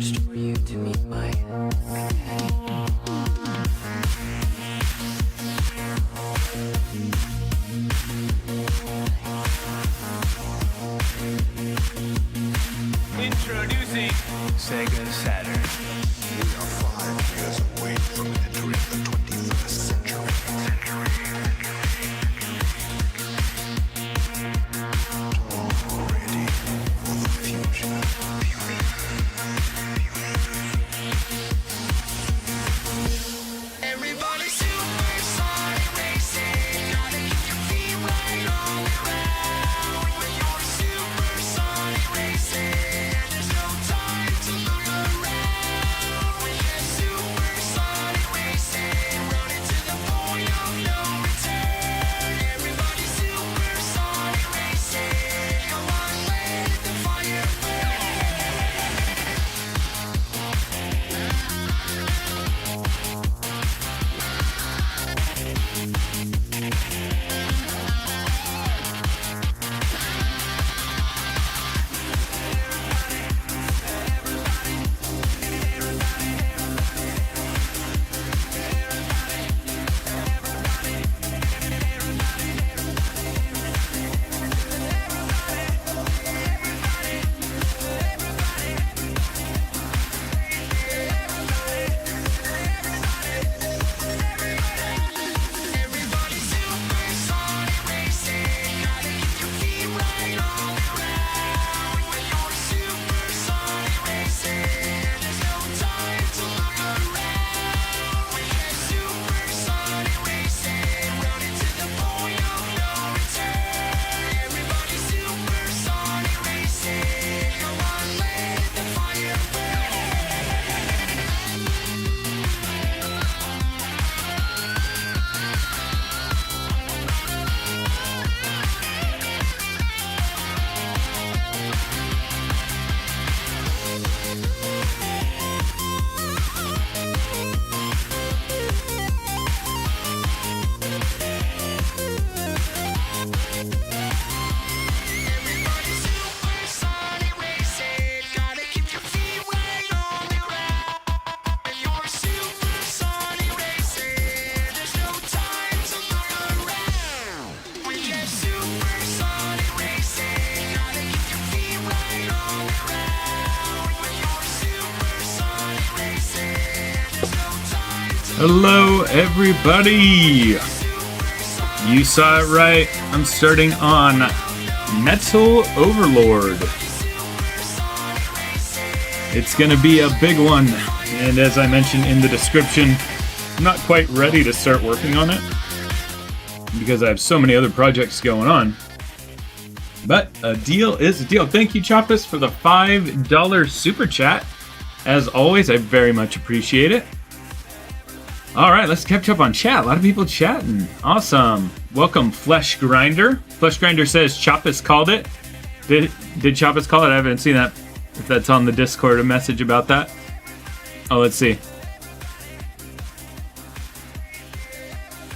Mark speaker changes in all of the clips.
Speaker 1: searched for you to meet my
Speaker 2: Introducing Sega Saturn.
Speaker 3: We are 5 years away from entering the 21st century. Ready for the future.
Speaker 4: Everybody supersonic racing, gotta keep your feet right on the ground. When you're supersonic racing, there's no time to look around. When you're supersonic racing, running to the point of no return. Everybody supersonic racing, come on, let the fire burn. Everybody supersonic racing, gotta keep your feet right on the ground. When you're supersonic racing, there's no time to look around. When you're supersonic racing, running to the point of no return. Everybody supersonic racing, come on, let the fire burn. Everybody supersonic racing, gotta keep your feet right on the ground. When you're supersonic racing, there's no time to look around. When you're supersonic racing, gotta keep your feet right on the ground. When you're supersonic racing, there's no time to
Speaker 2: Hello, everybody! You saw it right. I'm starting on Metal Overlord. It's gonna be a big one, and as I mentioned in the description, I'm not quite ready to start working on it because I have so many other projects going on. But a deal is a deal. Thank you, Choppus, for the $5 super chat. As always, I very much appreciate it. All right, let's catch up on chat. A lot of people chatting. Awesome. Welcome, Flesh Grinder. Flesh Grinder says Choppus called it. Did Choppus call it? I haven't seen that. If that's on the Discord, a message about that. Oh, let's see.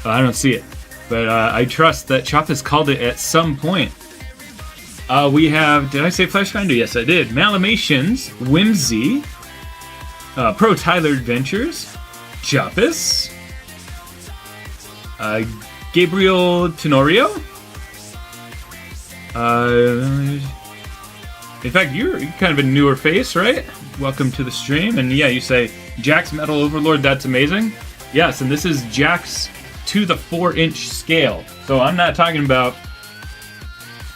Speaker 2: Oh, I don't see it, but I trust that Choppus called it at some point. We have. Did I say Flesh Grinder? Yes, I did. Malamations, Whimsy, Pro Tyler Adventures. Choppus, Gabriel Tenorio. In fact, you're kind of a newer face, right? Welcome to the stream. And yeah, you say Jack's Metal Overlord. That's amazing. Yes, and this is Jack's to the 4-inch scale. So I'm not talking about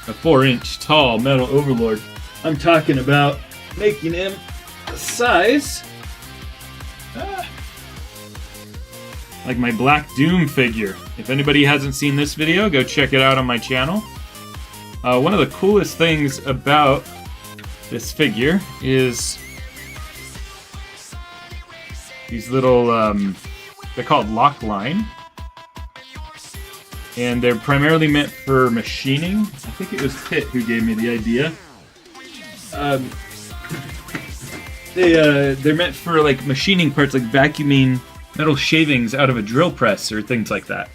Speaker 2: a 4-inch tall Metal Overlord. I'm talking about making him the size. Like my Black Doom figure. If anybody hasn't seen this video, go check it out on my channel. One of the coolest things about this figure is these little, they're called lock line. And they're primarily meant for machining. I think it was Pitt who gave me the idea. They're meant for like machining parts, like vacuuming metal shavings out of a drill press or things like that.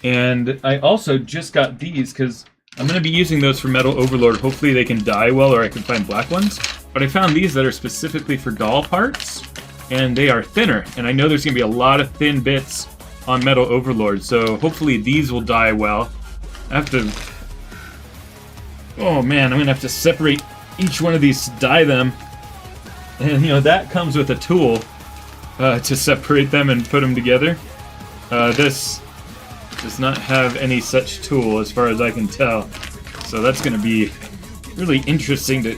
Speaker 2: And I also just got these because I'm going to be using those for Metal Overlord. Hopefully they can dye well, or I can find black ones. But I found these that are specifically for doll parts, and they are thinner. And I know there's going to be a lot of thin bits on Metal Overlord, so hopefully these will dye well. I have to... Oh man, I'm going to have to separate each one of these to dye them. And, you know, that comes with a tool to separate them and put them together. This does not have any such tool as far as I can tell. So that's going to be really interesting to...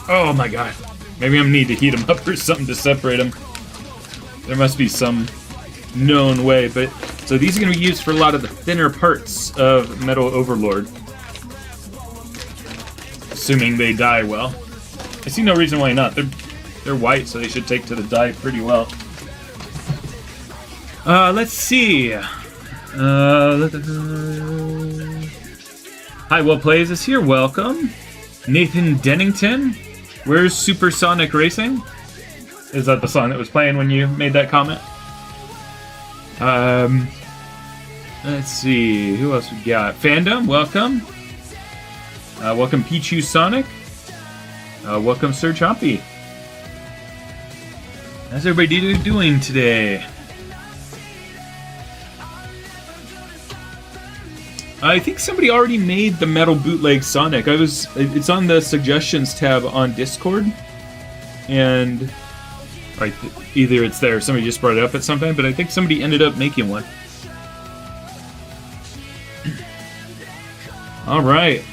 Speaker 2: Oh my god. Maybe I'm going to need to heat them up or something to separate them. There must be some known way. But so these are going to be used for a lot of the thinner parts of Metal Overlord. Assuming they dye well. I see no reason why not. They're white, so they should take to the dye pretty well. Let's see. Hi, Well Plays is here. Welcome. Nathan Dennington. Where's Supersonic Racing? Is that the song that was playing when you made that comment? Let's see. Who else we got? Fandom, welcome. Welcome Pichu Sonic. Welcome Sir Chompy. How's everybody doing today? I think somebody already made the metal bootleg Sonic. It's on the suggestions tab on Discord, and either it's there or somebody just brought it up at some time, but I think somebody ended up making one. All right.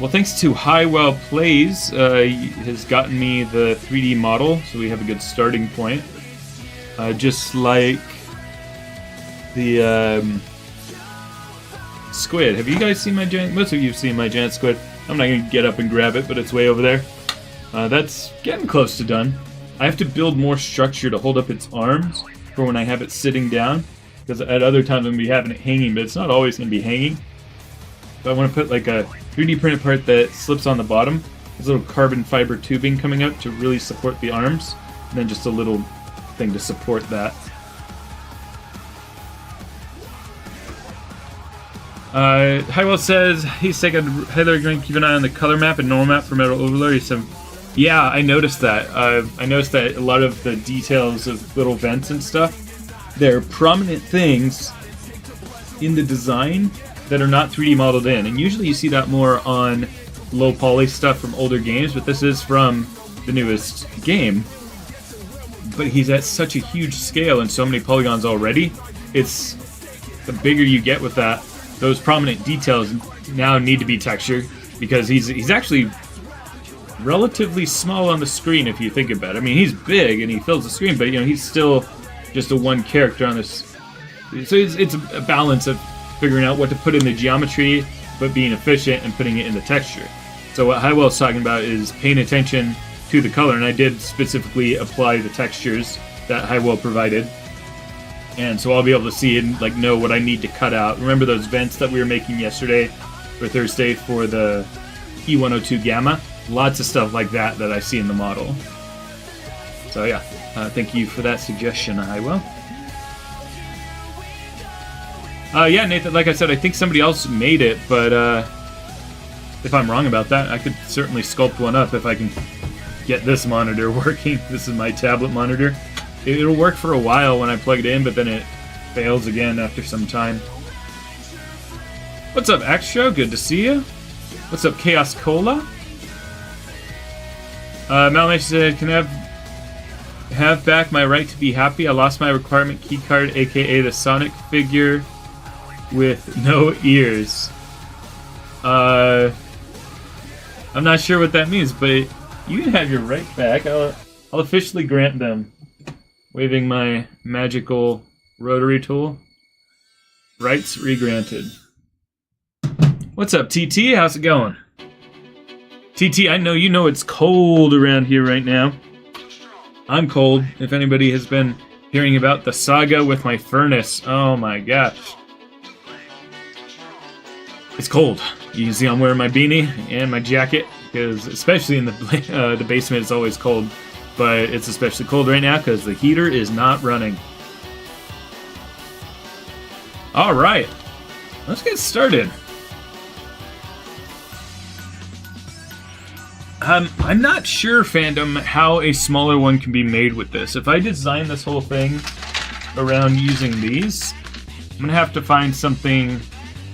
Speaker 2: Well, thanks to Highwell Plays, has gotten me the 3D model, so we have a good starting point. Just like the squid. Have you guys seen my giant? Most of you have seen my giant squid. I'm not going to get up and grab it, but it's way over there. That's getting close to done. I have to build more structure to hold up its arms for when I have it sitting down, because at other times I'm going to be having it hanging, but it's not always going to be hanging. So I want to put like a 3D printed part that slips on the bottom. There's a little carbon fiber tubing coming up to really support the arms, and then just a little thing to support that. Highwell says he's saying Heather going to keep an eye on the color map and normal map for Metal Overlord. He said, yeah, I noticed that. I noticed that a lot of the details of little vents and stuff, they're prominent things in the design that are not 3D modeled in. And usually you see that more on low poly stuff from older games, but this is from the newest game. But he's at such a huge scale and so many polygons already. It's the bigger you get with that, those prominent details now need to be textured, because he's actually relatively small on the screen if you think about it. I mean, he's big and he fills the screen, but you know, he's still just a one character on this. So it's a balance of figuring out what to put in the geometry, but being efficient and putting it in the texture. So what Highwell's talking about is paying attention to the color, and I did specifically apply the textures that Highwell provided. And so I'll be able to see and like know what I need to cut out. Remember those vents that we were making yesterday or Thursday for the E102 Gamma? Lots of stuff like that I see in the model. So yeah, thank you for that suggestion, Highwell. Yeah, Nathan, like I said, I think somebody else made it, but if I'm wrong about that, I could certainly sculpt one up if I can get this monitor working. This is my tablet monitor. It'll work for a while when I plug it in, but then it fails again after some time. What's up, Extra? Good to see you. What's up, Chaos Cola? Malmesh said, can I have back my right to be happy? I lost my requirement keycard, aka the Sonic figure with no ears. I'm not sure what that means, but you can have your right back. I'll officially grant them. Waving my magical rotary tool. Rights regranted. What's up, TT? How's it going? TT, I know you know it's cold around here right now. I'm cold. If anybody has been hearing about the saga with my furnace, oh my gosh. It's cold. You can see I'm wearing my beanie and my jacket, because especially in the basement it's always cold. But it's especially cold right now because the heater is not running. Alright, let's get started. I'm not sure, fandom, how a smaller one can be made with this. If I design this whole thing around using these, I'm gonna have to find something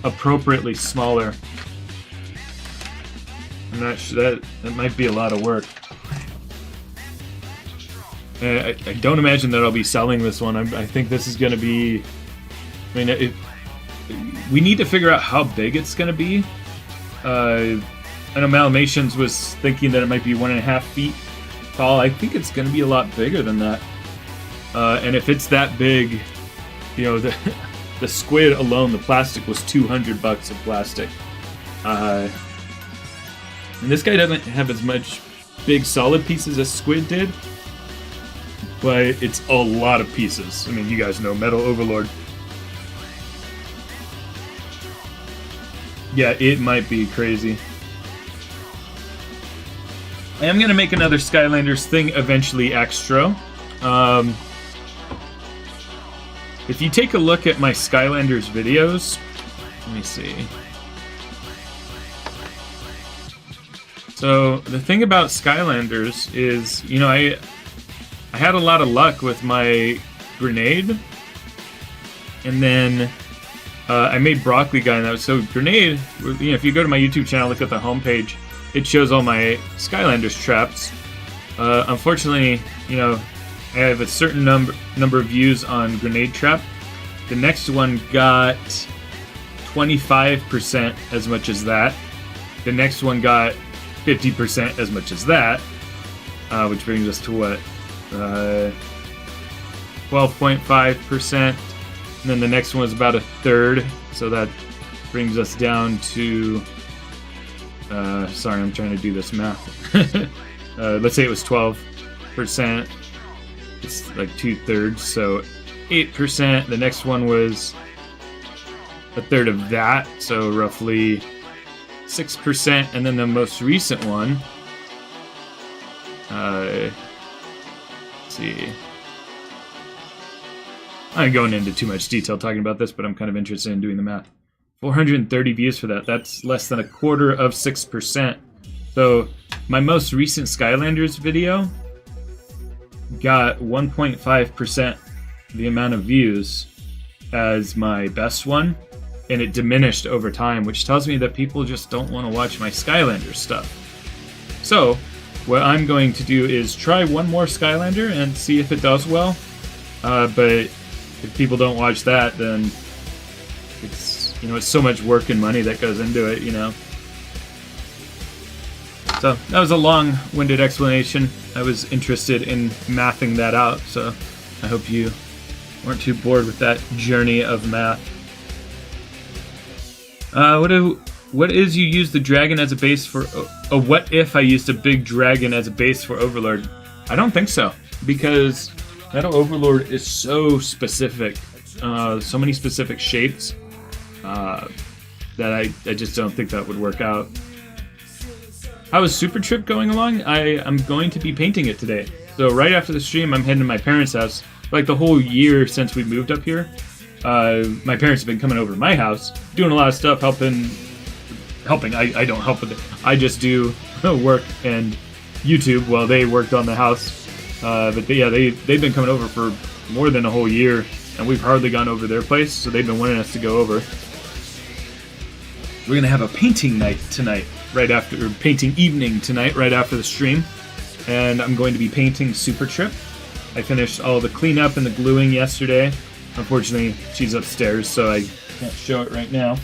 Speaker 2: appropriately smaller. I'm not sure, that might be a lot of work. I don't imagine that I'll be selling this one. I think this is gonna be... I mean, we need to figure out how big it's gonna be. I know Malamations was thinking that it might be 1.5 feet tall. I think it's going to be a lot bigger than that. And if it's that big, you know, the squid alone, the plastic was $200 of plastic. And this guy doesn't have as much big solid pieces as squid did, but it's a lot of pieces. I mean, you guys know Metal Overlord. Yeah, it might be crazy. I am going to make another Skylanders thing eventually extra. If you take a look at my Skylanders videos, let me see. So the thing about Skylanders is, you know, I had a lot of luck with my grenade, and then I made Broccoli Guy, and that was so grenade. You know, if you go to my YouTube channel, look at the homepage. It shows all my Skylanders traps. Unfortunately, you know, I have a certain number of views on Grenade Trap. The next one got 25% as much as that. The next one got 50% as much as that, which brings us to what? 12.5%. And then the next one was about 1/3, so that brings us down to... sorry, I'm trying to do this math. Let's say it was 12%. It's like 2/3, so 8%. The next one was 1/3 of that, so roughly 6%. And then the most recent one, let's see. I'm going into too much detail talking about this, but I'm kind of interested in doing the math. 430 views for that. That's less than 1/4 of 6%. So my most recent Skylanders video got 1.5% the amount of views as my best one, and it diminished over time, which tells me that people just don't want to watch my Skylanders stuff. So what I'm going to do is try one more Skylander and see if it does well. But if people don't watch that, then it's, you know, it's so much work and money that goes into it, you know. So that was a long-winded explanation. I was interested in mathing that out, so I hope you weren't too bored with that journey of math. What is you use the dragon as a base for... what if I used a big dragon as a base for Overlord? I don't think so, because Metal Overlord is so specific. So many specific shapes that I just don't think that would work out. How is Super Trip going along? I'm going to be painting it today. So right after the stream, I'm heading to my parents' house. Like the whole year since we moved up here, my parents have been coming over to my house, doing a lot of stuff, helping. I don't help with it. I just do work and YouTube while they worked on the house. But yeah, they've been coming over for more than a whole year, and we've hardly gone over their place, so they've been wanting us to go over. We're gonna have a painting night tonight, or painting evening tonight, right after the stream, and I'm going to be painting Super Trip. I finished all the cleanup and the gluing yesterday. Unfortunately, she's upstairs, so I can't show it right now.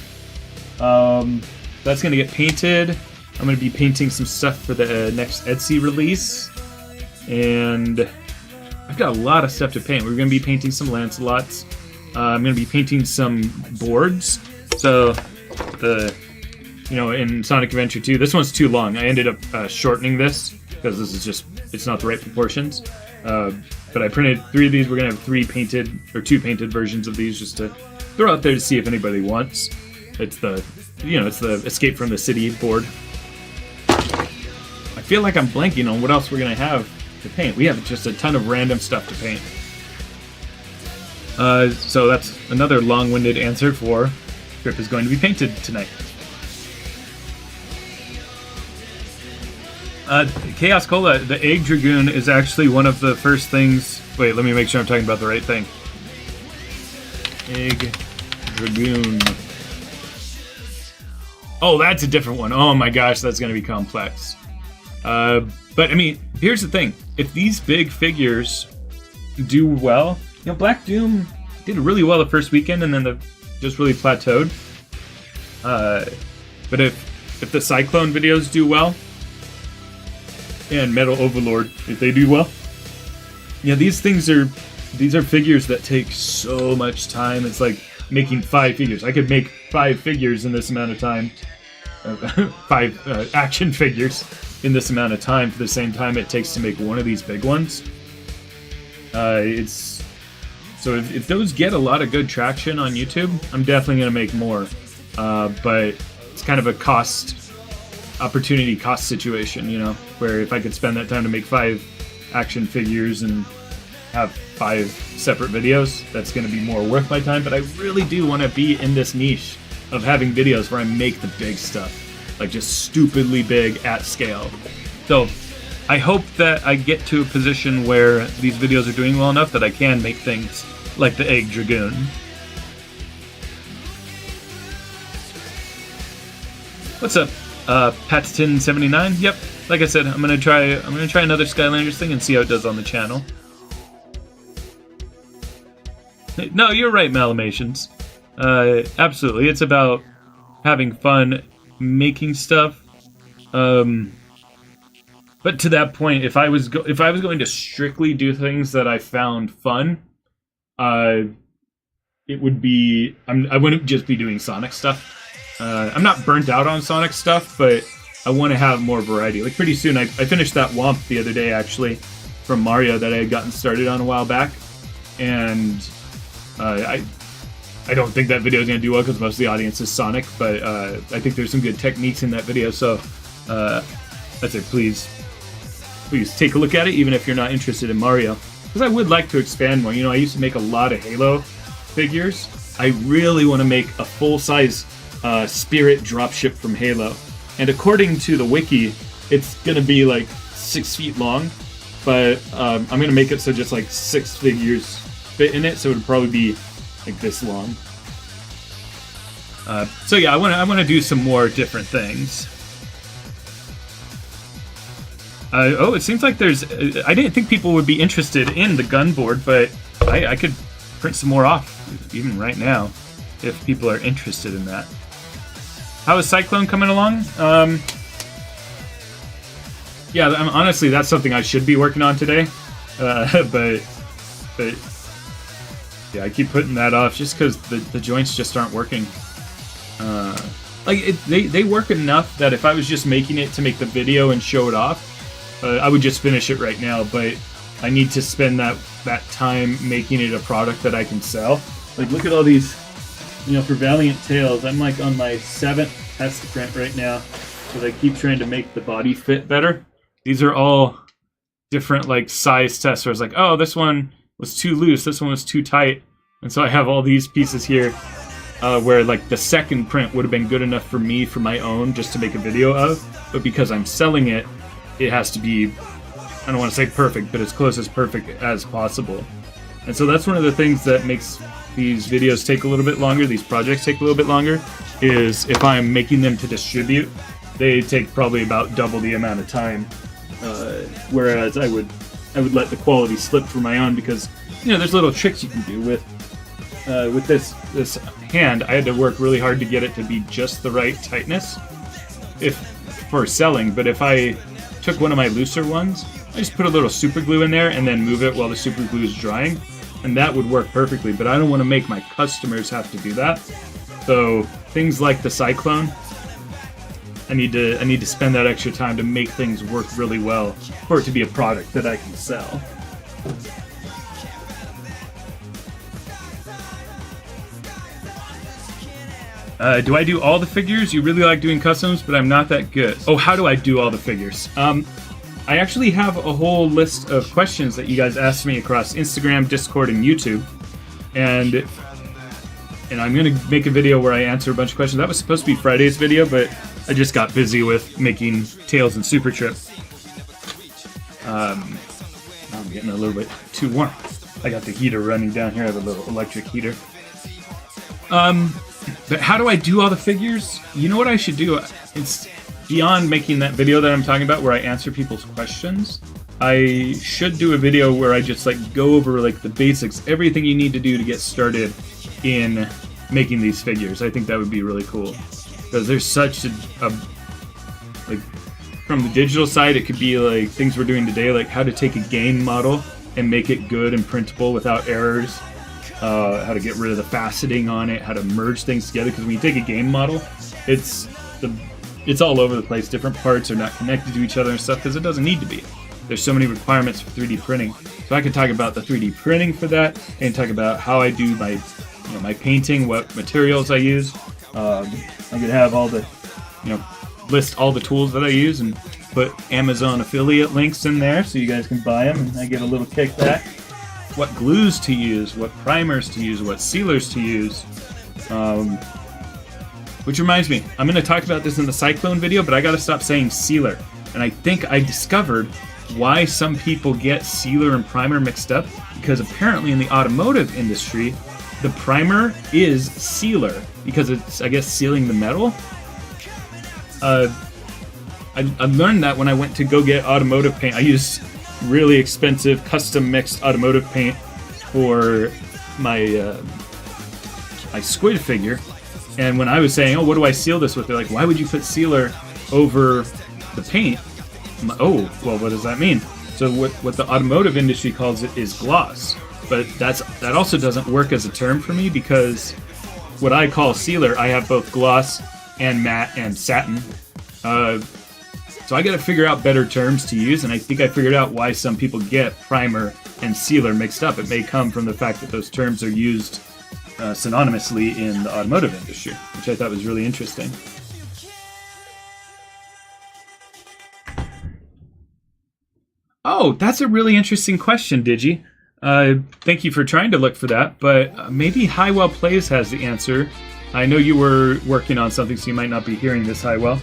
Speaker 2: That's gonna get painted. I'm gonna be painting some stuff for the next Etsy release, and I've got a lot of stuff to paint. We're gonna be painting some Lancelots. I'm gonna be painting some boards. So in Sonic Adventure 2, this one's too long. I ended up shortening this because this is just, it's not the right proportions. But I printed 3 of these. We're gonna have 2 painted versions of these just to throw out there to see if anybody wants. It's the Escape from the City board. I feel like I'm blanking on what else we're gonna have to paint. We have just a ton of random stuff to paint. So that's another long-winded answer for Trip is going to be painted tonight. Chaos Cola, the Egg Dragoon is actually one of the first things... Wait, let me make sure I'm talking about the right thing. Egg Dragoon. Oh, that's a different one. Oh my gosh, that's going to be complex. But, I mean, here's the thing. If these big figures do well... You know, Black Doom did really well the first weekend, and then just really plateaued. But if the Cyclone videos do well... and Metal Overlord, if they do well. Yeah, these are figures that take so much time. It's like making 5 figures. I could make 5 figures in this amount of time. 5 action figures in this amount of time for the same time it takes to make one of these big ones. So if those get a lot of good traction on YouTube, I'm definitely going to make more. But it's kind of a opportunity cost situation, you know, where if I could spend that time to make 5 action figures and have 5 separate videos, that's going to be more worth my time. But I really do want to be in this niche of having videos where I make the big stuff, like just stupidly big at scale. So I hope that I get to a position where these videos are doing well enough that I can make things like the Egg Dragoon. What's up? Patton79. Yep, like I said, I'm gonna try another Skylanders thing and see how it does on the channel. No, you're right, Malamations. Absolutely, it's about having fun making stuff. But to that point, if I was going to strictly do things that I found fun, it would be I wouldn't just be doing Sonic stuff. I'm not burnt out on Sonic stuff, but I want to have more variety. Like pretty soon, I finished that Womp the other day, actually, from Mario that I had gotten started on a while back, and I don't think that video is going to do well because most of the audience is Sonic, but I think there's some good techniques in that video, so I'd say please take a look at it, even if you're not interested in Mario. Because I would like to expand more. You know, I used to make a lot of Halo figures. I really want to make a full-size Spirit dropship from Halo. And according to the wiki, it's going to be like 6 feet long, but I'm going to make it so just like 6 figures fit in it, so it would probably be like this long. So yeah, I want to do some more different things. Oh, it seems like there's... I didn't think people would be interested in the gun board, but I could print some more off, even right now, if people are interested in that. How is Cyclone coming along? Yeah, honestly, that's something I should be working on today. But yeah, I keep putting that off just because the joints just aren't working. They work enough that if I was just making it to make the video and show it off, I would just finish it right now. But I need to spend that time making it a product that I can sell. Like, look at all these. You know, for Valiant Tales, I'm like on my 7th test print right now, because I keep trying to make the body fit better. These are all different like size tests where it's like, oh, this one was too loose, this one was too tight. And so I have all these pieces here where like the second print would have been good enough for me for my own just to make a video of, but because I'm selling it, it has to be, I don't want to say perfect, but as close as perfect as possible. And so that's one of the things that makes these videos take a little bit longer, these projects take a little bit longer, is if I'm making them to distribute, they take probably about double the amount of time. Whereas I would let the quality slip for my own, because you know there's little tricks you can do with this hand. I had to work really hard to get it to be just the right tightness for selling. But if I took one of my looser ones, I just put a little super glue in there and then move it while the super glue is drying, and that would work perfectly. But I don't want to make my customers have to do that. So things like the Cyclone, I need to spend that extra time to make things work really well for it to be a product that I can sell. Do I do all the figures? You really like doing customs, but I'm not that good. Oh, how do I do all the figures? I actually have a whole list of questions that you guys asked me across Instagram, Discord, and YouTube. And I'm going to make a video where I answer a bunch of questions. That was supposed to be Friday's video, but I just got busy with making Tails and Super Trip. I'm getting a little bit too warm. I got the heater running down here. I have a little electric heater. But how do I do all the figures? You know what I should do? It's beyond making that video that I'm talking about where I answer people's questions. I should do a video where I just like go over like the basics, everything you need to do to get started in making these figures. I think that would be really cool because there's such a like from the digital side, it could be like things we're doing today, like how to take a game model and make it good and printable without errors, how to get rid of the faceting on it, how to merge things together. Because when you take a game model, it's all over the place. Different parts are not connected to each other and stuff because it doesn't need to be. There's so many requirements for 3D printing. So I could talk about the 3D printing for that and talk about how I do my painting, what materials I use. I could have all the, list all the tools that I use and put Amazon affiliate links in there so you guys can buy them and I get a little kickback. What glues to use, what primers to use, what sealers to use. Which reminds me, I'm going to talk about this in the Cyclone video, but I got to stop saying sealer. And I think I discovered why some people get sealer and primer mixed up, because apparently in the automotive industry, the primer is sealer because it's, I guess, sealing the metal. I learned that when I went to go get automotive paint. I used really expensive custom mixed automotive paint for my my squid figure. And when I was saying, oh, what do I seal this with? They're like, why would you put sealer over the paint? I'm like, oh, well, what does that mean? So what the automotive industry calls it is gloss. But that also doesn't work as a term for me because what I call sealer, I have both gloss and matte and satin. So I got to figure out better terms to use, and I think I figured out why some people get primer and sealer mixed up. It may come from the fact that those terms are used synonymously in the automotive industry, which I thought was really interesting. Oh, that's a really interesting question, Digi. Thank you for trying to look for that, but maybe Highwell Plays has the answer. I know you were working on something, so you might not be hearing this, Highwell.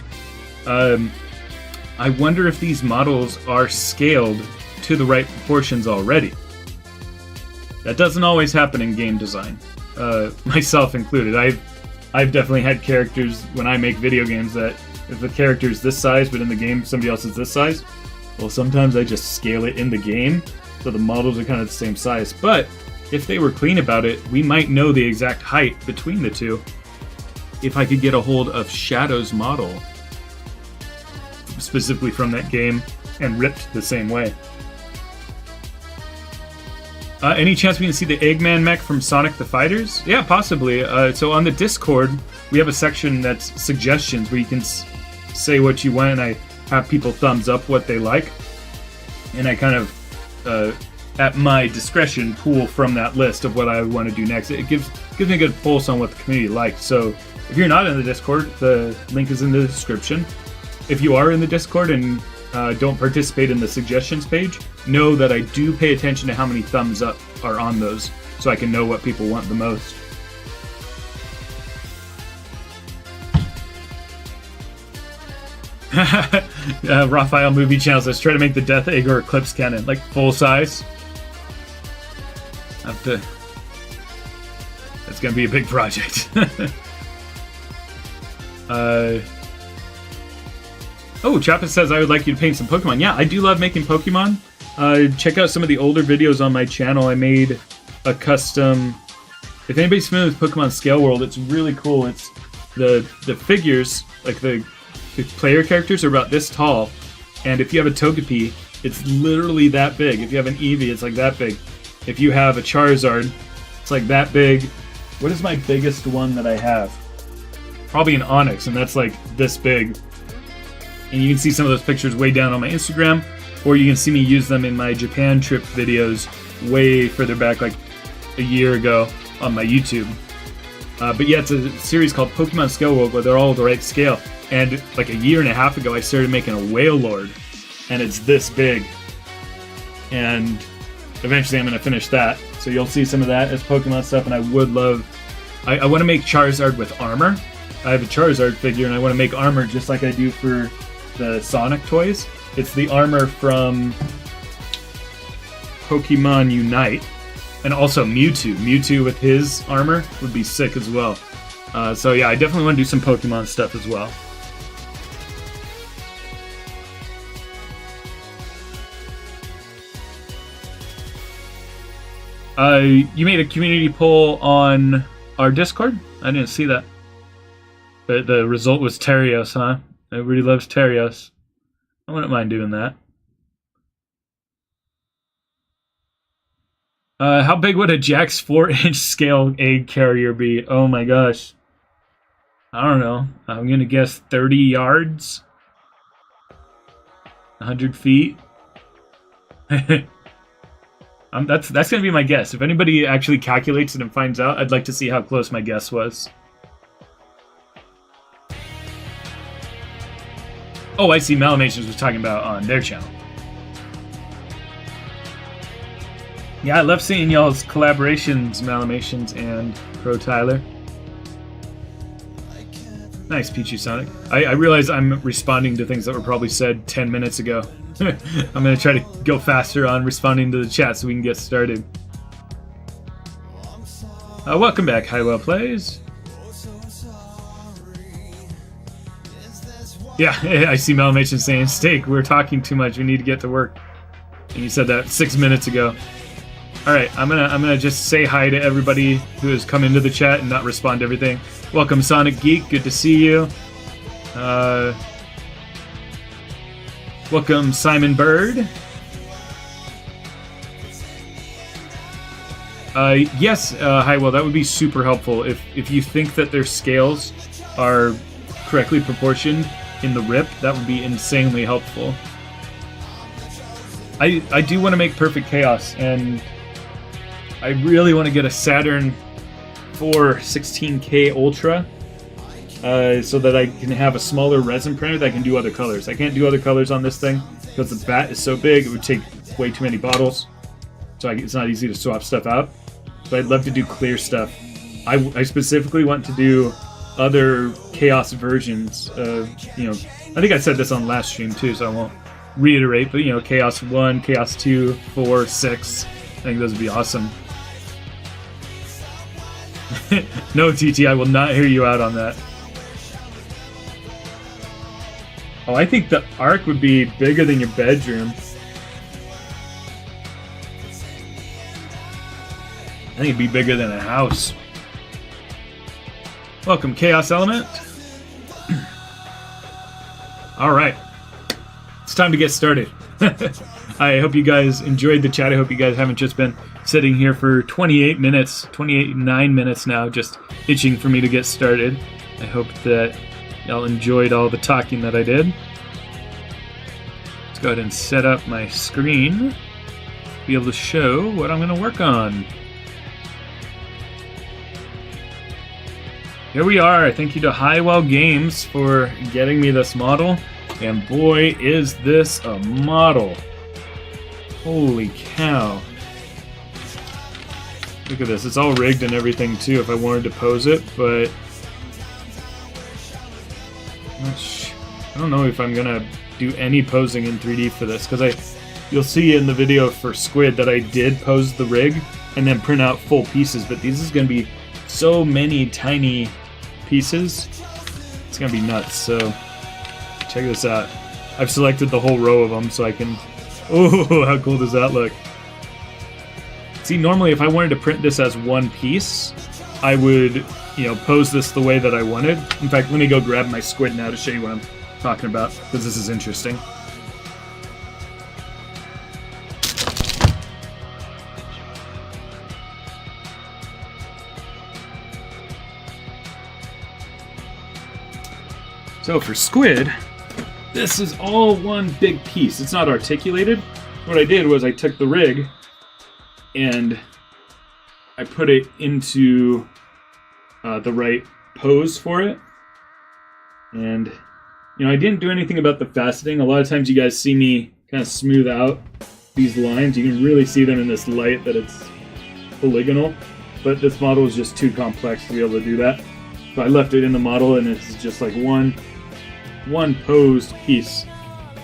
Speaker 2: I wonder if these models are scaled to the right proportions already. That doesn't always happen in game design, myself included. I've definitely had characters when I make video games that if the character is this size, but in the game somebody else is this size, well, sometimes I just scale it in the game so the models are kind of the same size. But if they were clean about it, we might know the exact height between the two if I could get a hold of Shadow's model specifically from that game and ripped the same way. Any chance we can see the Eggman mech from Sonic the Fighters? Yeah, possibly. So on the Discord, we have a section that's suggestions where you can say what you want, and I have people thumbs up what they like. And I kind of, at my discretion, pull from that list of what I want to do next. It gives me a good pulse on what the community likes. So if you're not in the Discord, the link is in the description. If you are in the Discord and don't participate in the suggestions page, know that I do pay attention to how many thumbs up are on those, so I can know what people want the most. Raphael Movie Channel says, try to make the Death Egg or Eclipse cannon, like full size. That's gonna be a big project. Oh, Chappa says, I would like you to paint some Pokemon. Yeah, I do love making Pokemon. Check out some of the older videos on my channel. I made a custom... If anybody's familiar with Pokemon Scale World, it's really cool. It's the figures, like the player characters, are about this tall. And if you have a Togepi, it's literally that big. If you have an Eevee, it's like that big. If you have a Charizard, it's like that big. What is my biggest one that I have? Probably an Onix, and that's like this big. And you can see some of those pictures way down on my Instagram, or you can see me use them in my Japan trip videos way further back, like a year ago on my YouTube. But yeah, it's a series called Pokemon Scale World where they're all the right scale. And like a year and a half ago, I started making a Wailord, and it's this big. And eventually I'm going to finish that. So you'll see some of that as Pokemon stuff, and I would love... I want to make Charizard with armor. I have a Charizard figure, and I want to make armor just like I do for the Sonic toys. It's the armor from Pokemon Unite, and also Mewtwo. Mewtwo with his armor would be sick as well. So yeah, I definitely want to do some Pokemon stuff as well. You made a community poll on our Discord? I didn't see that. But the result was Terios, huh? Everybody loves Terios. I wouldn't mind doing that. How big would a Jack's 4-inch scale egg carrier be? Oh my gosh. I don't know. I'm going to guess 30 yards. 100 feet. That's going to be my guess. If anybody actually calculates it and finds out, I'd like to see how close my guess was. Oh, I see. Malamations was talking about on their channel. Yeah, I love seeing y'all's collaborations, Malamations and Pro Tyler. Nice, Pichu Sonic. I realize I'm responding to things that were probably said 10 minutes ago. I'm going to try to go faster on responding to the chat so we can get started. Welcome back, Highwell Plays. Yeah, I see Malmation saying, Steak, we're talking too much, we need to get to work. And you said that 6 minutes ago. Alright, I'm gonna just say hi to everybody who has come into the chat and not respond to everything. Welcome, Sonic Geek, good to see you. Welcome, Simon Bird. Yes, Highwell, that would be super helpful. If you think that their scales are correctly proportioned in the rip, that would be insanely helpful. I do want to make Perfect Chaos, and I really want to get a Saturn 4 16K Ultra. So that I can have a smaller resin printer that can do other colors. I can't do other colors on this thing because the bat is so big, it would take way too many bottles. So it's not easy to swap stuff out. But I'd love to do clear stuff. I specifically want to do other Chaos versions of, I think I said this on last stream too, so I won't reiterate, but Chaos 1, Chaos 2, 4, 6. I think those would be awesome. No, TT, I will not hear you out on that. Oh, I think the Ark would be bigger than your bedroom. I think it'd be bigger than a house. Welcome, Chaos Element. Alright. It's time to get started. I hope you guys enjoyed the chat. I hope you guys haven't just been sitting here for 28 minutes, 9 minutes now, just itching for me to get started. I hope that y'all enjoyed all the talking that I did. Let's go ahead and set up my screen. Be able to show what I'm going to work on. Here we are. Thank you to Highwell Games for getting me this model. And boy, is this a model. Holy cow. Look at this. It's all rigged and everything too if I wanted to pose it, but I don't know if I'm gonna do any posing in 3D for this, because you'll see in the video for Squid that I did pose the rig and then print out full pieces, but these is gonna be so many tiny pieces. It's gonna be nuts. So check this out. I've selected the whole row of them so I can. Oh, how cool does that look? See, normally if I wanted to print this as one piece, I would, pose this the way that I wanted. In fact, let me go grab my Squid now to show you what I'm talking about, because this is interesting. So for Squid, this is all one big piece. It's not articulated. What I did was I took the rig and I put it into the right pose for it. And, I didn't do anything about the faceting. A lot of times you guys see me kind of smooth out these lines. You can really see them in this light that it's polygonal. But this model is just too complex to be able to do that. So I left it in the model, and it's just like one posed piece.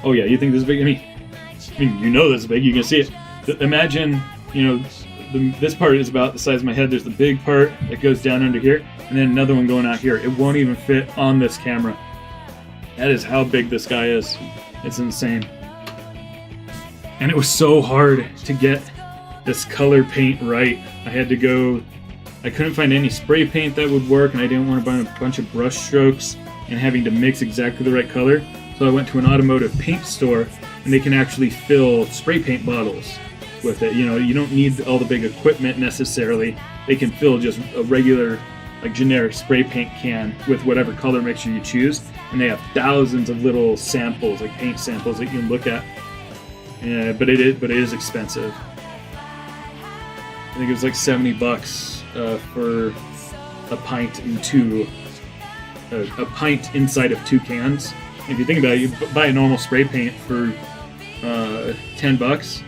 Speaker 2: Oh yeah, you think this is big? I mean, this is big. You can see it. imagine, this part is about the size of my head. There's the big part that goes down under here, and then another one going out here. It won't even fit on this camera. That is how big this guy is. It's insane. And it was so hard to get this color paint right. I couldn't find any spray paint that would work, and I didn't want to buy a bunch of brush strokes and having to mix exactly the right color. So I went to an automotive paint store, and they can actually fill spray paint bottles with it. You don't need all the big equipment necessarily. They can fill just a regular, like, generic spray paint can with whatever color mixture you choose, and they have thousands of little samples, like paint samples, that you can look at. But it is expensive. I think it was like $70 for a pint a pint inside of 2 cans. If you think about it, you buy a normal spray paint for $10,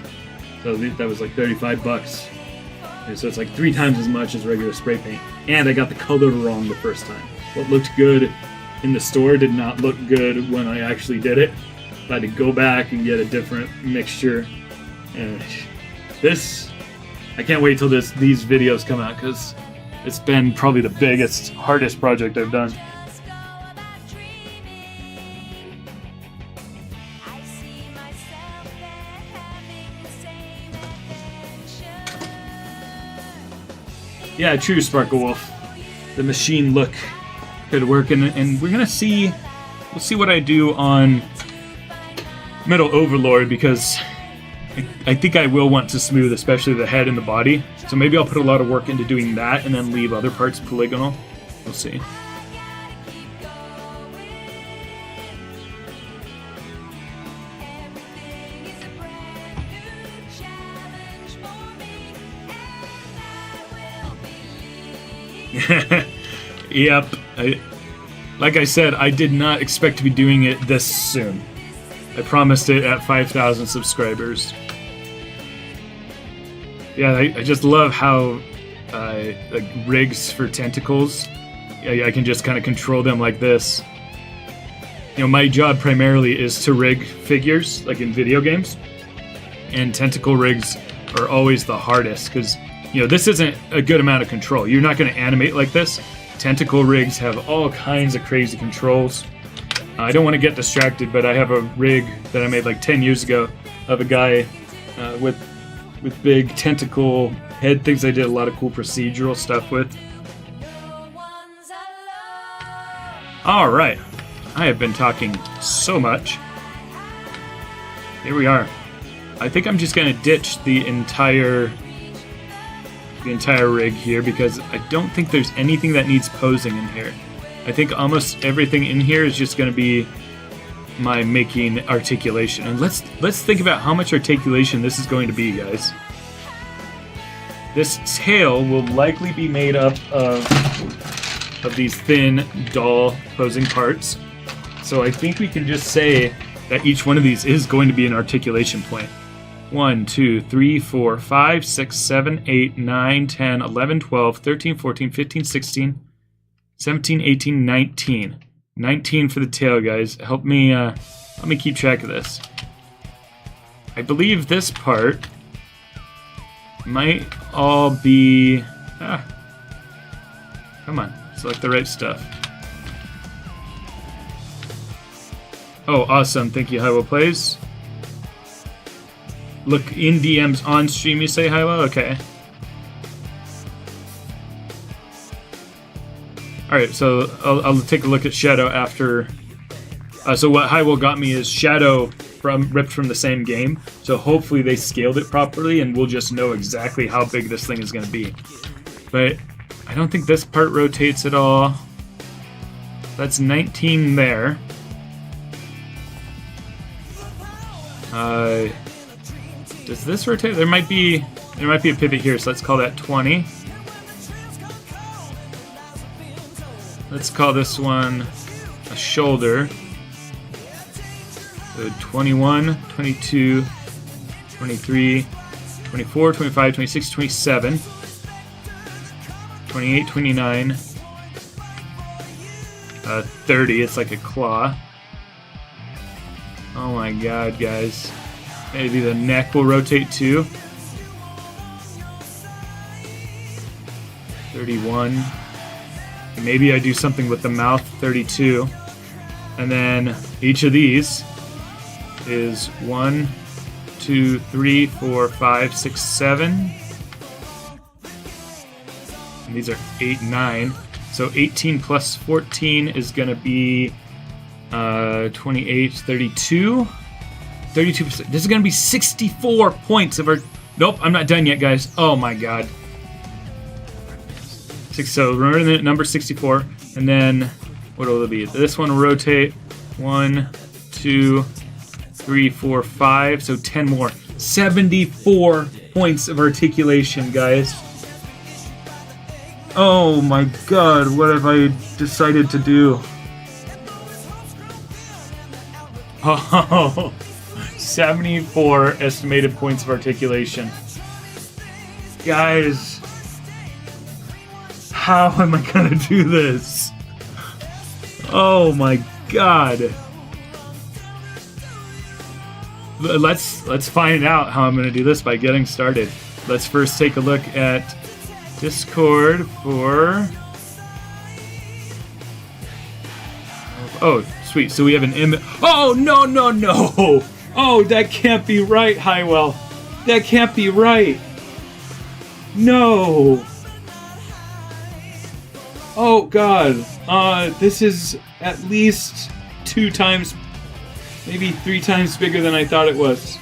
Speaker 2: so that was like $35. And so it's like 3 times as much as regular spray paint. And I got the color wrong the first time. What looked good in the store did not look good when I actually did it. I had to go back and get a different mixture. And I can't wait till these videos come out, because it's been probably the biggest, hardest project I've done. Yeah, true, Sparkle Wolf. The machine look could work, and we're gonna see. We'll see what I do on Metal Overlord, because I think I will want to smooth, especially the head and the body. So maybe I'll put a lot of work into doing that, and then leave other parts polygonal. We'll see. Yep. Like I said, I did not expect to be doing it this soon. I promised it at 5,000 subscribers. Yeah, I just love how like rigs for tentacles, I can just kind of control them like this. My job primarily is to rig figures, like in video games, and tentacle rigs are always the hardest, because this isn't a good amount of control. You're not going to animate like this. Tentacle rigs have all kinds of crazy controls. I don't want to get distracted, but I have a rig that I made like 10 years ago of a guy with big tentacle head things. I did a lot of cool procedural stuff with. Alright, I have been talking so much. Here we are. I think I'm just going to ditch the entire rig here, because I don't think there's anything that needs posing in here. I think almost everything in here is just going to be my making articulation. And let's think about how much articulation this is going to be, guys. This tail will likely be made up of these thin, dull posing parts. So I think we can just say that each one of these is going to be an articulation point. 1, 2, 3, 4, 5, 6, 7, 8, 9, 10, 11, 12, 13, 14, 15, 16, 17, 18, 19. 19 for the tail, guys. Help me keep track of this. I believe this part might all be... Come on, select the right stuff. Oh, awesome. Thank you, Highwell Plays. Look in DMs on stream, you say, Highwell? Okay. Alright, so I'll take a look at Shadow after. So what Highwell got me is Shadow ripped from the same game. So hopefully they scaled it properly, and we'll just know exactly how big this thing is going to be. But I don't think this part rotates at all. That's 19 there. Does this rotate? There might be a pivot here, so let's call that 20. Let's call this one a shoulder. So 21, 22, 23, 24, 25, 26, 27, 28, 29, 30. It's like a claw. Oh my god, guys. Maybe the neck will rotate too. 31. Maybe I do something with the mouth, 32. And then each of these is 1, 2, 3, 4, 5, 6, 7. And these are 8, 9. So 18 plus 14 is going to be 28, 32. 32%. This is going to be 64 points of our... Nope, I'm not done yet, guys. Oh my god. So remember the number 64. And then, what will it be? This one will rotate. 1, 2, 3, 4, 5. So 10 more. 74 points of articulation, guys. Oh my god, what have I decided to do? Oh, 74 estimated points of articulation. Guys, how am I gonna do this? Oh my god. Let's find out how I'm gonna do this by getting started. Let's first take a look at Discord for... Oh, sweet. So we have an image. Oh, no, no, no. Oh, that can't be right, Highwell. That can't be right. No. Oh, God. This is at least 2 times, maybe 3 times bigger than I thought it was.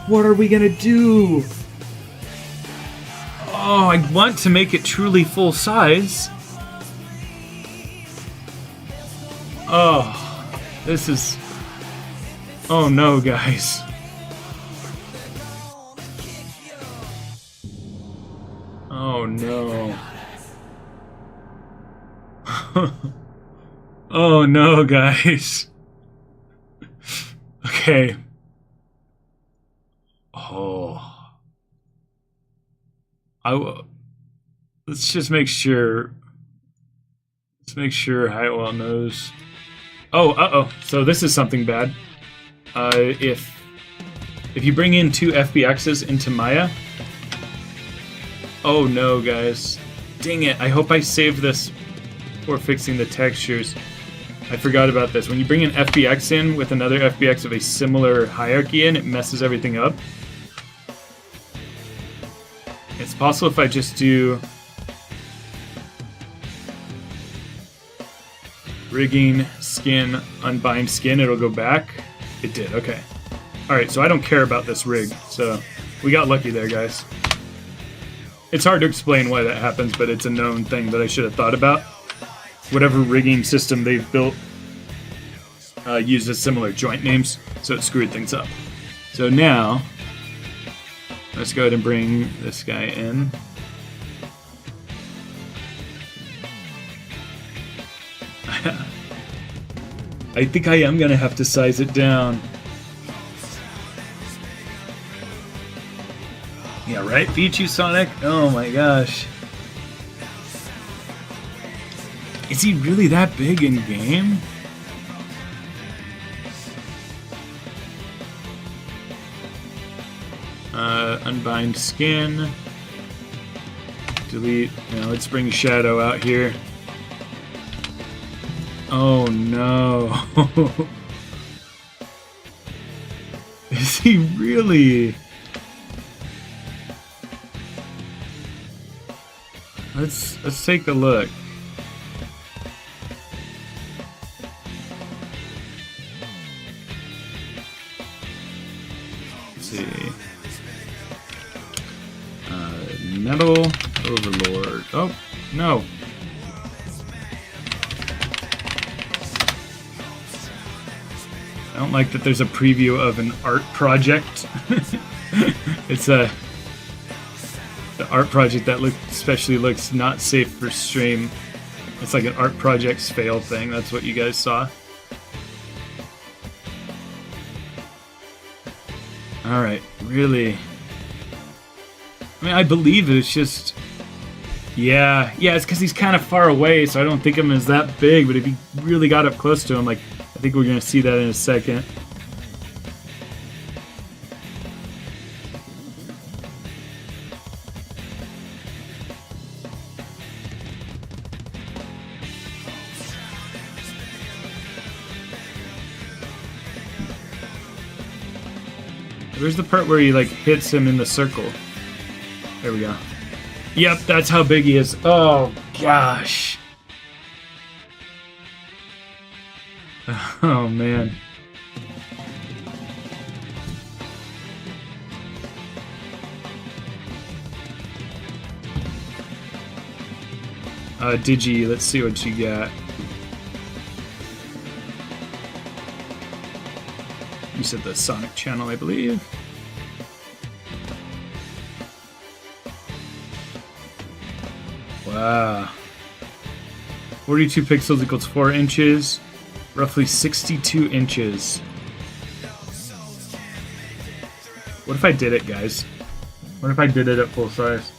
Speaker 2: What are we gonna do? Oh, I want to make it truly full size. Oh, this is... Oh no, guys. Oh no. Oh no, guys. Okay. Oh. Let's just make sure. Let's make sure Highwell knows. Oh, uh-oh. So this is something bad. If you bring in 2 FBXs into Maya. Oh no, guys. Dang it. I hope I saved this before fixing the textures. I forgot about this. When you bring an FBX in with another FBX of a similar hierarchy in, it messes everything up. It's possible if I just do rigging, skin, unbind skin, it'll go back. It did, okay. Alright, so I don't care about this rig, so we got lucky there, guys. It's hard to explain why that happens, but it's a known thing that I should have thought about. Whatever rigging system they've built uses similar joint names, so it screwed things up. So now, let's go ahead and bring this guy in. I think I am gonna have to size it down. Yeah, right? Beat you, Sonic? Oh my gosh. Is he really that big in game? Unbind skin. Delete. Now let's bring Shadow out here. Oh no. Is he really? Let's take a look. Let's see. Metal Overlord. Oh, no. I don't like that there's a preview of an art project. It's the art project that especially looks not safe for stream. It's like an art projects fail thing. That's what you guys saw. Alright, really. I mean, I believe it. It's just... Yeah, it's because he's kind of far away, so I don't think him as that big, but if he really got up close to him, like, I think we're going to see that in a second. Where's the part where he like hits him in the circle? There we go. Yep, that's how big he is. Oh gosh. Oh man. Digi, let's see what you got. You said the Sonic channel, I believe. Wow. 42 pixels equals 4 inches. Roughly 62 inches. What if I did it, guys? What if I did it at full size?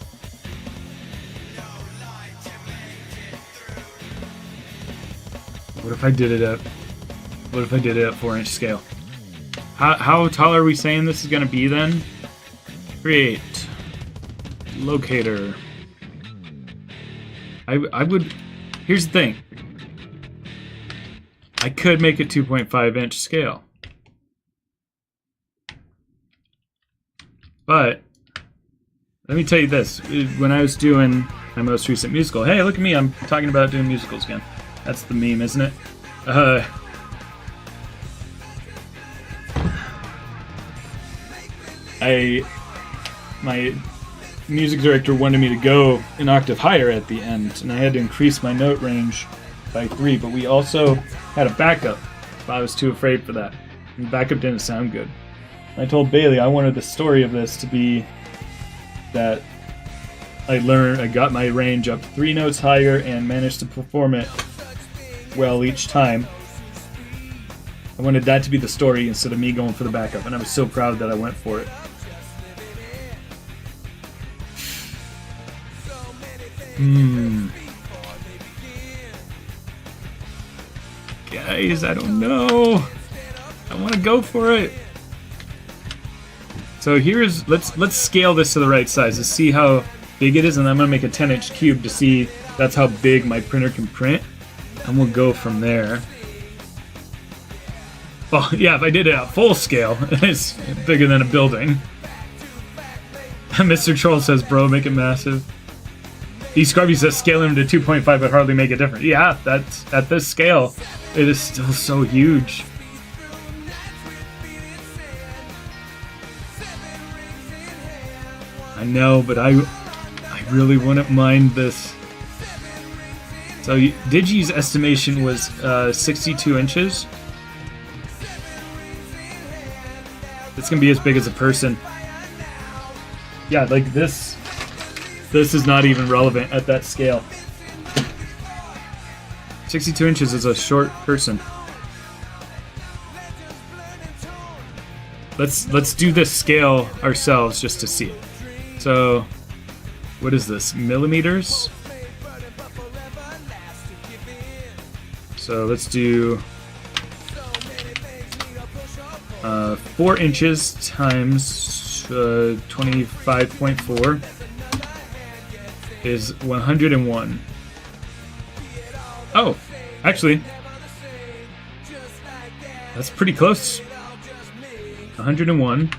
Speaker 2: What if I did it at 4-inch scale? How tall are we saying this is gonna be then? Create locator. I would. Here's the thing. I could make it 2.5-inch scale, but let me tell you this: when I was doing my most recent musical, hey, look at me! I'm talking about doing musicals again. That's the meme, isn't it? My music director wanted me to go an octave higher at the end, and I had to increase my note range by 3, but we also had a backup, but I was too afraid for that. And the backup didn't sound good. And I told Bailey I wanted the story of this to be that I got my range up 3 notes higher and managed to perform it well each time. I wanted that to be the story instead of me going for the backup, and I was so proud that I went for it. Guys, I don't know. I want to go for it. So here's let's scale this to the right size to see how big it is, and I'm gonna make a 10-inch cube to see that's how big my printer can print, and we'll go from there. Oh yeah, if I did it at full scale, it's bigger than a building. Mr. Troll says, "Bro, make it massive." Scrubby says scaling them to 2.5 would hardly make a difference. Yeah, that's at this scale, it is still so huge. I know, but I really wouldn't mind this. So Digi's estimation was 62 inches. It's gonna be as big as a person. Yeah, like this. This is not even relevant at that scale. 62 inches is a short person. Let's do this scale ourselves just to see it. So, what is this? Millimeters? So let's do 4 inches times 25.4. is 101. Oh, actually, that's pretty close. 101.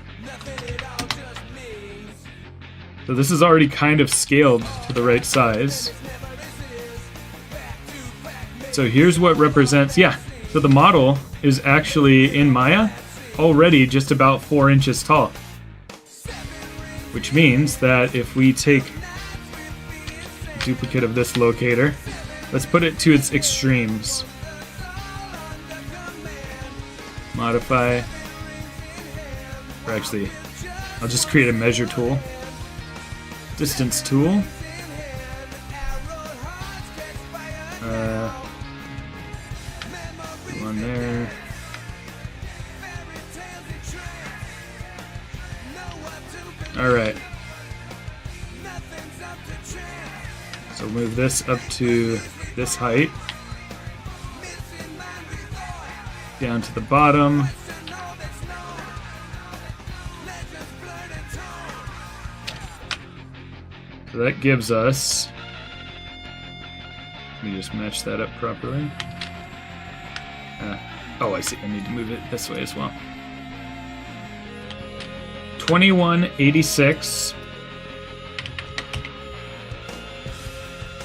Speaker 2: So this is already kind of scaled to the right size. So here's what represents, yeah, so the model is actually in Maya already just about 4 inches tall. Which means that if we take duplicate of this locator. Let's put it to its extremes. Modify. Or actually, I'll just create a measure tool. Distance tool. One there. Alright. So move this up to this height. Down to the bottom. So that gives us... Let me just match that up properly. Oh, I see. I need to move it this way as well. 2186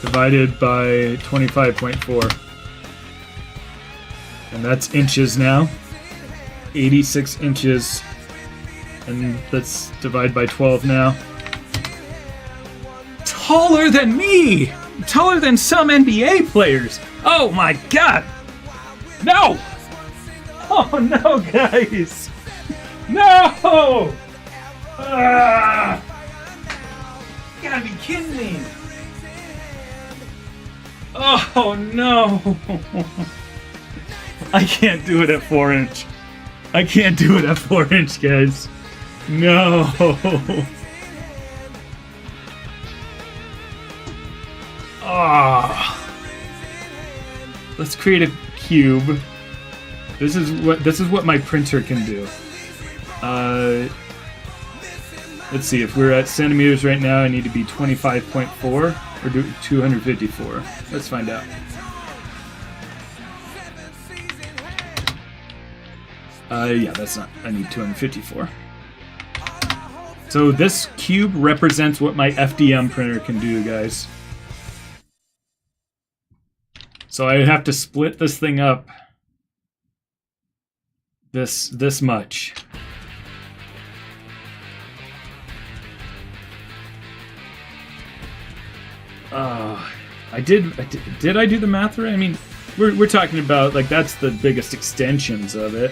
Speaker 2: divided by 25.4. And that's inches now. 86 inches. And let's divide by 12 now. Taller than me! Taller than some NBA players! Oh my god! No! Oh no, guys! No! Ah! You gotta be kidding me! Oh no! I can't do it at 4-inch. I can't do it at 4-inch, guys. No! Ah! Let's create a cube. This is what my printer can do. Let's see, if we're at centimeters right now, I need to be 25.4 or do 254. Let's find out. Yeah, that's not. I need 254. So this cube represents what my FDM printer can do, guys. So I have to split this thing up this much. Did I do the math right? I mean, we're talking about, like, that's the biggest extensions of it.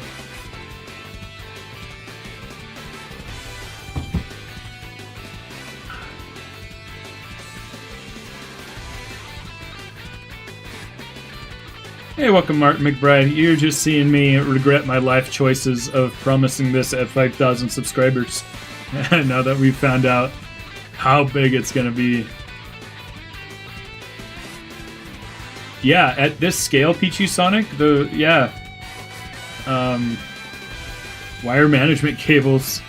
Speaker 2: Hey, welcome, Mark McBride. You're just seeing me regret my life choices of promising this at 5,000 subscribers. Now that we've found out how big it's gonna be. Yeah, at this scale, Pichu Sonic, wire management cables.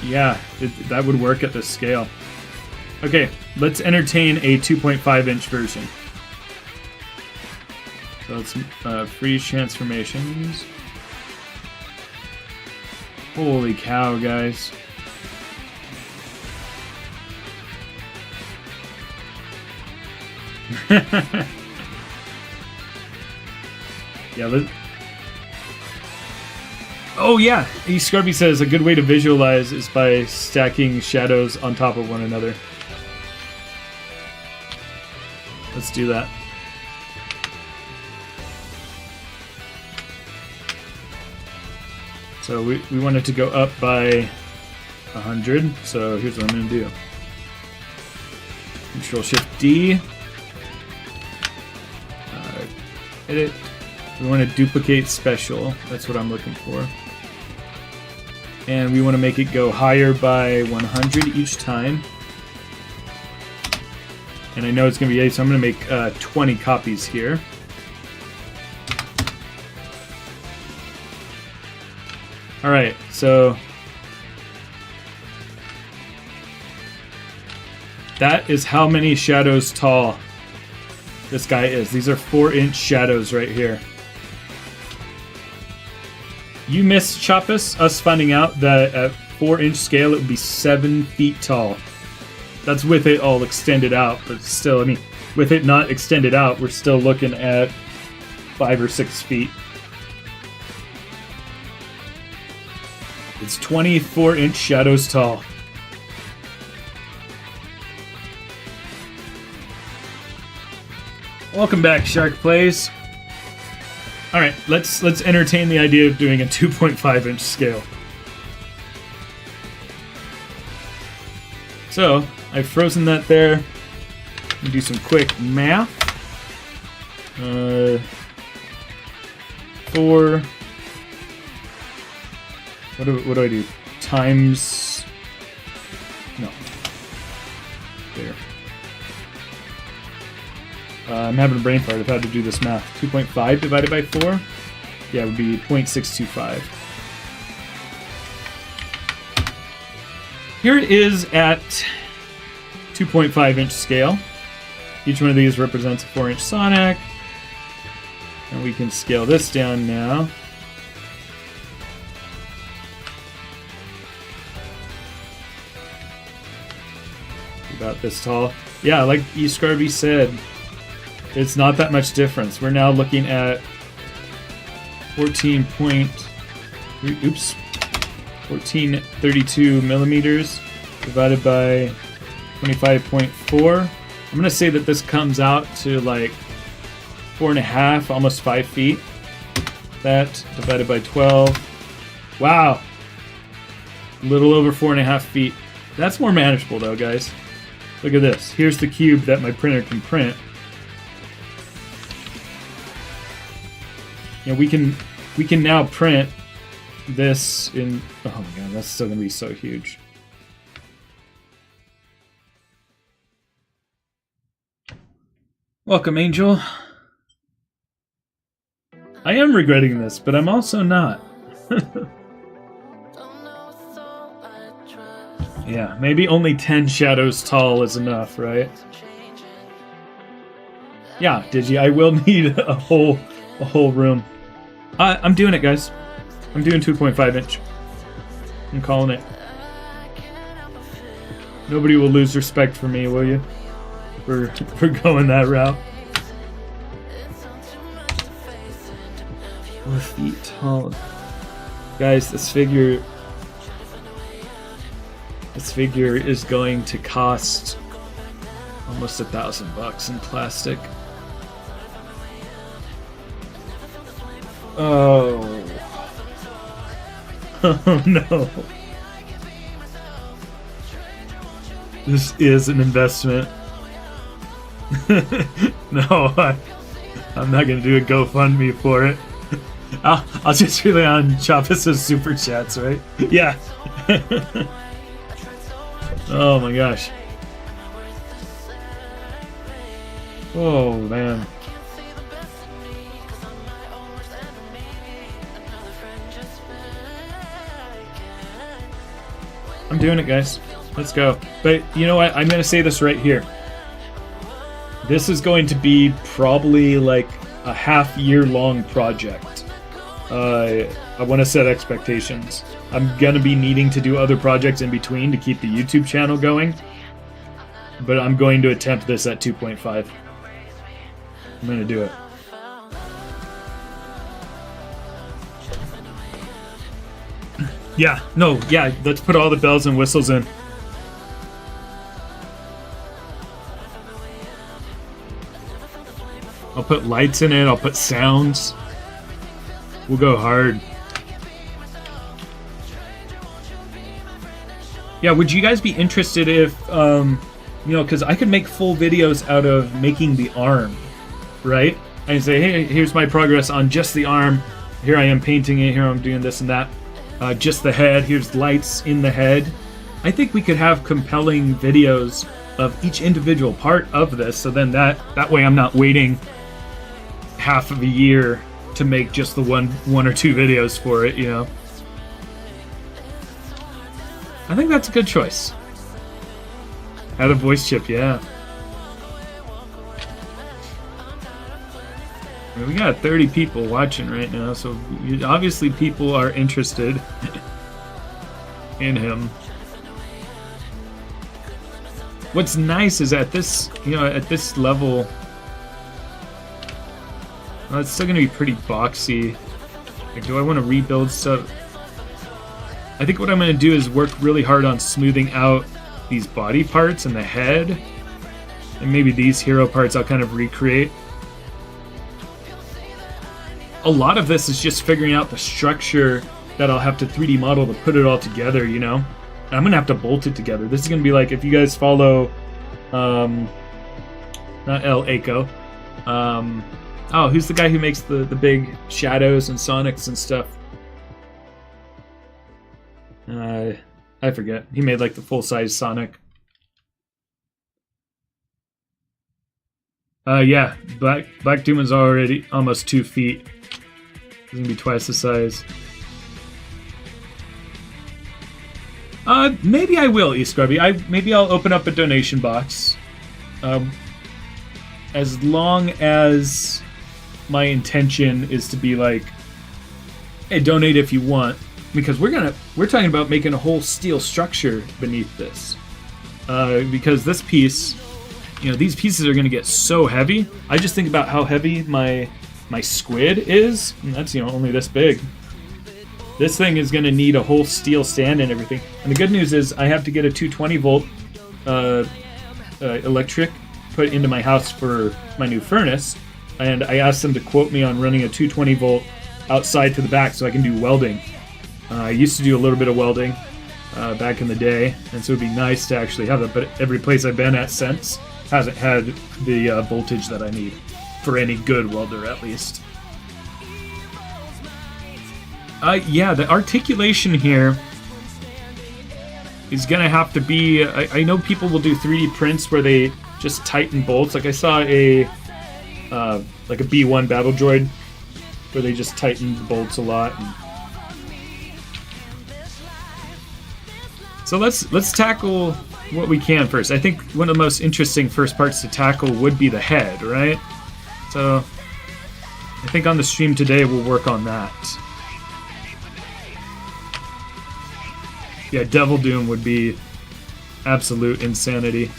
Speaker 2: Yeah, that would work at this scale. Okay, let's entertain a 2.5-inch version. So let's freeze transformations. Holy cow, guys. Yeah, oh yeah, E. Scrubby says a good way to visualize is by stacking shadows on top of one another. Let's do that. So we want it to go up by 100, so here's what I'm going to do. Control-Shift-D. Edit. We want to duplicate special. That's what I'm looking for. And we want to make it go higher by 100 each time. And I know it's going to be 8, so I'm going to make 20 copies here. Alright, so that is how many shadows tall this guy is. These are 4-inch shadows right here. You missed, Chappus, us finding out that at 4-inch scale it would be 7 feet tall. That's with it all extended out, but still, I mean, with it not extended out, we're still looking at 5 or 6 feet. It's 24-inch shadows tall. Welcome back, Shark Plays. Alright, let's entertain the idea of doing a 2.5-inch scale. So, I've frozen that there. Let me do some quick math. 4... What do I do? Times... No. There. I'm having a brain fart. I've had to do this math. 2.5 divided by 4? Yeah, it would be 0.625. Here it is at 2.5-inch scale. Each one of these represents a 4-inch Sonic. And we can scale this down now. About this tall. Yeah, like eScarby said, it's not that much difference. We're now looking at 1432 millimeters divided by 25.4. I'm gonna say that this comes out to like 4.5, almost 5 feet. That divided by 12. Wow, a little over 4.5 feet. That's more manageable though, guys. Look at this. Here's the cube that my printer can print. You know, we can now print this in. Oh my god, that's still gonna be so huge. Welcome, Angel. I am regretting this, but I'm also not. Yeah, maybe only 10 shadows tall is enough, right? Yeah, Digi, I will need a whole room. I'm doing it, guys. I'm doing 2.5 inch. I'm calling it. Nobody will lose respect for me, will you? For going that route. 4 feet tall. Guys, this figure is going to cost almost $1,000 in plastic. Oh. Oh no. This is an investment. No, I'm not gonna do a GoFundMe for it. I'll just rely on Chavis' super chats, right? Yeah. Oh my gosh. Oh man. I'm doing it, guys. Let's go. But you know what? I'm going to say this right here. This is going to be probably like a half-year-long project. I want to set expectations. I'm going to be needing to do other projects in between to keep the YouTube channel going. But I'm going to attempt this at 2.5. I'm going to do it. Yeah, no, yeah, let's put all the bells and whistles in. I'll put lights in it, I'll put sounds. We'll go hard. Yeah, would you guys be interested if, you know, because I could make full videos out of making the arm, right? And say, hey, here's my progress on just the arm. Here I am painting it, here I'm doing this and that. Just the head, here's lights in the head. I think we could have compelling videos of each individual part of this, so then that way I'm not waiting half of a year to make just the one or two videos for it, you know. I think that's a good choice. Add a voice chip, yeah. I mean, we got 30 people watching right now, so obviously people are interested in him. What's nice is at this, you know, at this level, well, it's still going to be pretty boxy. Like, do I want to rebuild stuff? I think what I'm going to do is work really hard on smoothing out these body parts and the head. And maybe these hero parts I'll kind of recreate. A lot of this is just figuring out the structure that I'll have to 3D model to put it all together, you know? And I'm going to have to bolt it together. This is going to be like, if you guys follow, not El Aco, oh, who's the guy who makes the big shadows and Sonics and stuff? I forget. He made like the full-size Sonic. Yeah, Black Doom is already almost 2 feet. He's gonna be twice the size. Maybe I will, eScrubby. Maybe I'll open up a donation box. As long as my intention is to be like, hey, donate if you want, because we're talking about making a whole steel structure beneath this. because this piece, these pieces are going to get so heavy. I just think about how heavy my squid is, and that's only this big. This thing is going to need a whole steel stand and everything. And the good news is I have to get a 220 volt electric put into my house for my new furnace, and I asked them to quote me on running a 220 volt outside to the back so I can do welding. I used to do a little bit of welding back in the day, and so it'd be nice to actually have that, but every place I've been at since hasn't had the voltage that I need for any good welder, at least. Yeah, the articulation here is gonna have to be. I know people will do 3D prints where they just tighten bolts. Like I saw a like a B1 battle droid where they just tighten the bolts a lot. So let's tackle what we can first. I think one of the most interesting first parts to tackle would be the head, right? So I think on the stream today we'll work on that. Yeah, Devil Doom would be absolute insanity.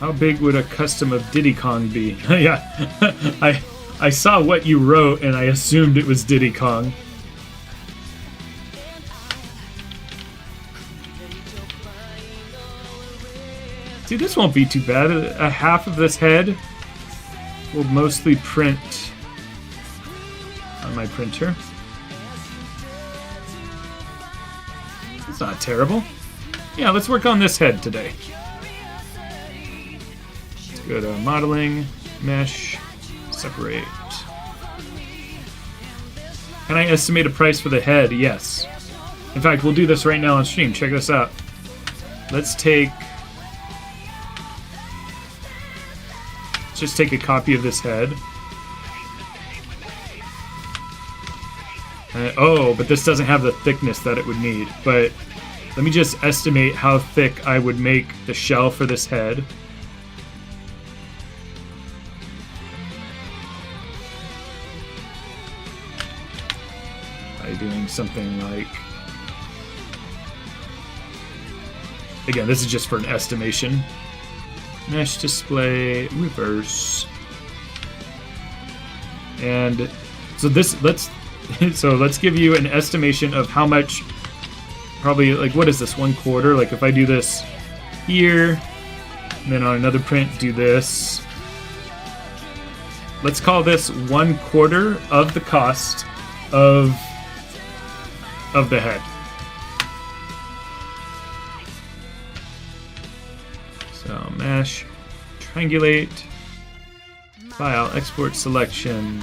Speaker 2: How big would a custom of Diddy Kong be? Yeah, I saw what you wrote and I assumed it was Diddy Kong. See, this won't be too bad. A half of this head will mostly print on my printer. It's not terrible. Yeah, let's work on this head today. Let's go to modeling, mesh, separate. Can I estimate a price for the head? Yes. In fact, we'll do this right now on stream. Check this out. Let's just take a copy of this head. Oh, but this doesn't have the thickness that it would need. But let me just estimate how thick I would make the shell for this head. By doing something like... Again, this is just for an estimation. Mesh display, reverse. And so let's give you an estimation of how much, probably, like, what is this, 1/4? Like, if I do this here, and then on another print do this. Let's call this 1/4 of the cost of the head. So mesh, triangulate, file, export selection,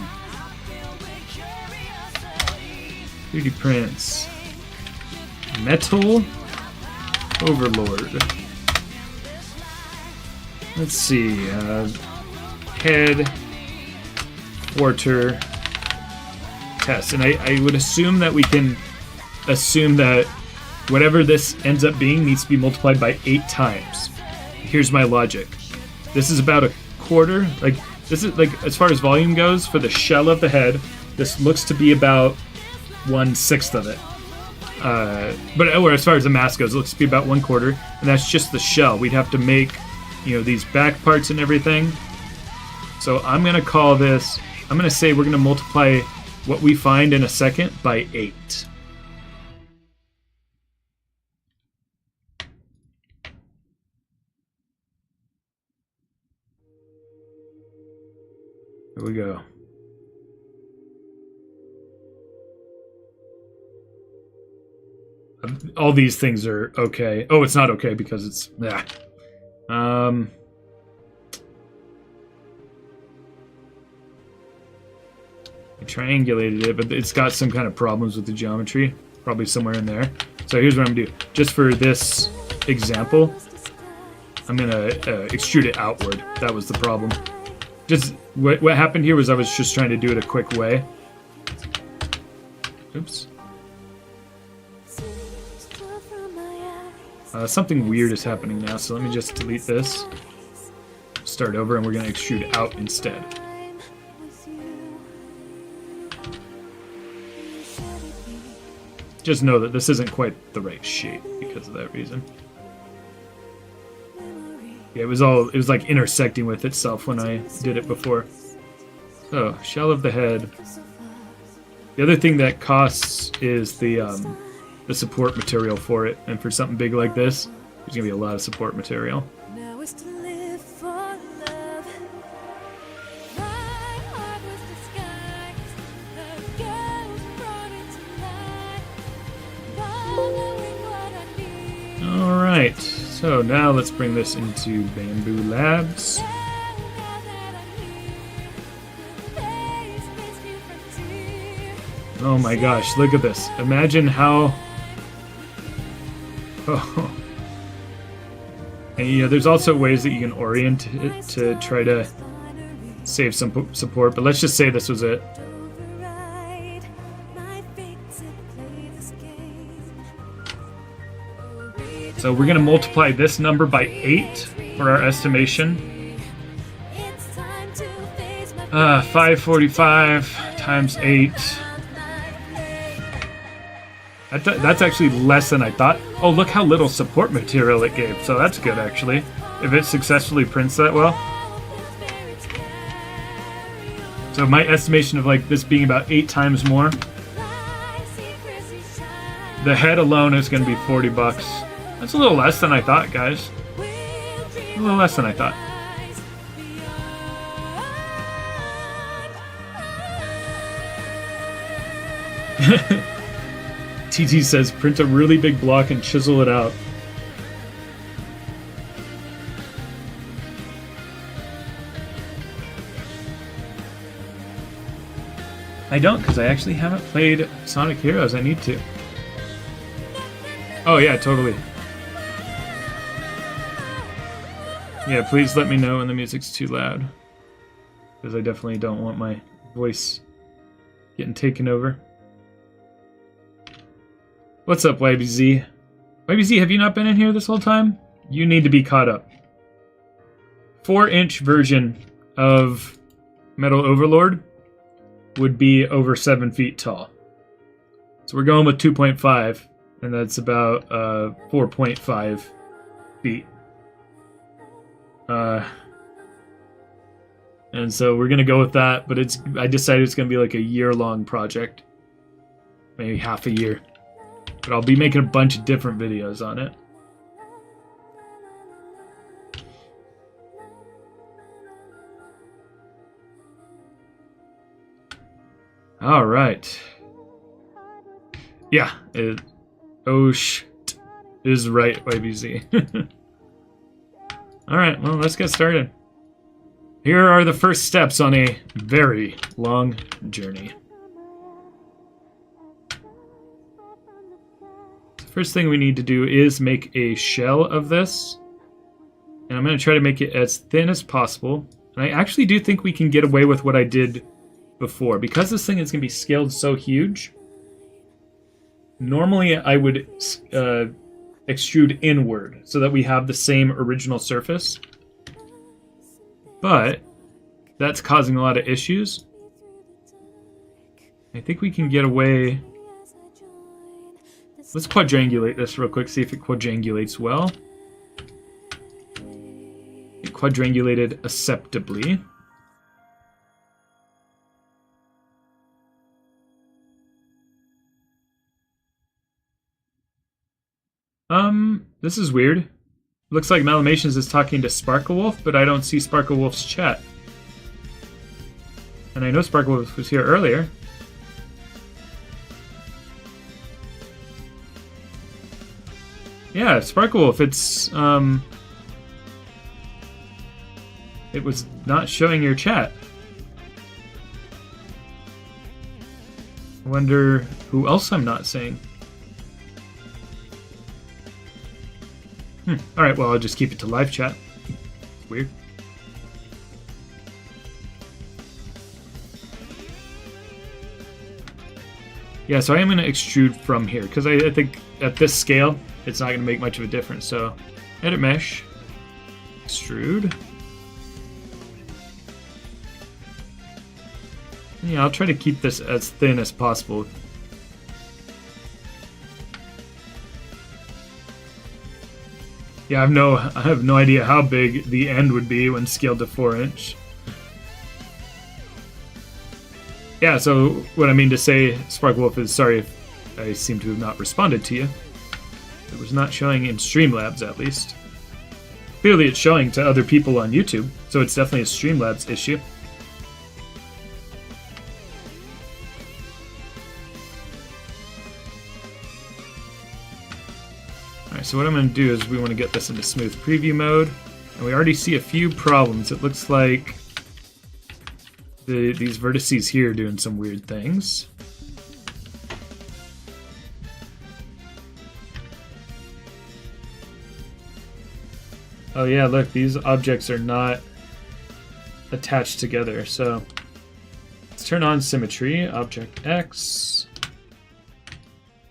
Speaker 2: 3D prints, Metal Overlord. Let's see, head, quarter, test. And I would assume that we can assume that whatever this ends up being needs to be multiplied by 8 times. Here's my logic. This is about 1/4. Like, this is, like, as far as volume goes, for the shell of the head, this looks to be about 1/6 of it. Or as far as the mass goes, it looks to be about 1/4, and that's just the shell. We'd have to make, these back parts and everything. So I'm gonna call this, I'm gonna say we're gonna multiply what we find in a second by 8. Here we go. All these things are okay. Oh, it's not okay because it's... I triangulated it, but it's got some kind of problems with the geometry. Probably somewhere in there. So here's what I'm going to do. Just for this example, I'm going to extrude it outward. That was the problem. Just what happened here was I was just trying to do it a quick way. Oops. Something weird is happening now, so let me just delete this. Start over, and we're going to extrude out instead. just know that this isn't quite the right shape because of that reason. Yeah, it was like intersecting with itself when I did it before. So, shell of the head. The other thing that costs is the support material for it, and for something big like this, there's gonna be a lot of support material.
Speaker 1: Now it's to live for love. My heart was disguised. The girls brought it to life. Not knowing what I need.
Speaker 2: Alright, so now let's bring this into Bamboo Labs.
Speaker 1: Now that I'm here, the face makes me frontier.
Speaker 2: Oh my gosh, look at this. Imagine how... Oh. And yeah, there's also ways that you can orient it to try to save some support, but let's just say this was it.
Speaker 1: Override my fate to play this game.
Speaker 2: So we're going to multiply this number by 8 for our estimation.
Speaker 1: It's time to face my
Speaker 2: 545 times 8. That's actually less than I thought. Oh, look how little support material it gave. So that's good, actually. If it successfully prints that well. So my estimation of like this being about 8 times more. The head alone is going to be 40 bucks. That's a little less than I thought, guys. A little less than I thought. TT says, print a really big block and chisel it out. I don't, because I actually haven't played Sonic Heroes. I need to. Oh yeah, totally. Yeah, please let me know when the music's too loud. Because I definitely don't want my voice getting taken over. What's up, YBZ? YBZ, have you not been in here this whole time? You need to be caught up. 4-inch version of Metal Overlord would be over 7 feet tall. So we're going with 2.5, and that's about 4.5 feet. And so we're gonna go with that, but I decided it's gonna be like a year-long project. Maybe half a year. But I'll be making a bunch of different videos on it. All right. Yeah, is right, YBZ. All right, well, let's get started. Here are the first steps on a very long journey. First thing we need to do is make a shell of this. And I'm going to try to make it as thin as possible. And I actually do think we can get away with what I did before. Because this thing is going to be scaled so huge, normally I would extrude inward so that we have the same original surface. But that's causing a lot of issues. I think we can get away... Let's quadrangulate this real quick, see if it quadrangulates well. It quadrangulated acceptably. This is weird. Looks like Malamations is talking to Sparklewolf, but I don't see Sparklewolf's chat. And I know Sparklewolf was here earlier. Yeah, Sparklewolf, it was not showing your chat. I wonder who else I'm not seeing. Alright, well, I'll just keep it to live chat. It's weird. Yeah, so I am going to extrude from here, because I think at this scale, it's not going to make much of a difference. So, edit mesh, extrude. Yeah, I'll try to keep this as thin as possible. Yeah, I have no idea how big the end would be when scaled to 4-inch. Yeah, so what I mean to say, Sparkwolf, is sorry if I seem to have not responded to you. It was not showing in Streamlabs, at least. Clearly it's showing to other people on YouTube, so it's definitely a Streamlabs issue. Alright, so what I'm going to do is we want to get this into smooth preview mode, and we already see a few problems. It looks like these vertices here are doing some weird things. Oh yeah, look, these objects are not attached together, so let's turn on symmetry, object X.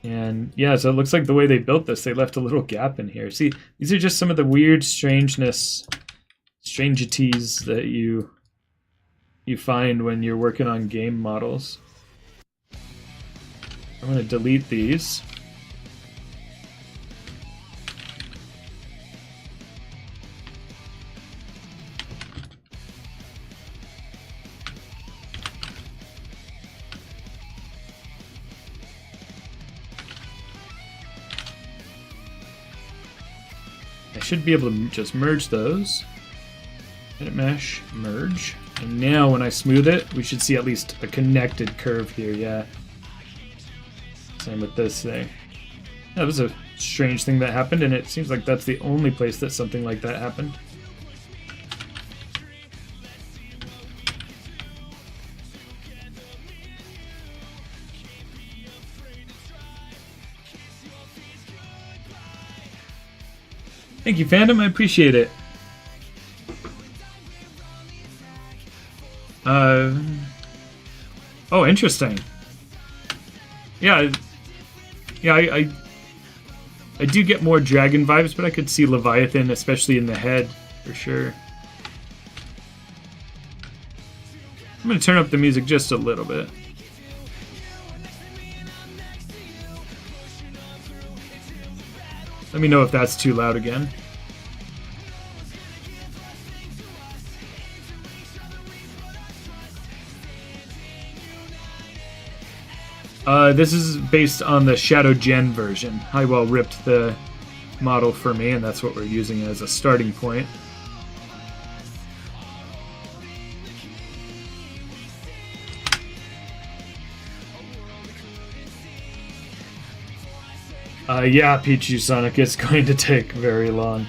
Speaker 2: And yeah, so it looks like the way they built this, they left a little gap in here. See, these are just some of the weird strangeties that you find when you're working on game models. I'm going to delete these. I should be able to just merge those. Edit mesh, merge. And now when I smooth it, we should see at least a connected curve here, yeah. Same with this thing. That was a strange thing that happened, and it seems like that's the only place that something like that happened. Thank you, fandom. I appreciate it. Oh, interesting. Yeah, I do get more dragon vibes, but I could see Leviathan, especially in the head, for sure. I'm going to turn up the music just a little bit. Let me know if that's too loud again. This is based on the Shadow Gen version. Highwell ripped the model for me, and that's what we're using as a starting point. Yeah, Pichu Sonic, it's going to take very long.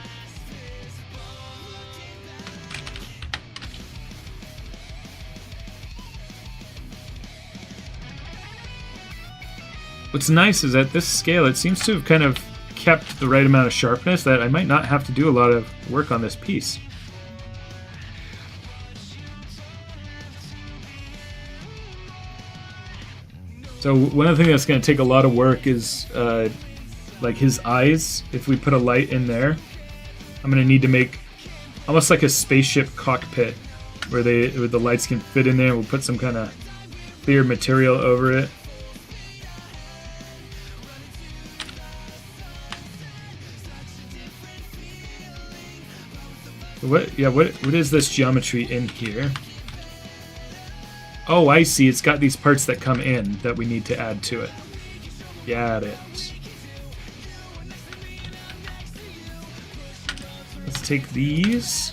Speaker 2: What's nice is at this scale, it seems to have kind of kept the right amount of sharpness that I might not have to do a lot of work on this piece. So one of the things that's going to take a lot of work is like his eyes. If we put a light in there, I'm going to need to make almost like a spaceship cockpit where the lights can fit in there. We'll put some kind of clear material over it. What is this geometry in here? Oh, I see. It's got these parts that come in that we need to add to it. Got it. Let's take these.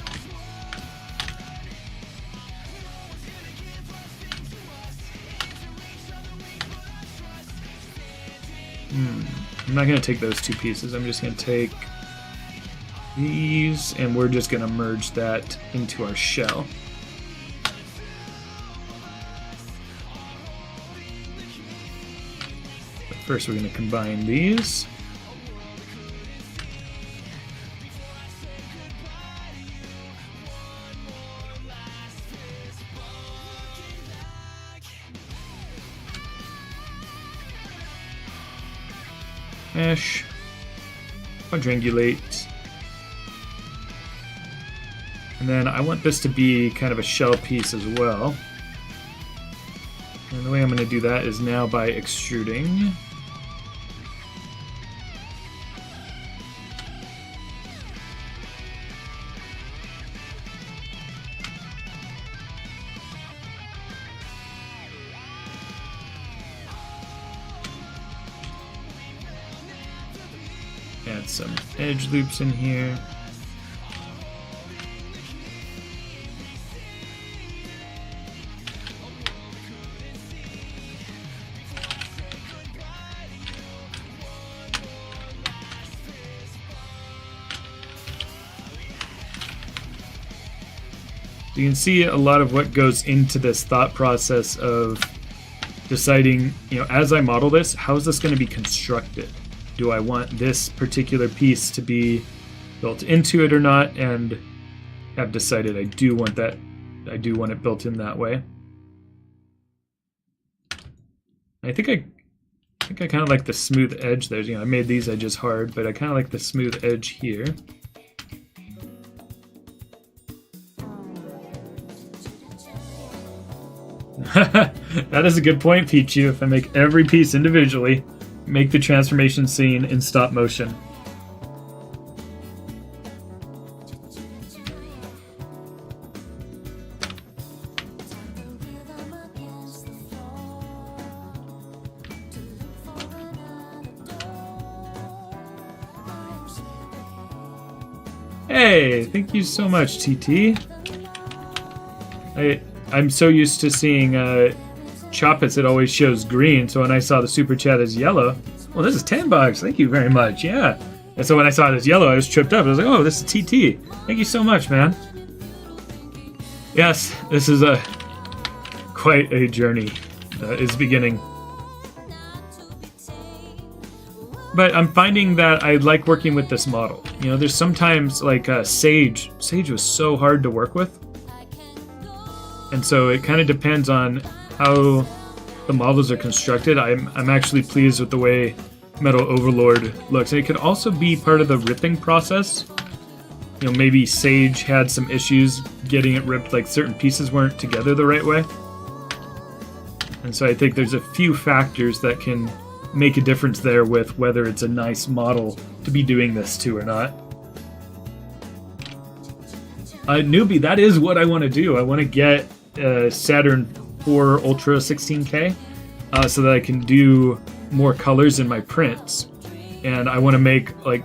Speaker 2: I'm not going to take those two pieces. I'm just going to take these, and we're just going to merge that into our shell. But first we're going to combine these. Mesh, quadrangulate. And then I want this to be kind of a shell piece as well. And the way I'm going to do that is now by extruding. Add some edge loops in here. You can see a lot of what goes into this thought process of deciding, you know, as I model this, how is this going to be constructed? Do I want this particular piece to be built into it or not? And have decided I do want that. I do want it built in that way. I think I kind of like the smooth edge there. You know, I made these edges hard, but I kind of like the smooth edge here. That is a good point, Pichu. If I make every piece individually, make the transformation scene in stop motion. Hey, thank you so much, TT. I'm so used to seeing Choppets, it always shows green, so when I saw the super chat as yellow, well, this is $10, thank you very much, yeah. And so when I saw it as yellow, I was tripped up. I was like, oh, this is TT. Thank you so much, man. Yes, this is quite a journey is beginning. But I'm finding that I like working with this model. You know, there's sometimes like Sage. Sage was so hard to work with. And so it kind of depends on how the models are constructed. I'm actually pleased with the way Metal Overlord looks. And it could also be part of the ripping process. You know, maybe Sage had some issues getting it ripped, like certain pieces weren't together the right way. And so I think there's a few factors that can make a difference there with whether it's a nice model to be doing this to or not. Newbie, that is what I want to do. I want to get Saturn 4 Ultra 16K so that I can do more colors in my prints. And I want to make like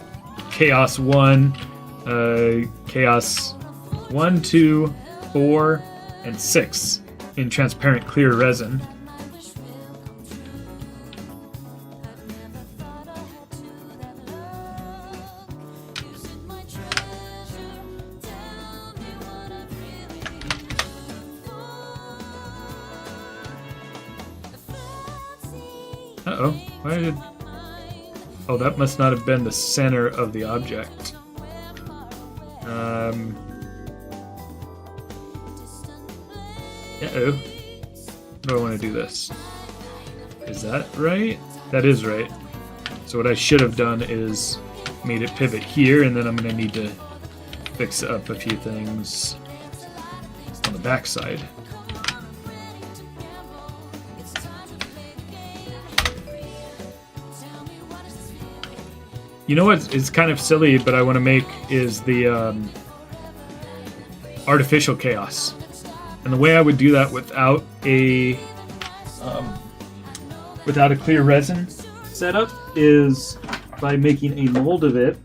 Speaker 2: Chaos 1, Chaos 1, 2, 4, and 6 in transparent clear resin. Uh-oh, why did... Oh, that must not have been the center of the object. Uh-oh. How do I want to do this? Is that right? That is right. So what I should have done is made it pivot here, and then I'm going to need to fix up a few things on the back side. You know what is kind of silly, but I want to make is the artificial chaos. And the way I would do that without a clear resin setup is by making a mold of it.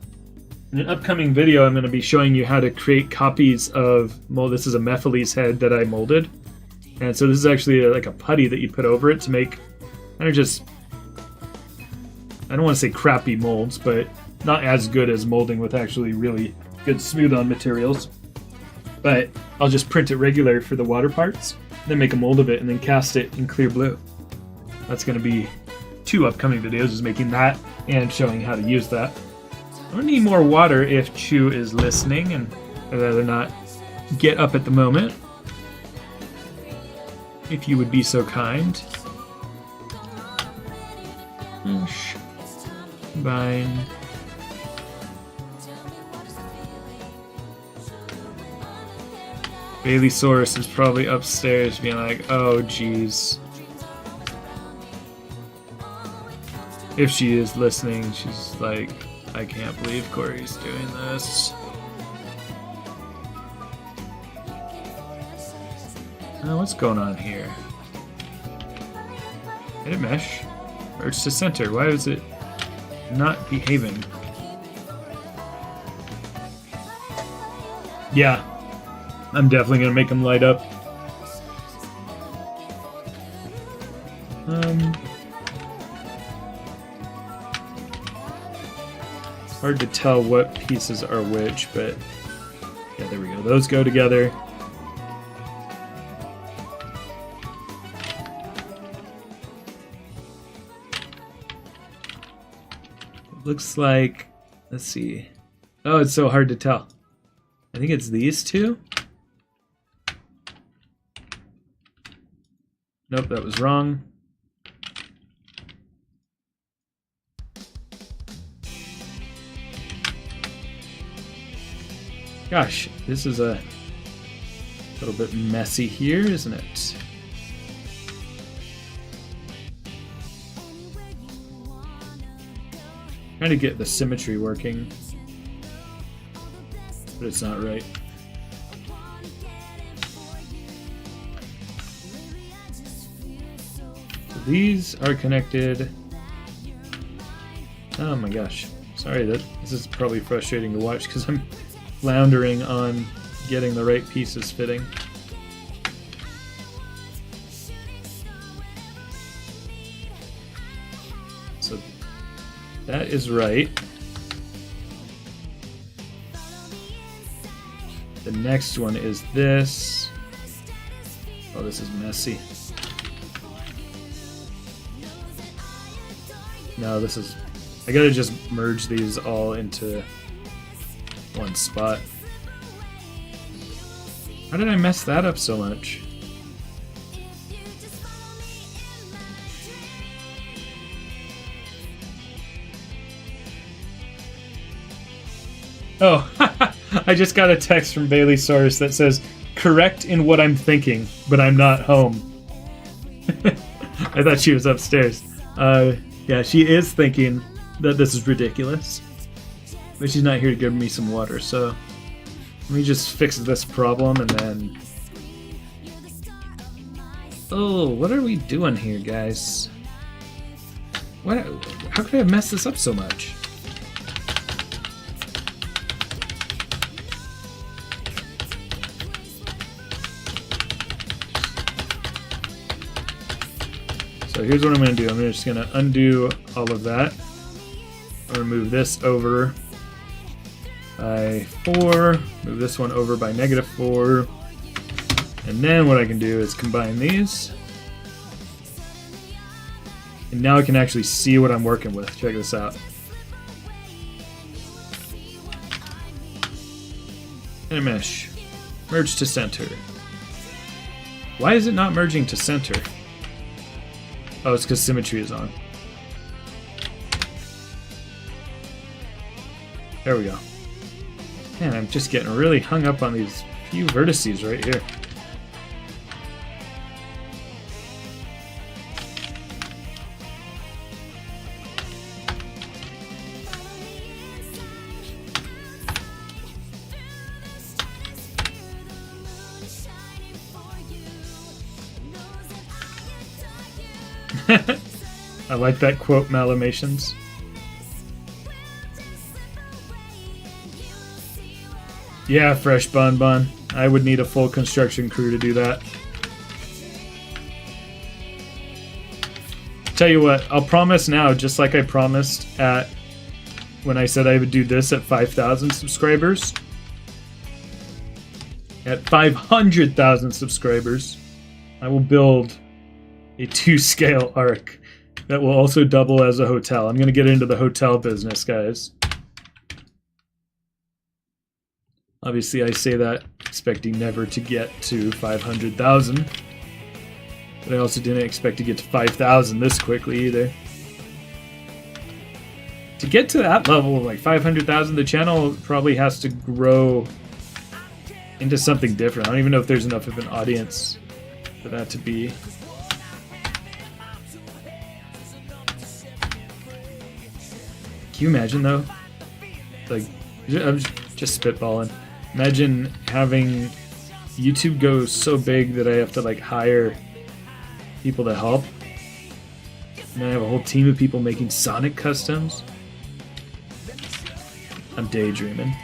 Speaker 2: In an upcoming video, I'm going to be showing you how to create copies of mold. This is a Mephiles head that I molded. And so this is actually like a putty that you put over it to make kind of just... I don't want to say crappy molds, but not as good as molding with actually really good smooth-on materials. But I'll just print it regular for the water parts, then make a mold of it, and then cast it in clear blue. That's going to be 2 upcoming videos, is making that and showing how to use that. I'm going to need more water if Chu is listening, and I'd rather not get up at the moment. If you would be so kind. Combine. Baileysaurus is probably upstairs being like, oh geez. If she is listening, she's like, I can't believe Corey's doing this. What's going on here? Did it mesh? Merge to center. Why is it not behaving? Yeah, I'm definitely gonna make them light up. Hard to tell what pieces are which, but yeah, there we go. Those go together. It looks like, let's see. Oh, it's so hard to tell. I think it's these two. Nope, that was wrong. Gosh, this is a little bit messy here, isn't it? Trying to get the symmetry working, but it's not right. So these are connected. Oh my gosh. Sorry, this is probably frustrating to watch because I'm floundering on getting the right pieces fitting. So that is right. The next one is this. Oh, this is messy. No, this is... I gotta just merge these all into one spot. How did I mess that up so much? Oh, I just got a text from Bailey Source that says, correct in what I'm thinking, but I'm not home. I thought she was upstairs. Yeah, she is thinking that this is ridiculous. But she's not here to give me some water, so let me just fix this problem and then... Oh, what are we doing here, guys? What? How could I have messed this up so much? So here's what I'm going to do. I'm just going to undo all of that. I'm going to move this over by 4, move this one over by -4, and then what I can do is combine these. And now I can actually see what I'm working with. Check this out. And mesh. Merge to center. Why is it not merging to center? Oh, it's because symmetry is on. There we go. Man, I'm just getting really hung up on these few vertices right here. I like that quote, Malamations. Yeah, Fresh Bon Bon. I would need a full construction crew to do that. Tell you what, I'll promise now, just like I promised at when I said I would do this at 5,000 subscribers. At 500,000 subscribers, I will build a 2-scale arc that will also double as a hotel. I'm going to get into the hotel business, guys. Obviously, I say that expecting never to get to 500,000. But I also didn't expect to get to 5,000 this quickly either. To get to that level, like 500,000, the channel probably has to grow into something different. I don't even know if there's enough of an audience for that to be. Can you imagine though? Like, I'm just spitballing. Imagine having YouTube go so big that I have to like hire people to help. And then I have a whole team of people making Sonic customs. I'm daydreaming.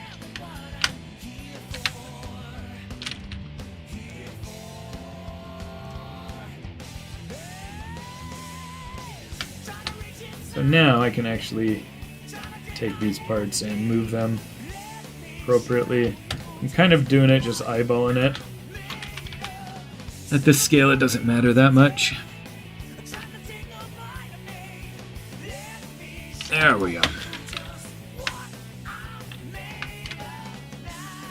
Speaker 2: So now I can actually take these parts and move them appropriately. I'm kind of doing it, just eyeballing it. At this scale, it doesn't matter that much. There we go.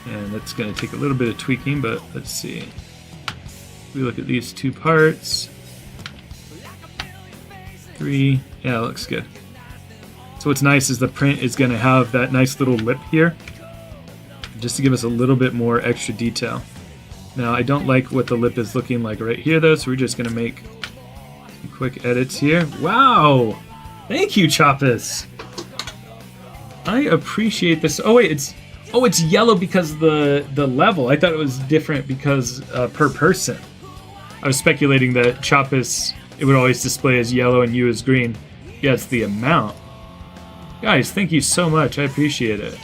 Speaker 2: And that's going to take a little bit of tweaking, but let's see. If we look at these two parts. 3. Yeah, it looks good. So what's nice is the print is going to have that nice little lip here, just to give us a little bit more extra detail. Now, I don't like what the lip is looking like right here, though, so we're just going to make some quick edits here. Wow! Thank you, Choppus! I appreciate this. Oh, wait, it's yellow because of the level. I thought it was different because per person. I was speculating that Choppus, it would always display as yellow and you as green. Yeah, it's the amount. Guys, thank you so much. I appreciate it.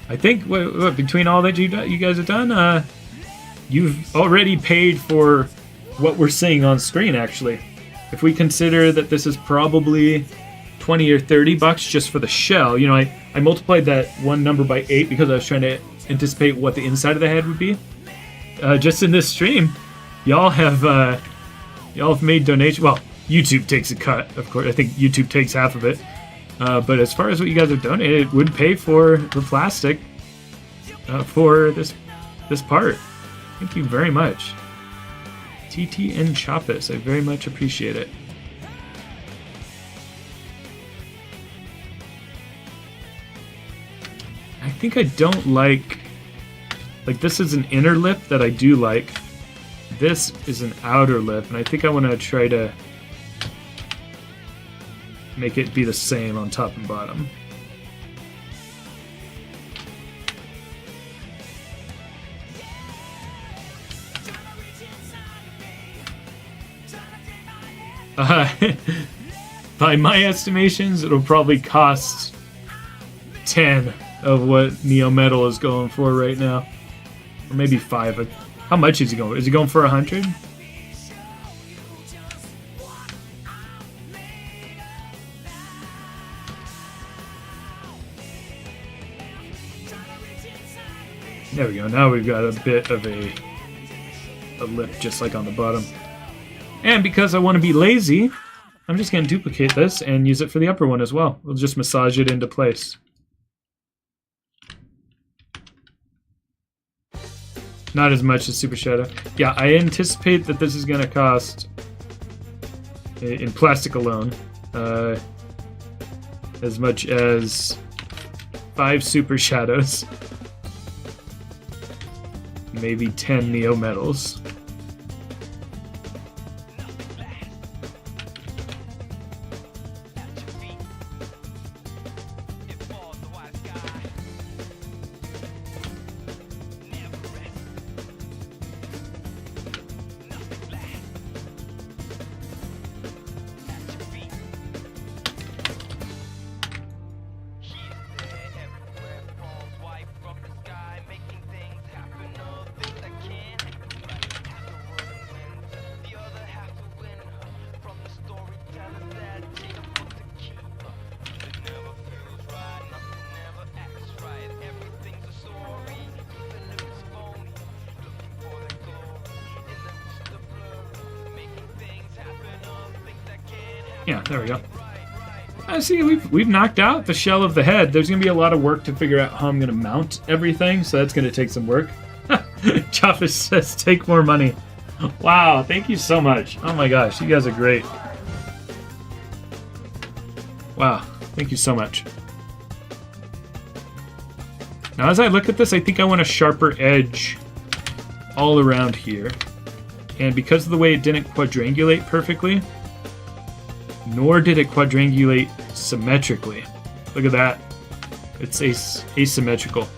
Speaker 2: I think what between all that you guys have done, you've already paid for what we're seeing on screen, actually. If we consider that this is probably 20 or 30 bucks just for the shell, you know, I multiplied that one number by 8 because I was trying to anticipate what the inside of the head would be. Just in this stream, y'all have made donations. Well, YouTube takes a cut, of course. I think YouTube takes half of it. But as far as what you guys have donated, it would pay for the plastic for this part. Thank you very much. TT and Choppus, I very much appreciate it. I think I don't like this is an inner lip that I do like. This is an outer lip, and I think I want to try to make it be the same on top and bottom. By my estimations, it'll probably cost 10 of what Neo Metal is going for right now. Or maybe 5. How much is he going? Is he going for 100? There we go. Now we've got a bit of a lip just like on the bottom. And because I want to be lazy, I'm just going to duplicate this and use it for the upper one as well. We'll just massage it into place. Not as much as Super Shadow. Yeah, I anticipate that this is going to cost, in plastic alone, as much as 5 Super Shadows. Maybe 10 Neo Metals. Yeah, there we go. I see we've knocked out the shell of the head. There's going to be a lot of work to figure out how I'm going to mount everything, so that's going to take some work. Choppus says, take more money. Wow, thank you so much. Oh my gosh, you guys are great. Wow, thank you so much. Now as I look at this, I think I want a sharper edge all around here. And because of the way it didn't quadrangulate perfectly, nor did it quadrangulate symmetrically. Look at that. It's asymmetrical.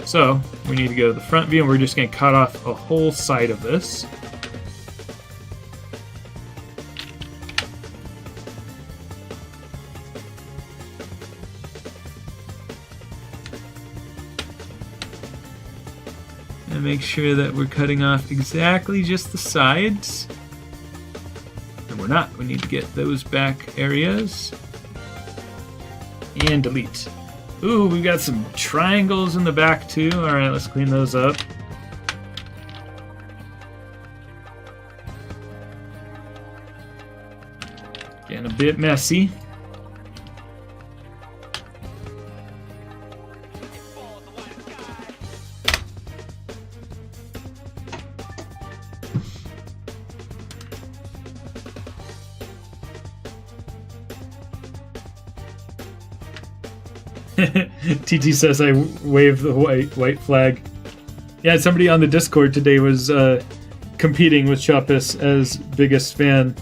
Speaker 2: So, we need to go to the front view and we're just going to cut off a whole side of this. And make sure that we're cutting off exactly just the sides. And we're not. We need to get those back areas. And delete. Ooh, we've got some triangles in the back too. Alright, let's clean those up. Getting a bit messy. TT says I wave the white flag. Yeah, somebody on the Discord today was competing with Chopus as biggest fan.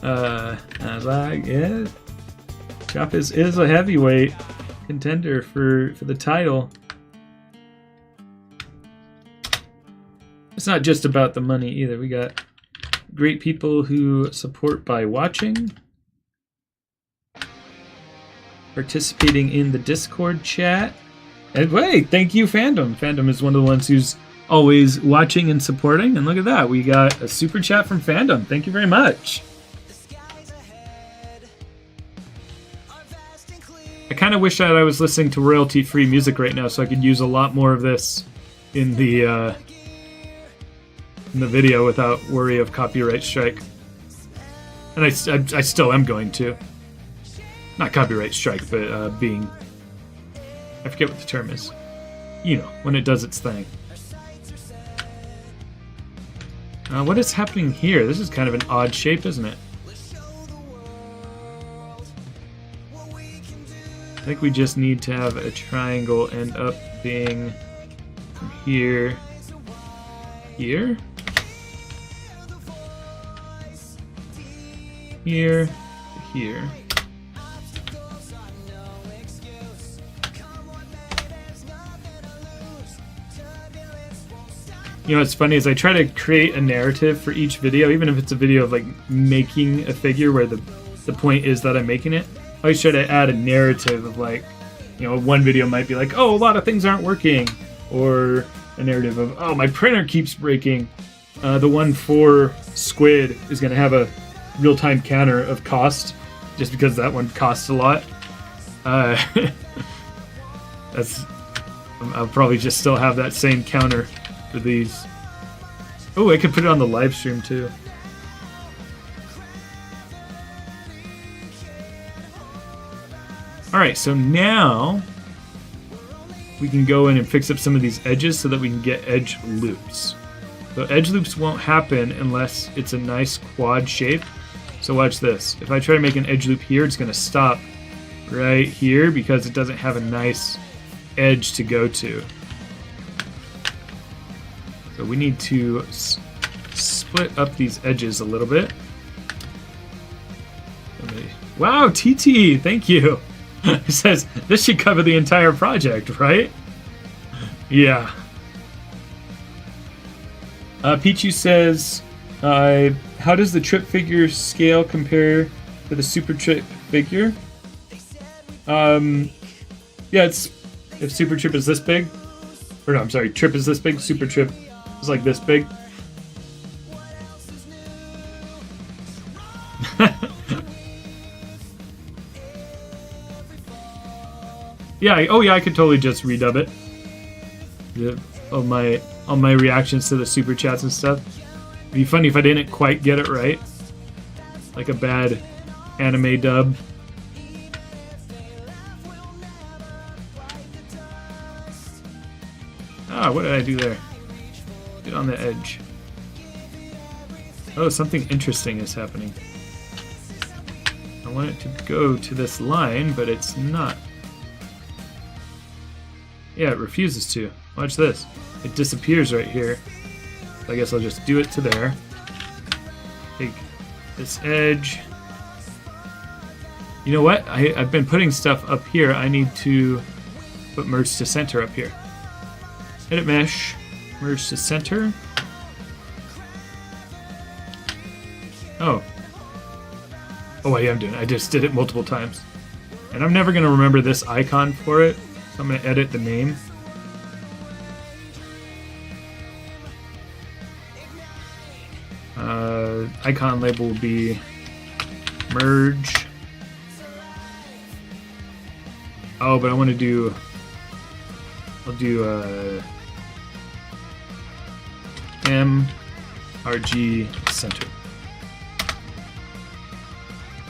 Speaker 2: I was like, yeah, Chopus is a heavyweight contender for the title. It's not just about the money either. We got great people who support by watching, participating in the Discord chat. And wait, thank you, Fandom. Fandom is one of the ones who's always watching and supporting. And look at that, we got a super chat from Fandom. Thank you very much. I kind of wish that I was listening to royalty-free music right now, so I could use a lot more of this in the video without worry of copyright strike. And I still am going to. Not copyright strike, but being... I forget what the term is. You know, when it does its thing. What is happening here? This is kind of an odd shape, isn't it? I think we just need to have a triangle end up being from here, here, here, to here. You know what's funny is I try to create a narrative for each video, even if it's a video of like making a figure where the point is that I'm making it. I always try to add a narrative of like, you know, one video might be like, oh, a lot of things aren't working, or a narrative of, oh, my printer keeps breaking. The one for Squid is going to have a real-time counter of cost, just because that one costs a lot. I'll probably just still have that same counter for these. Oh, I could put it on the live stream too. Alright, so now we can go in and fix up some of these edges so that we can get edge loops. So edge loops won't happen unless it's a nice quad shape. So watch this. If I try to make an edge loop here, it's going to stop right here because it doesn't have a nice edge to go to. So we need to split up these edges a little bit. Wow, TT, thank you. It says, this should cover the entire project, right? Yeah. Pichu says, how does the trip figure scale compare to the super trip figure? Yeah, it's, if super trip is this big, or no, I'm sorry, trip is this big, super trip is like this big. Yeah, oh yeah, I could totally just redub it. All my reactions to the super chats and stuff. It'd be funny if I didn't quite get it right. Like a bad anime dub. Ah, what did I do there? Get on the edge. Oh, something interesting is happening. I want it to go to this line, but it's not. Yeah, it refuses to. Watch this. It disappears right here. So I guess I'll just do it to there. Take this edge. You know what? I've been putting stuff up here. I need to put merge to center up here. Edit mesh. Merge to center. Oh. Oh, I am doing it. I just did it multiple times. And I'm never going to remember this icon for it. So I'm going to edit the name. Icon label will be merge. Oh, but I want to do. I'll do M RG center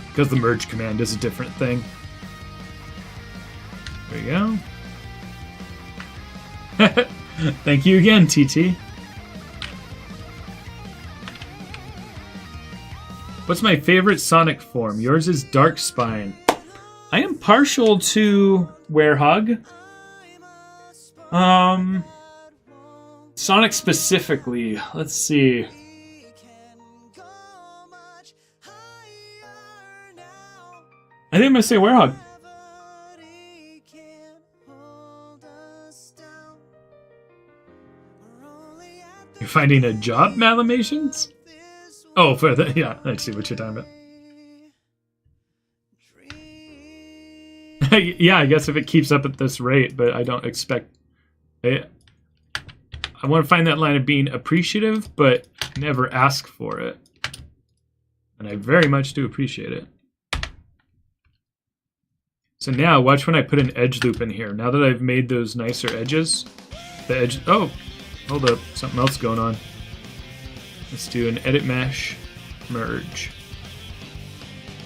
Speaker 2: because the merge command is a different thing. There you go. Thank you again, TT. What's my favorite Sonic form? Yours is Dark Spine. I am partial to Werehog. Sonic specifically. Let's see. I think I'm gonna say Werehog. You're finding a job, Malamations? Oh, for the yeah, I see what you're talking about. Yeah, I guess if it keeps up at this rate, but I don't expect it. I want to find that line of being appreciative, but never ask for it. And I very much do appreciate it. So now, watch when I put an edge loop in here. Now that I've made those nicer edges, the edge... Oh, hold up. Something else going on. Let's do an edit mesh, merge.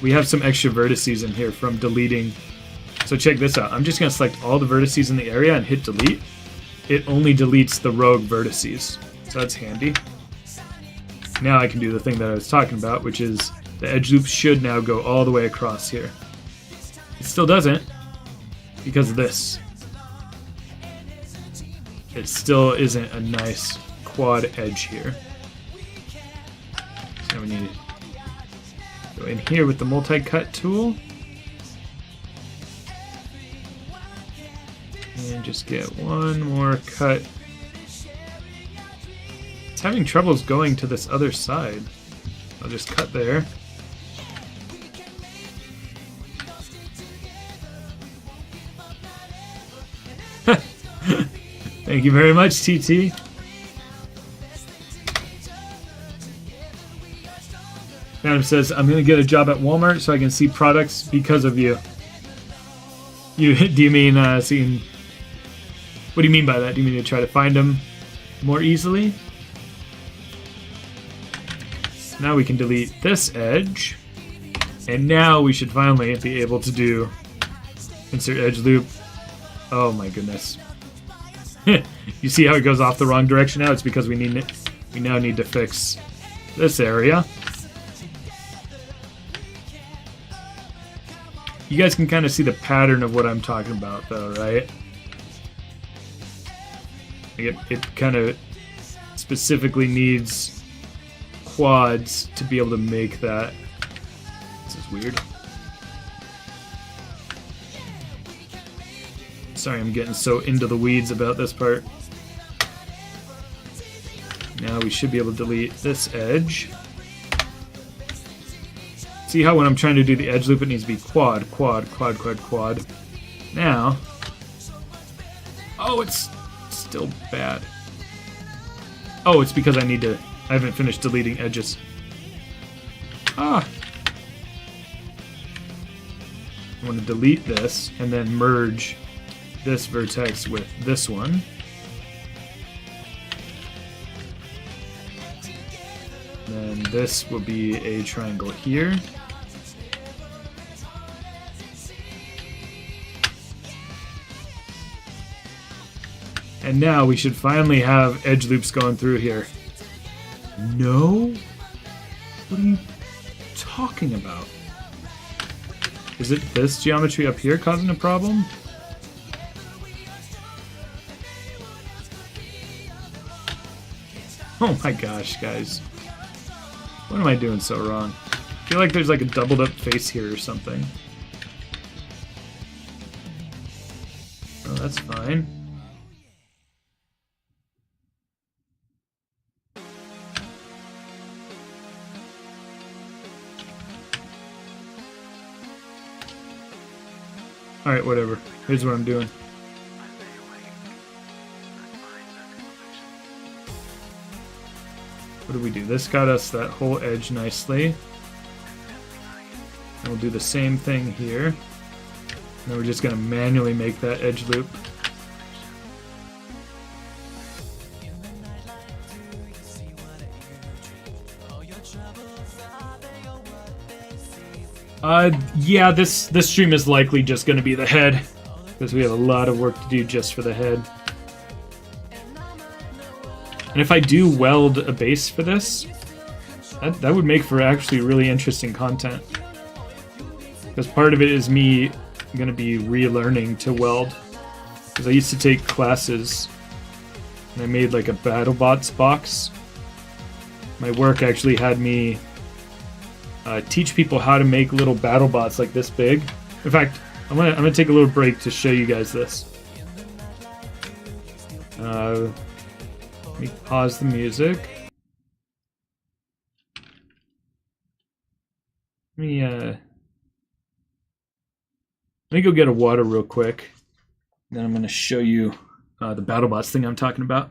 Speaker 2: We have some extra vertices in here from deleting. So check this out. I'm just going to select all the vertices in the area and hit delete. It only deletes the rogue vertices. So that's handy. Now I can do the thing that I was talking about, which is the edge loop should now go all the way across here. It still doesn't because of this. It still isn't a nice quad edge here. So we need to go in here with the multi-cut tool. And just get one more cut. It's having troubles going to this other side. I'll just cut there. Thank you very much, TT. Adam says, I'm going to get a job at Walmart so I can see products because of you. Do you mean seeing... What do you mean by that? Do you mean to try to find them more easily? Now we can delete this edge. And now we should finally be able to do insert edge loop. Oh my goodness. You see how it goes off the wrong direction now? It's because we now need to fix this area. You guys can kind of see the pattern of what I'm talking about though, right? It kind of specifically needs quads to be able to make that. This is weird. Sorry, I'm getting so into the weeds about this part. Now we should be able to delete this edge. See how when I'm trying to do the edge loop, it needs to be quad, quad, quad, quad, quad. Now, oh, it's still bad. Oh, it's because I haven't finished deleting edges. Ah. I want to delete this and then merge this vertex with this one. Then this will be a triangle here. And now we should finally have edge loops going through here. No? What are you talking about? Is it this geometry up here causing a problem? Oh my gosh, guys. What am I doing so wrong? I feel like there's like a doubled up face here or something. Oh, that's fine. Alright, whatever. Here's what I'm doing. What do we do? This got us that whole edge nicely. And we'll do the same thing here. And then we're just going to manually make that edge loop. Yeah, this stream is likely just going to be the head, because we have a lot of work to do just for the head. And if I do weld a base for this, that would make for actually really interesting content. Because part of it is me going to be relearning to weld. Because I used to take classes, and I made like a BattleBots box. My work actually had me teach people how to make little BattleBots like this big. In fact, I'm gonna take a little break to show you guys this. Let me pause the music. Let me go get a water real quick. Then I'm gonna show you the BattleBots thing I'm talking about.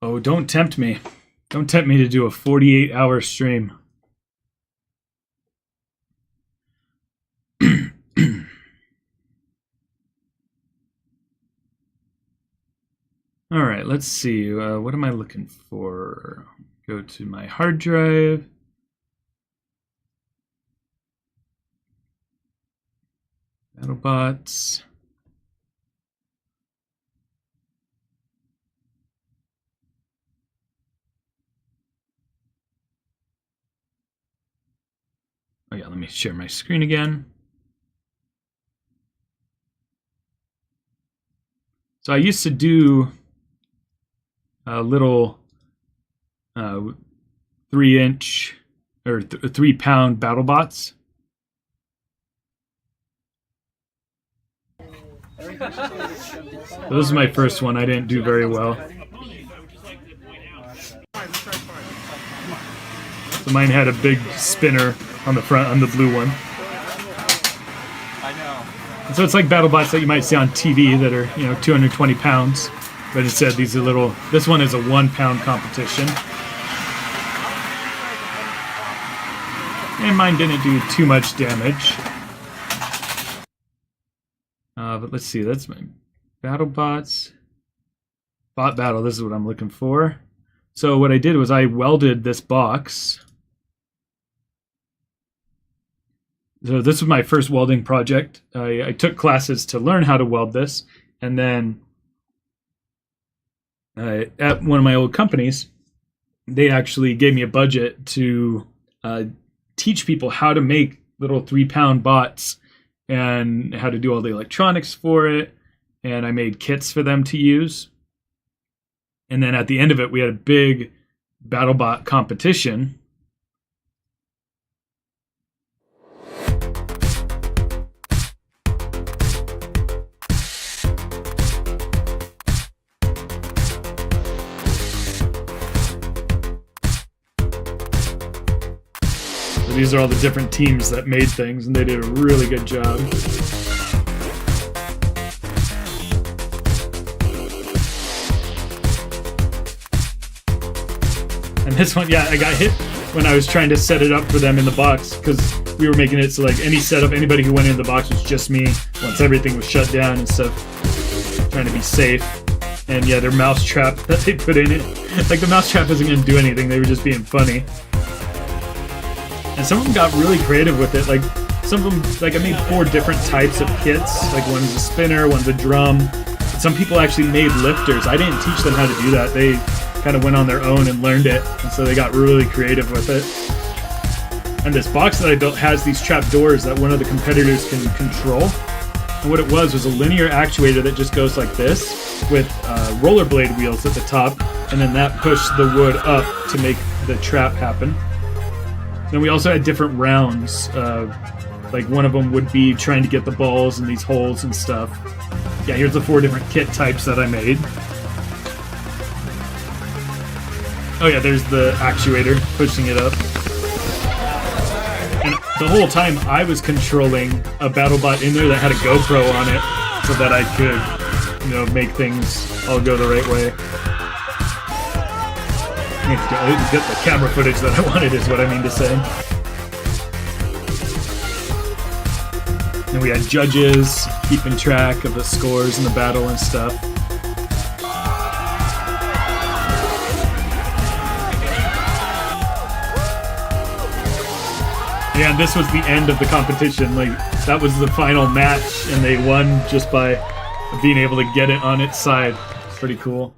Speaker 2: Oh, don't tempt me. Don't tempt me to do a 48-hour stream. All right, let's see. What am I looking for? Go to my hard drive. BattleBots. Oh yeah, let me share my screen again. So I used to do a little 3-inch or 3-pound BattleBots. This is my first one. I didn't do very well. So mine had a big spinner on the front, on the blue one.
Speaker 5: I know.
Speaker 2: And so it's like BattleBots that you might see on TV that are, 220 pounds. But instead, these are little. This one is a 1-pound competition. And mine didn't do too much damage. But let's see. That's my BattleBots. Bot battle. This is what I'm looking for. So what I did was I welded this box. So this was my first welding project. I took classes to learn how to weld this, and then at one of my old companies, they actually gave me a budget to teach people how to make little 3-pound bots and how to do all the electronics for it, and I made kits for them to use. And then at the end of it, we had a big BattleBot competition. These are all the different teams that made things, and they did a really good job. And this one, yeah, I got hit when I was trying to set it up for them in the box, because we were making it so like any setup, anybody who went into the box was just me, once everything was shut down and stuff, trying to be safe. And yeah, their mouse trap that they put in it, like the mouse trap isn't going to do anything, they were just being funny. And some of them got really creative with it. Like, some of them, like I made 4 different types of kits. Like one's a spinner, one's a drum. Some people actually made lifters. I didn't teach them how to do that. They kind of went on their own and learned it, and so they got really creative with it. And this box that I built has these trap doors that one of the competitors can control. And what it was a linear actuator that just goes like this with rollerblade wheels at the top, and then that pushed the wood up to make the trap happen. Then we also had different rounds. Like one of them would be trying to get the balls in these holes and stuff. Yeah, here's the 4 different kit types that I made. Oh yeah, there's the actuator pushing it up. And the whole time I was controlling a BattleBot in there that had a GoPro on it so that I could, you know, make things all go the right way. I didn't get the camera footage that I wanted is what I mean to say. And we had judges keeping track of the scores in the battle and stuff. Yeah, and this was the end of the competition. Like, that was the final match, and they won just by being able to get it on its side. Pretty cool.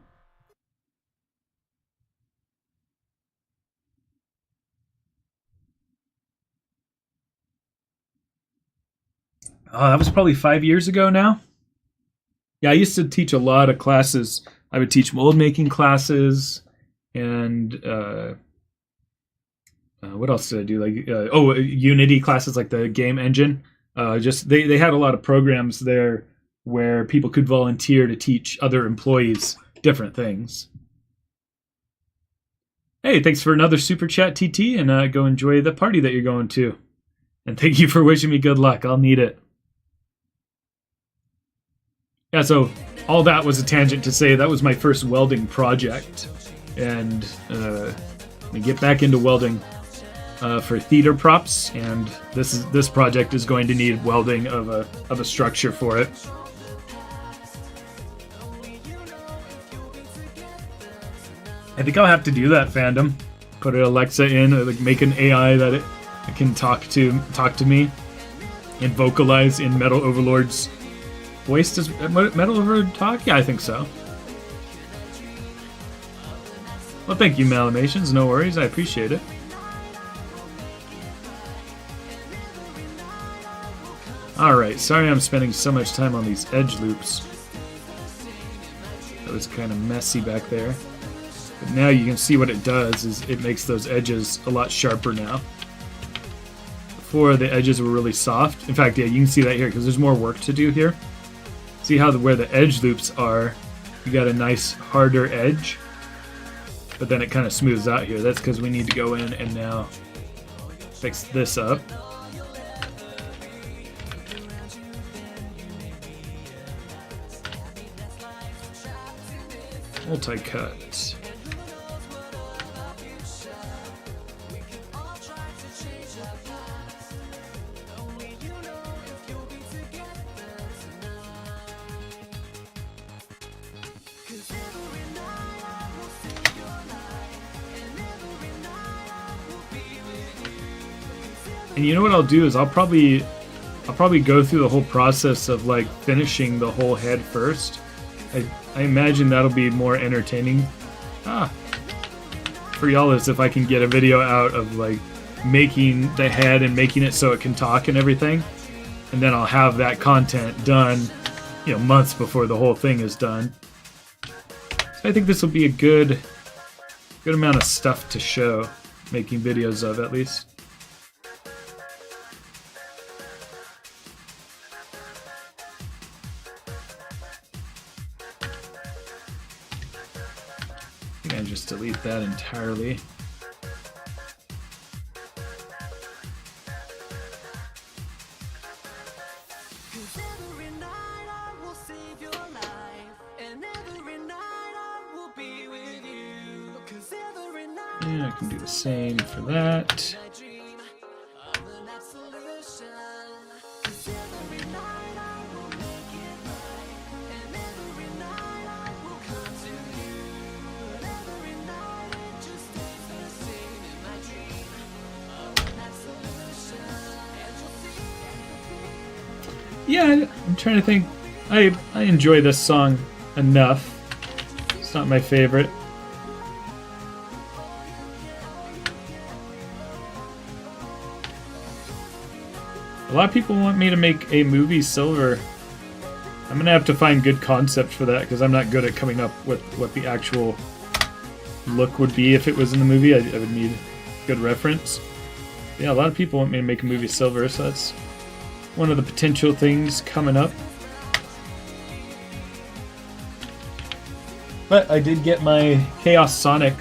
Speaker 2: Oh, that was probably 5 years ago now. Yeah, I used to teach a lot of classes. I would teach mold making classes, and what else did I do? Like Unity classes, like the game engine. Just they had a lot of programs there where people could volunteer to teach other employees different things. Hey, thanks for another super chat, TT, and go enjoy the party that you're going to. And thank you for wishing me good luck. I'll need it. Yeah, so all that was a tangent to say that was my first welding project, and we get back into welding for theater props, and this project is going to need welding of a structure for it. I think I'll have to do that, fandom. Put Alexa in, like make an AI that it can talk to me and vocalize in Metal Overlord's voice. Does Metal Overlord talk? Yeah, I think so. Well, thank you, Malamations. No worries, I appreciate it. Alright, sorry I'm spending so much time on these edge loops. That was kind of messy back there. But now you can see what it does, is it makes those edges a lot sharper now. Before, the edges were really soft. In fact, yeah, you can see that here, because there's more work to do here. See how where the edge loops are, you got a nice harder edge, but then it kind of smooths out here. That's because we need to go in and now fix this up. Multi-cut. And you know what I'll do is I'll probably go through the whole process of like finishing the whole head first. I imagine that'll be more entertaining for y'all, is if I can get a video out of like making the head and making it so it can talk and everything, and then I'll have that content done, you know, months before the whole thing is done. So I think this will be a good amount of stuff to show, making videos of at least. I think I just delete that entirely. Yeah, I can do the same for that. Yeah, I'm trying to think. I enjoy this song enough. It's not my favorite. A lot of people want me to make a movie silver. I'm gonna have to find good concepts for that because I'm not good at coming up with what the actual look would be if it was in the movie. I would need good reference. Yeah, a lot of people want me to make a movie silver, so that's one of the potential things coming up. But I did get my Chaos Sonic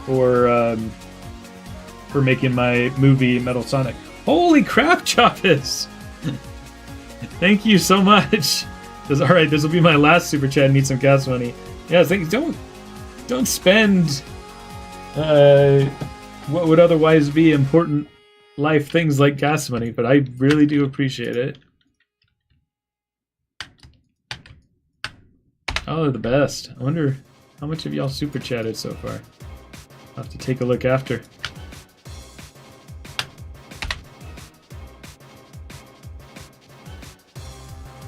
Speaker 2: for making my movie Metal Sonic. Holy crap, Chavis! Thank you so much. Alright, this will be my last super chat. I need some gas money. Yeah, don't spend what would otherwise be important life things like gas money, but I really do appreciate it. Oh, they're the best. I wonder how much of y'all super chatted so far. I'll have to take a look after.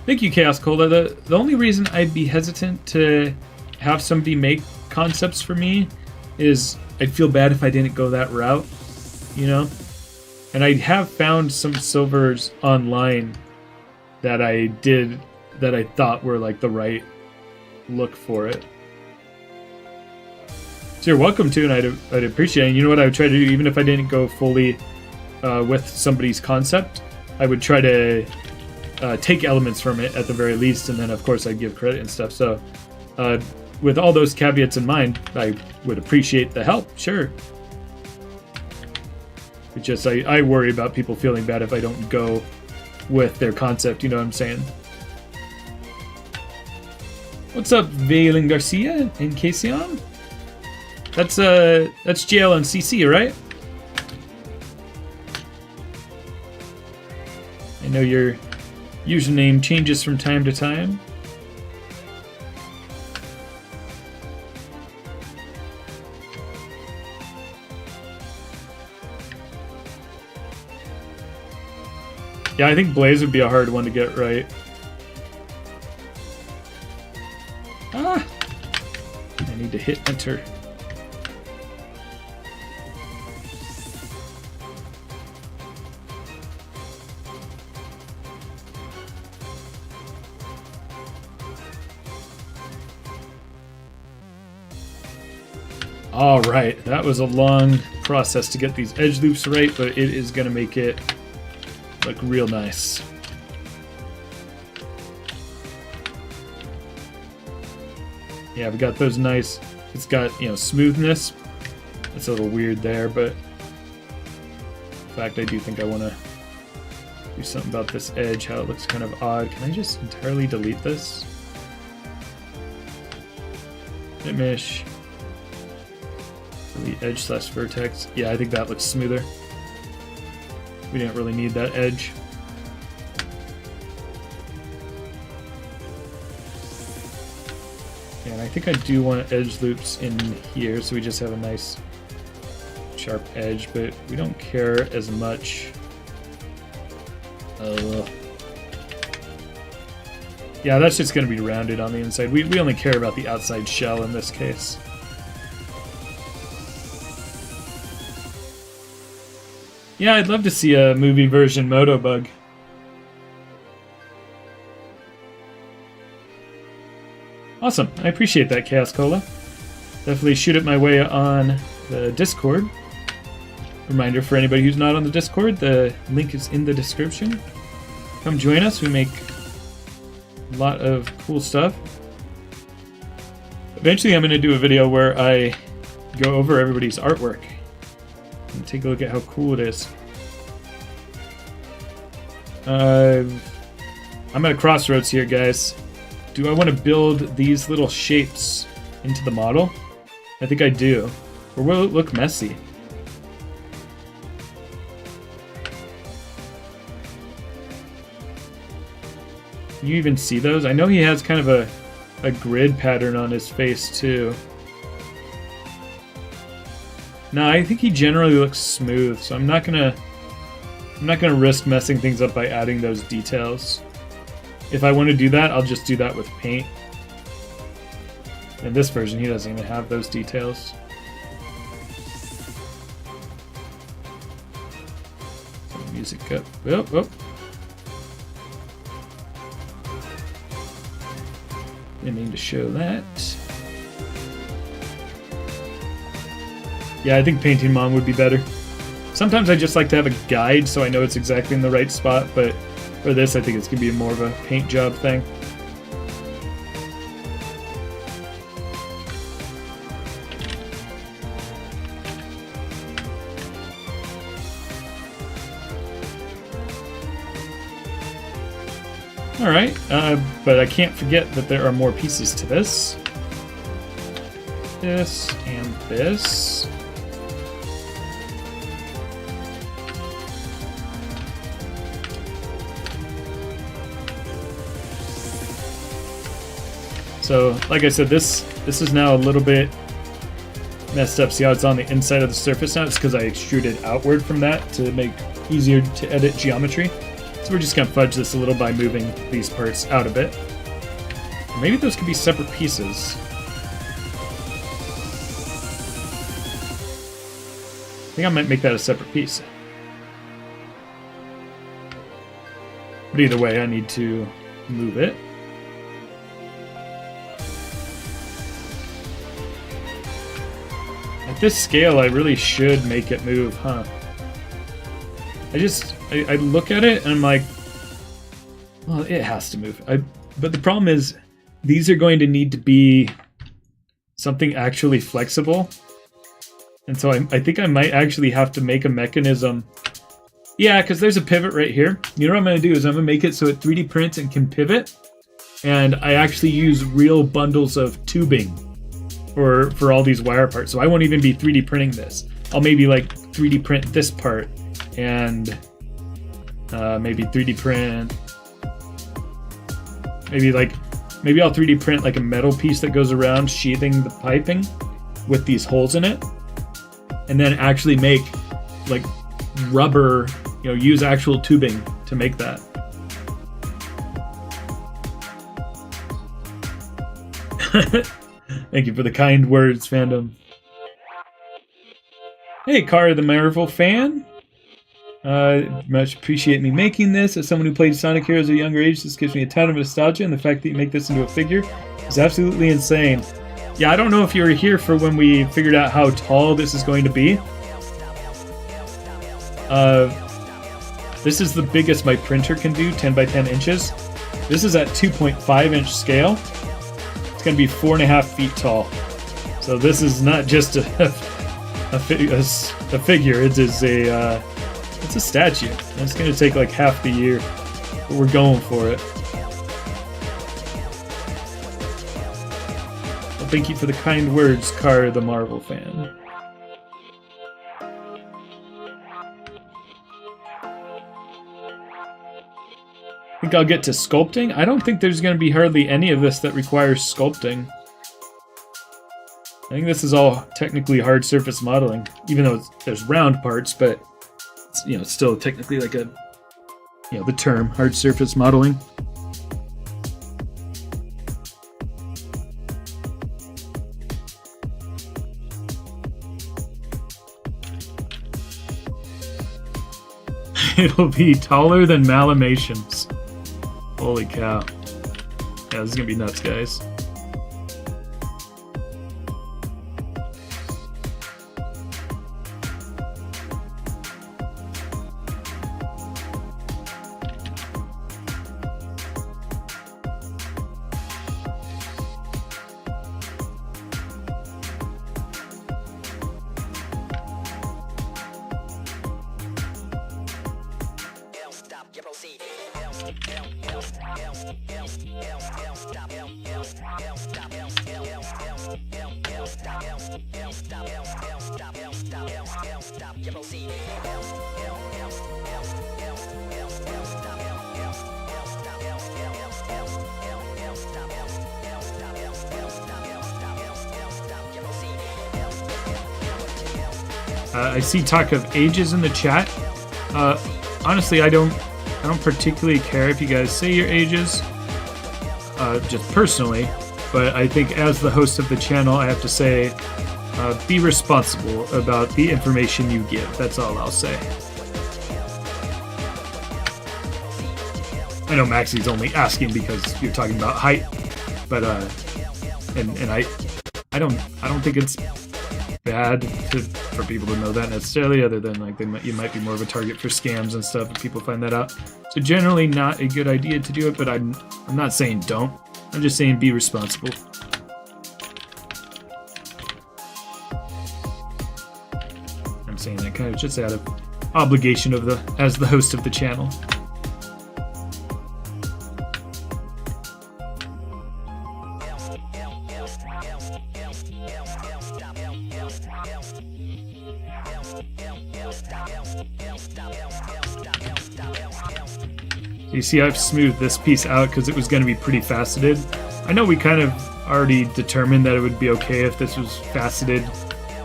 Speaker 2: Thank you, Chaos Cola. The only reason I'd be hesitant to have somebody make concepts for me is I'd feel bad if I didn't go that route, you know? And I have found some silvers online that I thought were like the right look for it. So you're welcome to, and I'd appreciate it. And you know what I would try to do, even if I didn't go fully with somebody's concept, I would try to take elements from it at the very least, and then of course I'd give credit and stuff. So with all those caveats in mind, I would appreciate the help, sure. It's just I worry about people feeling bad if I don't go with their concept, you know what I'm saying? What's up, Valen Garcia and Casion? That's JL and CC, right? I know your username changes from time to time. Yeah, I think Blaze would be a hard one to get right. Ah! I need to hit enter. Alright, that was a long process to get these edge loops right, but it is going to make it look real nice. Yeah, we got those nice, it's got, you know, smoothness. It's a little weird there, but in fact, I do think I want to do something about this edge, how it looks kind of odd. Can I just entirely delete this? Finish. Delete edge slash vertex. Yeah, I think that looks smoother. We didn't really need that edge. Yeah, and I think I do want edge loops in here, so we just have a nice sharp edge, but we don't care as much. Yeah, that's just going to be rounded on the inside. We only care about the outside shell in this case. Yeah, I'd love to see a movie version Motobug. Awesome, I appreciate that, Chaos Cola. Definitely shoot it my way on the Discord. Reminder for anybody who's not on the Discord, the link is in the description. Come join us, we make a lot of cool stuff. Eventually I'm going to do a video where I go over everybody's artwork. And take a look at how cool it is. I'm at a crossroads here, guys. Do I want to build these little shapes into the model? I think I do. Or will it look messy? Can you even see those? I know he has kind of a grid pattern on his face too. No, I think he generally looks smooth, so I'm not gonna risk messing things up by adding those details. if I want to do that, I'll just do that with paint. In this version, he doesn't even have those details. Some music up. Oh, oh. Didn't mean to show that. Yeah, I think painting Mom would be better. Sometimes I just like to have a guide so I know it's exactly in the right spot, but for this I think it's going to be more of a paint job thing. Alright, but I can't forget that there are more pieces to this. This and this. So, like I said, this is now a little bit messed up. See how it's on the inside of the surface now? It's because I extruded outward from that to make easier to edit geometry. So we're just going to fudge this a little by moving these parts out a bit. Or maybe those could be separate pieces. I think I might make that a separate piece. But either way, I need to move it. At this scale, I really should make it move, huh? I look at it and I'm like, well, it has to move. But the problem is, these are going to need to be something actually flexible. And so I think I might actually have to make a mechanism. Yeah, because there's a pivot right here. You know what I'm going to do is I'm going to make it so it 3D prints and can pivot. And I actually use real bundles of tubing for all these wire parts. So I won't even be 3D printing this. I'll maybe like 3D print this part and maybe 3D print. Maybe I'll 3D print like a metal piece that goes around sheathing the piping with these holes in it. And then actually make like rubber, use actual tubing to make that. Thank you for the kind words, fandom. Hey, Car the Marvel fan. Much appreciate me making this. As someone who played Sonic Heroes at a younger age, this gives me a ton of nostalgia, and the fact that you make this into a figure is absolutely insane. Yeah, I don't know if you were here for when we figured out how tall this is going to be. This is the biggest my printer can do, 10 by 10 inches. This is at 2.5 inch scale. It's going to be 4.5 feet tall. So this is not just a figure. It is it's a statue. And it's going to take like half the year, but we're going for it. Well, thank you for the kind words, Car the Marvel fan. I think I'll get to sculpting. I don't think there's going to be hardly any of this that requires sculpting. I think this is all technically hard surface modeling, even though there's round parts, but it's still technically like a, the term hard surface modeling. It'll be taller than Malamations. Holy cow. Yeah, this is gonna be nuts, guys. I see talk of ages in the chat. Honestly, I don't particularly care if you guys say your ages. just personally, but I think as the host of the channel, I have to say, be responsible about the information you give. That's all I'll say. I know Maxie's only asking because you're talking about height, but and I don't think it's bad for people to know that necessarily, other than like you might be more of a target for scams and stuff if people find that out. So generally not a good idea to do it, but I'm not saying don't. I'm just saying be responsible. I'm saying that kind of just out of obligation of as the host of the channel. You see, I've smoothed this piece out because it was going to be pretty faceted. I know we kind of already determined that it would be okay if this was faceted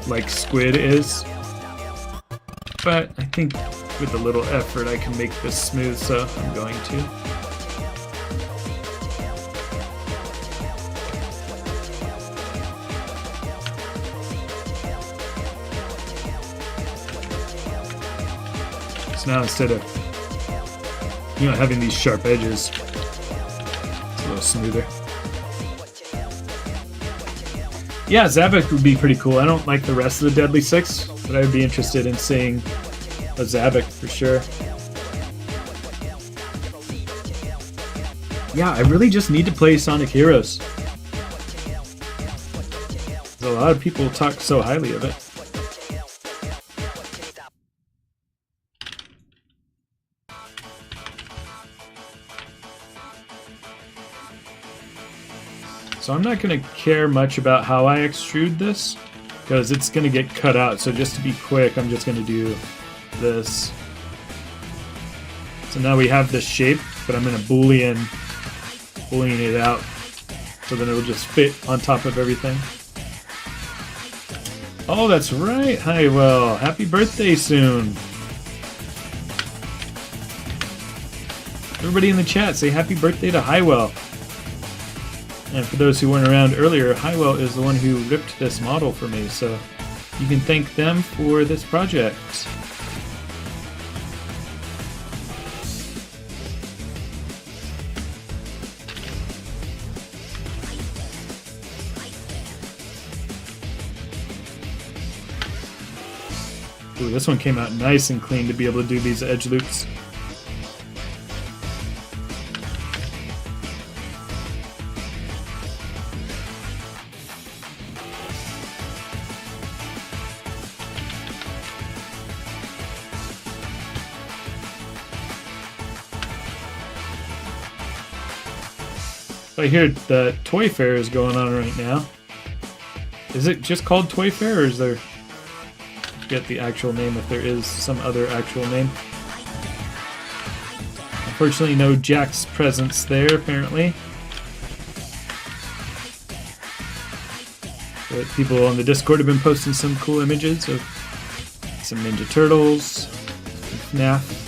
Speaker 2: like squid is, but I think with a little effort I can make this smooth, so I'm going to. So now instead of having these sharp edges, it's a little smoother. Yeah, Zabak would be pretty cool. I don't like the rest of the Deadly Six, but I would be interested in seeing a Zabak for sure. Yeah, I really just need to play Sonic Heroes. A lot of people talk so highly of it. So I'm not going to care much about how I extrude this, because it's going to get cut out. So just to be quick, I'm just going to do this. So now we have this shape, but I'm going to boolean it out, so then it'll just fit on top of everything. Oh, that's right, Highwell. Happy birthday soon. Everybody in the chat, say happy birthday to Highwell. And for those who weren't around earlier, Highwell is the one who ripped this model for me, so you can thank them for this project. Ooh, this one came out nice and clean to be able to do these edge loops. I hear the Toy Fair is going on right now. Is it just called Toy Fair, or is there... I forget the actual name, if there is some other actual name. Unfortunately, no Jack's presence there, apparently. But people on the Discord have been posting some cool images of some Ninja Turtles, some FNAF.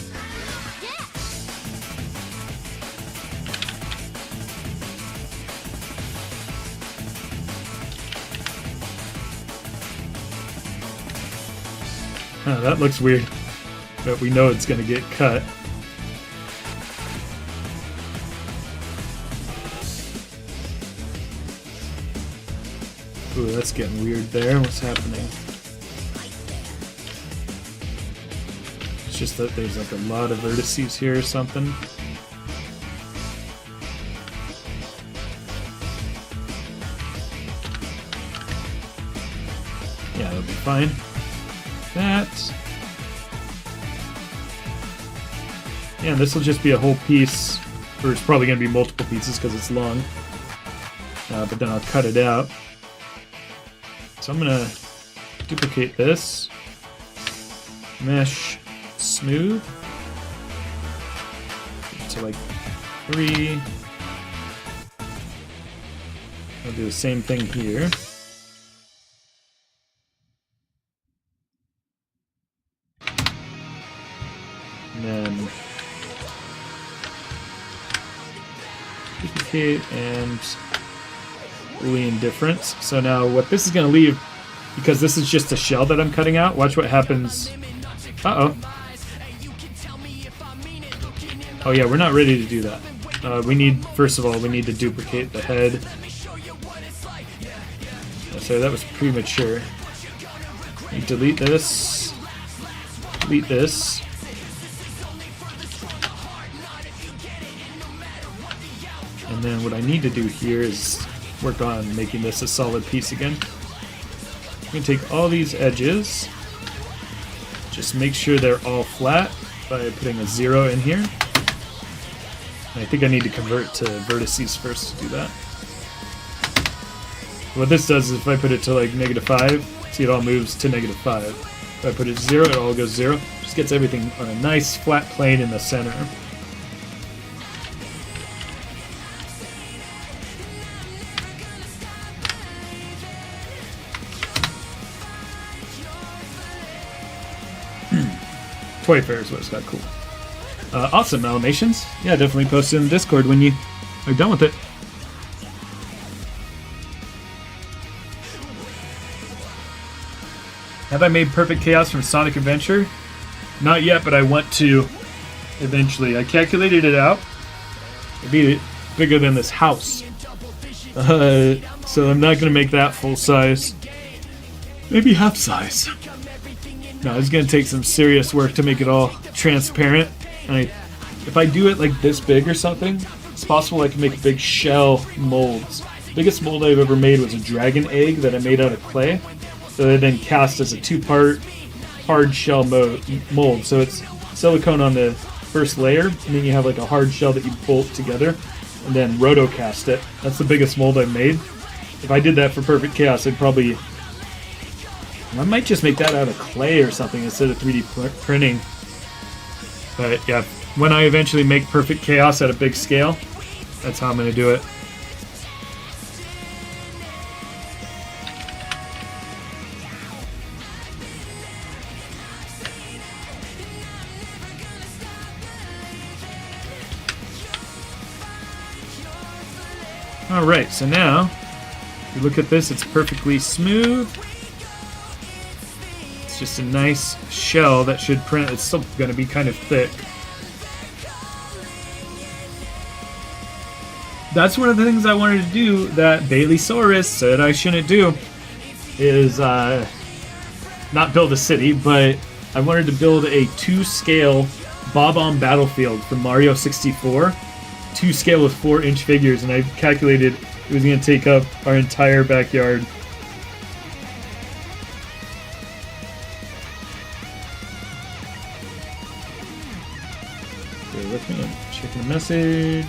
Speaker 2: Oh, that looks weird, but we know it's going to get cut. Ooh, that's getting weird there. What's happening? It's just that there's like a lot of vertices here or something. Yeah, that'll be fine. That. Yeah, this will just be a whole piece, or it's probably going to be multiple pieces because it's long. But then I'll cut it out. So I'm going to duplicate this. Mesh smooth. To like 3. I'll do the same thing here. And then duplicate, and Boolean difference. So now what this is going to leave, because this is just a shell that I'm cutting out, watch what happens. Uh-oh. Oh yeah, we're not ready to do that. First of all, we need to duplicate the head. So that was premature. We delete this. Delete this. And then what I need to do here is work on making this a solid piece again. I'm going to take all these edges, just make sure they're all flat by putting a 0 in here. And I think I need to convert to vertices first to do that. What this does is if I put it to like -5, see it all moves to -5. If I put it to 0, it all goes 0. Just gets everything on a nice flat plane in the center. Toy Fair is what it's got. Cool. Awesome animations. Yeah, definitely post it in the Discord when you are done with it. Have I made Perfect Chaos from Sonic Adventure? Not yet, but I want to eventually. I calculated it out. It'd be bigger than this house. So I'm not going to make that full size. Maybe half size. No, it's going to take some serious work to make it all transparent. And if I do it like this big or something, it's possible I can make big shell molds. The biggest mold I've ever made was a dragon egg that I made out of clay. So they then cast as a 2-part hard shell mold. So it's silicone on the first layer, and then you have like a hard shell that you bolt together, and then rotocast it. That's the biggest mold I've made. If I did that for Perfect Chaos, I might just make that out of clay or something instead of 3D printing. But yeah, when I eventually make Perfect Chaos at a big scale, that's how I'm going to do it. Alright, so now, if you look at this, it's perfectly smooth. It's just a nice shell that should print. It's still going to be kind of thick. That's one of the things I wanted to do that Baileysaurus said I shouldn't do, is not build a city, but I wanted to build a 2-scale Bob-omb battlefield from Mario 64. 2-scale with 4-inch figures, and I calculated it was going to take up our entire backyard. Bear with me, I'm checking a message.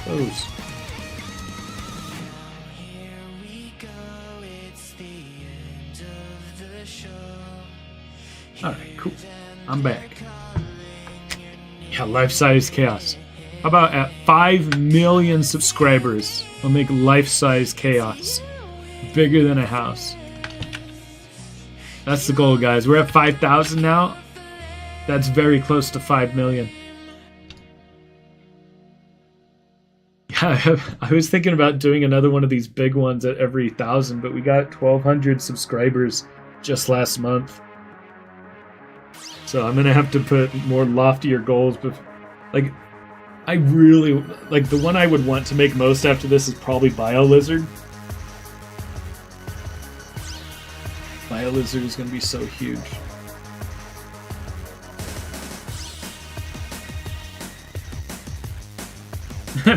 Speaker 2: Close. Alright, cool. I'm back. Yeah, life-size chaos. How about at 5 million subscribers, I'll make life-size chaos. Bigger than a house. That's the goal, guys. We're at 5,000 now. That's very close to 5 million. Yeah, I was thinking about doing another one of these big ones at every 1,000, but we got 1,200 subscribers just last month. So I'm gonna have to put more loftier goals, but like, I really like the one I would want to make most after this is probably BioLizard. BioLizard is gonna be so huge.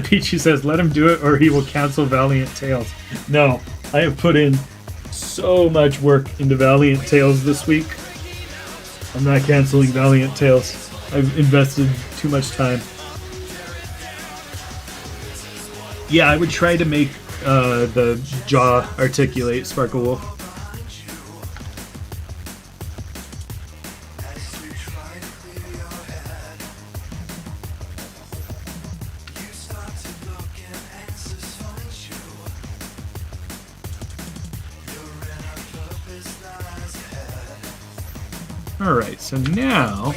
Speaker 2: Peachy says, "Let him do it, or he will cancel Valiant Tales." No, I have put in so much work into Valiant Tales this week. I'm not canceling Valiant Tales. I've invested too much time. Yeah, I would try to make the jaw articulate, Sparkle Wolf. Alright, so now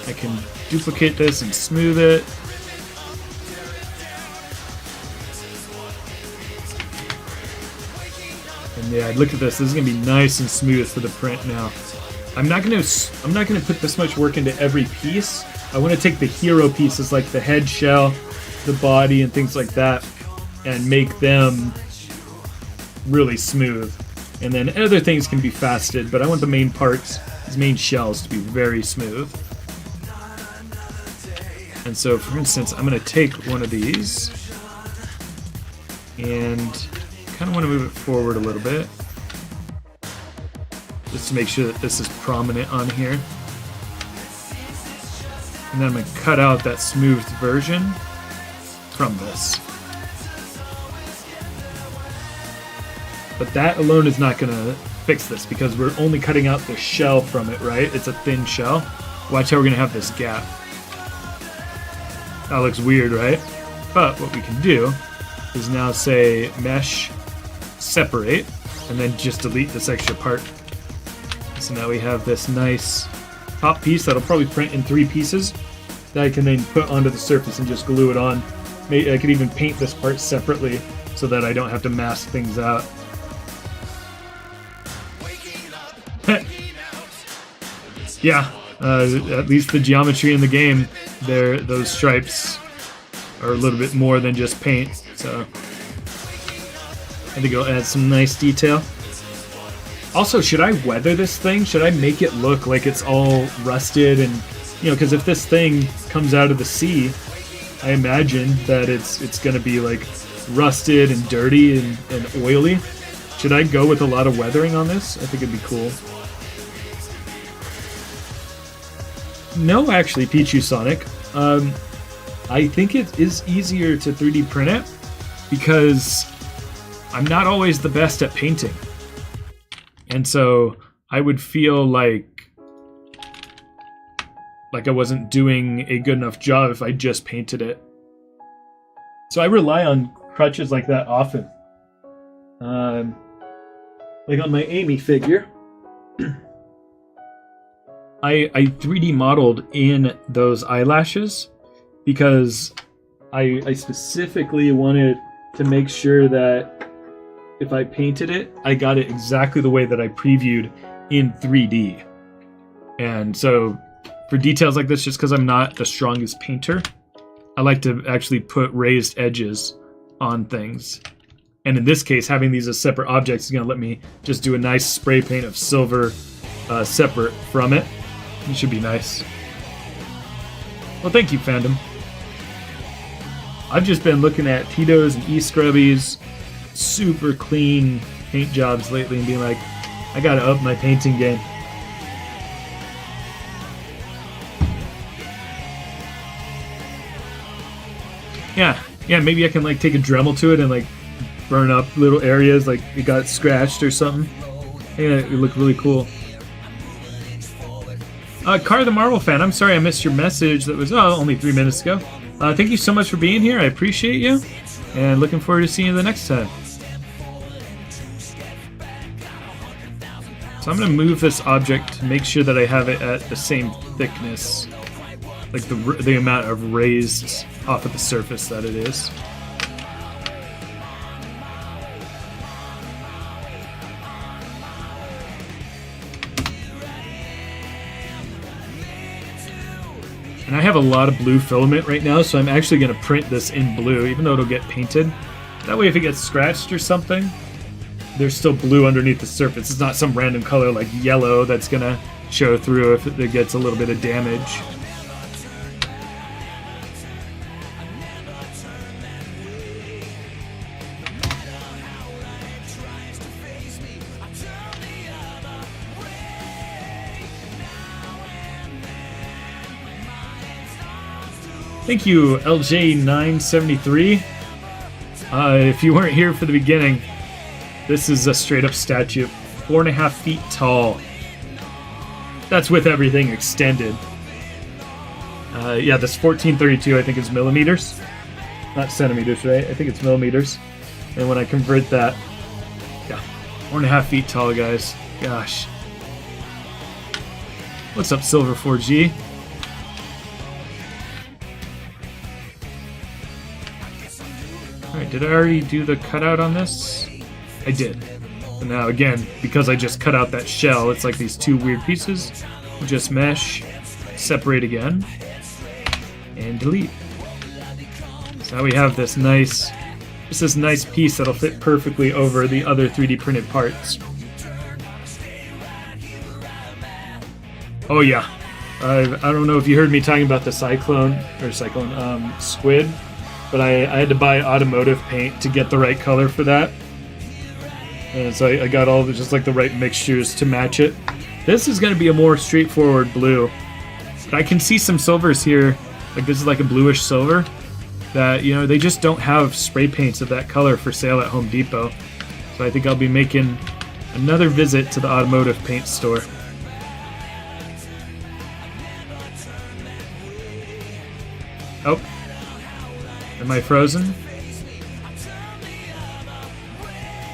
Speaker 2: I can duplicate this and smooth it. And yeah, look at this. This is gonna be nice and smooth for the print now. I'm not gonna put this much work into every piece. I want to take the hero pieces like the head shell, the body, and things like that, and make them really smooth. And then other things can be faceted, but I want the main parts, these main shells, to be very smooth. And so, for instance, I'm going to take one of these and kind of want to move it forward a little bit, just to make sure that this is prominent on here. And then I'm going to cut out that smoothed version from this. But that alone is not going to fix this because we're only cutting out the shell from it, right? It's a thin shell. Watch how we're going to have this gap. That looks weird, right? But what we can do is now say mesh separate and then just delete this extra part. So now we have this nice top piece that'll probably print in 3 pieces that I can then put onto the surface and just glue it on. Maybe I could even paint this part separately so that I don't have to mask things out. Yeah, at least the geometry in the game, those stripes are a little bit more than just paint, so I think it'll add some nice detail. Also, should I weather this thing? Should I make it look like it's all rusted and, you know, because if this thing comes out of the sea, I imagine that it's going to be like rusted and dirty and oily. Should I go with a lot of weathering on this? I think it'd be cool. No, actually, Pichu Sonic. I think it is easier to 3D print it because I'm not always the best at painting. And so I would feel like I wasn't doing a good enough job if I just painted it. So I rely on crutches like that often. Like on my Amy figure. I 3D modeled in those eyelashes because I specifically wanted to make sure that if I painted it, I got it exactly the way that I previewed in 3D. And so for details like this, just because I'm not the strongest painter, I like to actually put raised edges on things. And in this case, having these as separate objects is going to let me just do a nice spray paint of silver separate from it. It should be nice. Well, thank you, fandom. I've just been looking at Tito's and E-Scrubby's super clean paint jobs lately and being like, I gotta up my painting game. Yeah, maybe I can like take a Dremel to it and like burn up little areas like it got scratched or something. Yeah, it would look really cool. Car the Marvel fan, I'm sorry I missed your message that was only 3 minutes ago. Thank you so much for being here. I appreciate you. And looking forward to seeing you the next time. So I'm going to move this object to make sure that I have it at the same thickness. Like the amount of raised off of the surface that it is. And I have a lot of blue filament right now, so I'm actually going to print this in blue, even though it'll get painted. That way if it gets scratched or something, there's still blue underneath the surface. It's not some random color like yellow that's going to show through if it gets a little bit of damage. Thank you, LJ973. If you weren't here for the beginning, this is a straight up statue, 4.5 feet tall. That's with everything extended. Yeah, this 1432 I think is millimeters, not centimeters, right? I think it's millimeters. And when I convert that, yeah, 4.5 feet tall, guys. Gosh. What's up, Silver4G? Alright, did I already do the cutout on this? I did. And now again, because I just cut out that shell, it's like these two weird pieces. Just mesh, separate again, and delete. So now we have this nice, just this nice piece that'll fit perfectly over the other 3D printed parts. Oh yeah, I don't know if you heard me talking about the squid, but I had to buy automotive paint to get the right color for that. And so I got all just like the right mixtures to match it. This is going to be a more straightforward blue, but I can see some silvers here. Like this is like a bluish silver that, you know, they just don't have spray paints of that color for sale at Home Depot. So I think I'll be making another visit to the automotive paint store. Oh, am I frozen?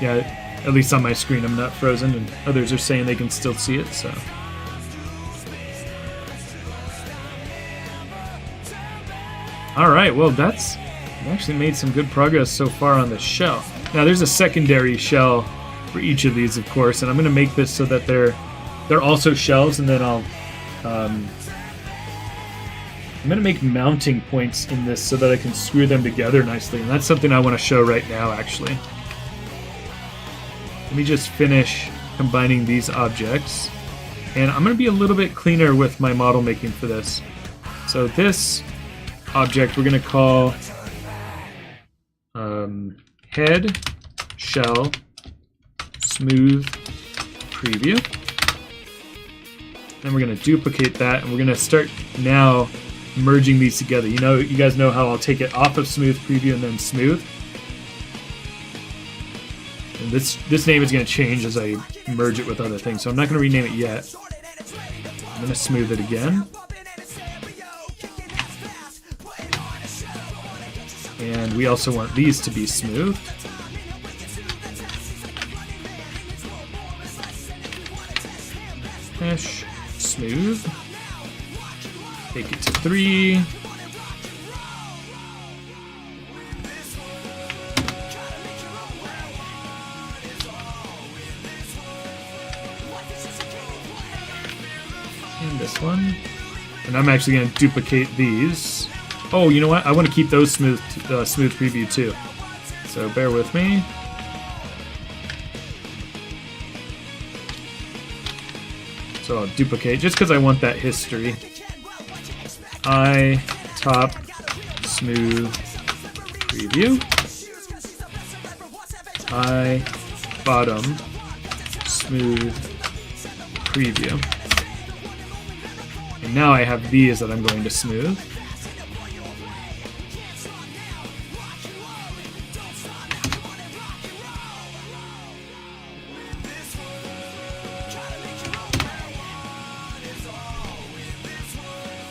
Speaker 2: Yeah. At least on my screen I'm not frozen, and others are saying they can still see it, so. Alright, well I've actually made some good progress so far on the shell. Now there's a secondary shell for each of these, of course, and I'm going to make this so that they're also shells, and then I'm going to make mounting points in this so that I can screw them together nicely, and that's something I want to show right now, actually. Let me just finish combining these objects. And I'm going to be a little bit cleaner with my model making for this. So this object we're going to call head, shell, smooth, preview. Then we're going to duplicate that, and we're going to start now merging these together. You know, you guys know how I'll take it off of smooth preview and then smooth. And this name is going to change as I merge it with other things, so I'm not going to rename it yet. I'm going to smooth it again. And we also want these to be smooth. Mesh, smooth. Take it to 3. And this one. And I'm actually going to duplicate these. Oh, you know what? I want to keep those smooth preview too. So bear with me. So I'll duplicate just because I want that history. Top smooth preview. Bottom smooth preview. And now I have these that I'm going to smooth.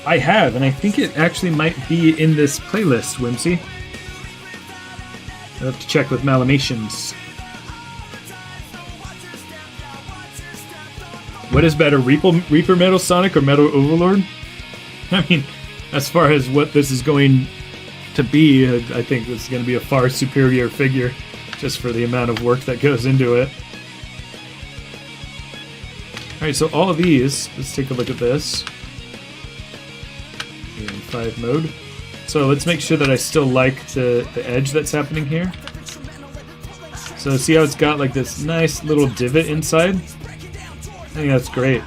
Speaker 2: I have, and I think it actually might be in this playlist, Whimsy. I'll have to check with Malamations. What is better, Reaper Metal Sonic or Metal Overlord? I mean, as far as what this is going to be, I think this is going to be a far superior figure, just for the amount of work that goes into it. Alright, so all of these, let's take a look at this. In 5 mode. So let's make sure that I still like the edge that's happening here. So see how it's got like this nice little divot inside? I think that's great.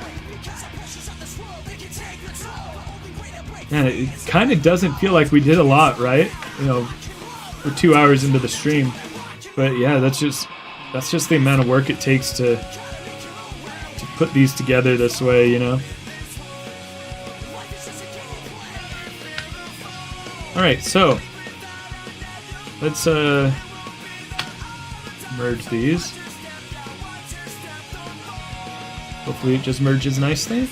Speaker 2: Man, it kind of doesn't feel like we did a lot, right? You know, we're 2 hours into the stream. But yeah, that's just the amount of work it takes to put these together this way, you know? Alright, so let's merge these. Hopefully it just merges nicely.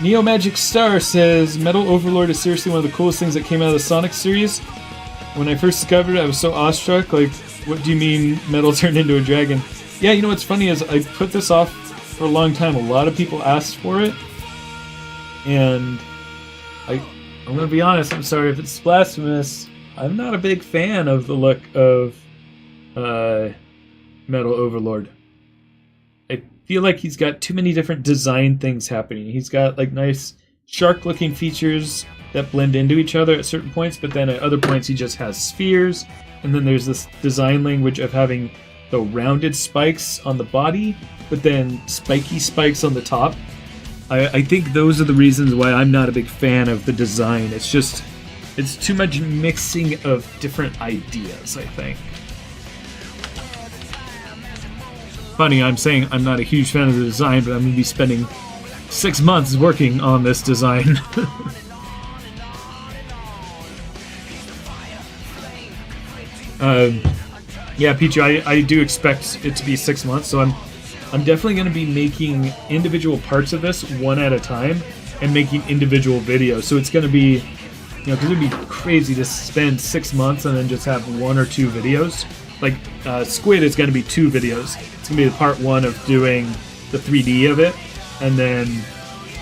Speaker 2: Neo Magic Star says Metal Overlord is seriously one of the coolest things that came out of the Sonic series. When I first discovered it, I was so awestruck. Like, what do you mean metal turned into a dragon? Yeah, you know what's funny is I put this off for a long time. A lot of people asked for it, and I'm gonna be honest. I'm sorry if it's blasphemous. I'm not a big fan of the look of Metal Overlord. I feel like he's got too many different design things happening. He's got like nice shark-looking features that blend into each other at certain points, but then at other points he just has spheres. And then there's this design language of having the rounded spikes on the body, but then spiky spikes on the top. I think those are the reasons why I'm not a big fan of the design. It's too much mixing of different ideas, I think. Funny, I'm saying I'm not a huge fan of the design, but I'm going to be spending 6 months working on this design. Yeah, Pichu, I do expect it to be 6 months, so I'm definitely going to be making individual parts of this one at a time and making individual videos. So it's going to be, you know, because it would be crazy to spend 6 months and then just have 1 or 2 videos. Like, Squid is going to be 2 videos. It's going to be the part 1 of doing the 3D of it, and then,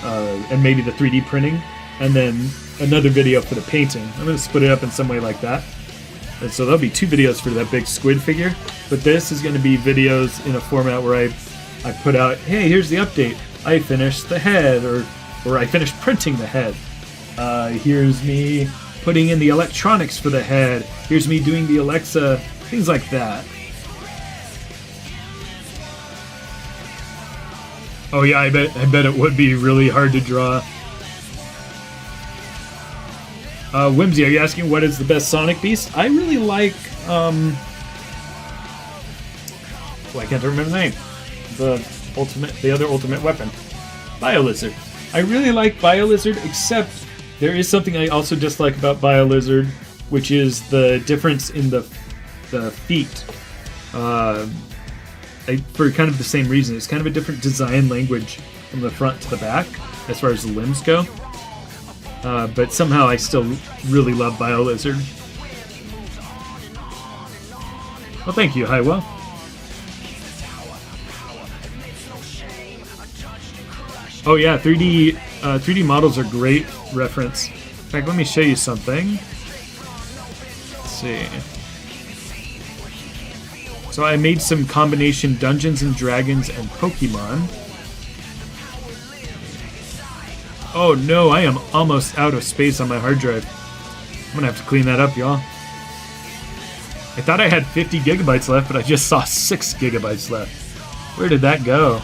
Speaker 2: and maybe the 3D printing, and then another video for the painting. I'm going to split it up in some way like that. And so there'll be 2 videos for that big Squid figure, but this is going to be videos in a format where I put out, hey, here's the update. I finished the head, or I finished printing the head. Here's me putting in the electronics for the head. Here's me doing the Alexa, things like that. Oh yeah, I bet it would be really hard to draw. Whimsy, are you asking what is the best Sonic Beast? I really like, well, I can't remember the name. The other ultimate weapon. BioLizard. I really like BioLizard, except there is something I also dislike about BioLizard, which is the difference in the feet. For kind of the same reason. It's kind of a different design language from the front to the back, as far as the limbs go. But somehow I still really love BioLizard. Well, thank you, Highwell. Oh yeah, 3D models are great reference. In fact, let me show you something. Let's see. So I made some combination Dungeons and Dragons and Pokemon. Oh no, I am almost out of space on my hard drive. I'm gonna have to clean that up, y'all. I thought I had 50 gigabytes left, but I just saw 6 gigabytes left. Where did that go?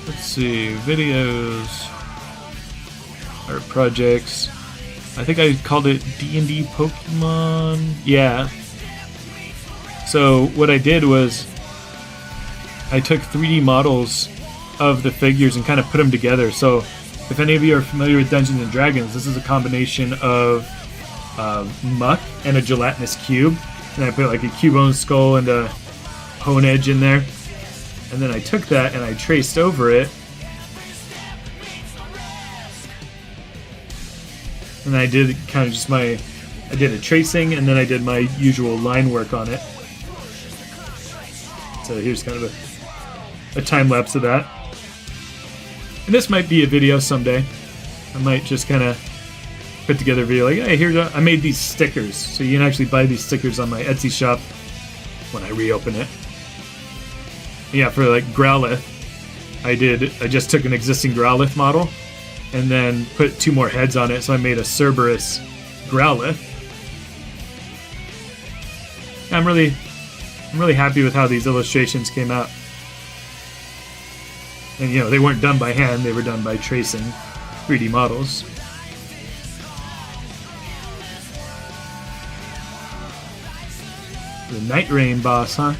Speaker 2: Let's see, videos, art projects. I think I called it D&D Pokemon. Yeah. So what I did was I took 3D models of the figures and kind of put them together. So if any of you are familiar with Dungeons and Dragons, this is a combination of muck and a gelatinous cube. And I put like a Cubone skull and a hone edge in there. And then I took that and I traced over it. And I did kind of just I did a tracing and then I did my usual line work on it. So here's kind of a time lapse of that. And this might be a video someday. I might just kind of put together a video like, hey, I made these stickers. So you can actually buy these stickers on my Etsy shop when I reopen it. Yeah, for like Growlithe, I just took an existing Growlithe model and then put 2 more heads on it, so I made a Cerberus Growlithe. I'm really happy with how these illustrations came out. And you know, they weren't done by hand, they were done by tracing 3D models. The Night Rain boss, huh?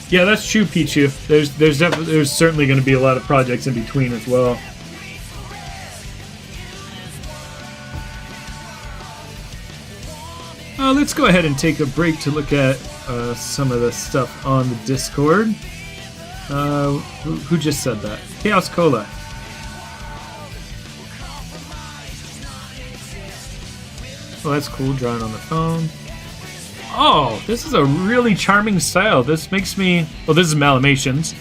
Speaker 2: Yeah, that's true, Pichu. There's certainly going to be a lot of projects in between as well. Let's go ahead and take a break to look at some of the stuff on the Discord. Who just said that? Chaos Cola. Oh, that's cool, drawing on the phone. Oh, this is a really charming style. This makes me... Well, this is Malamations.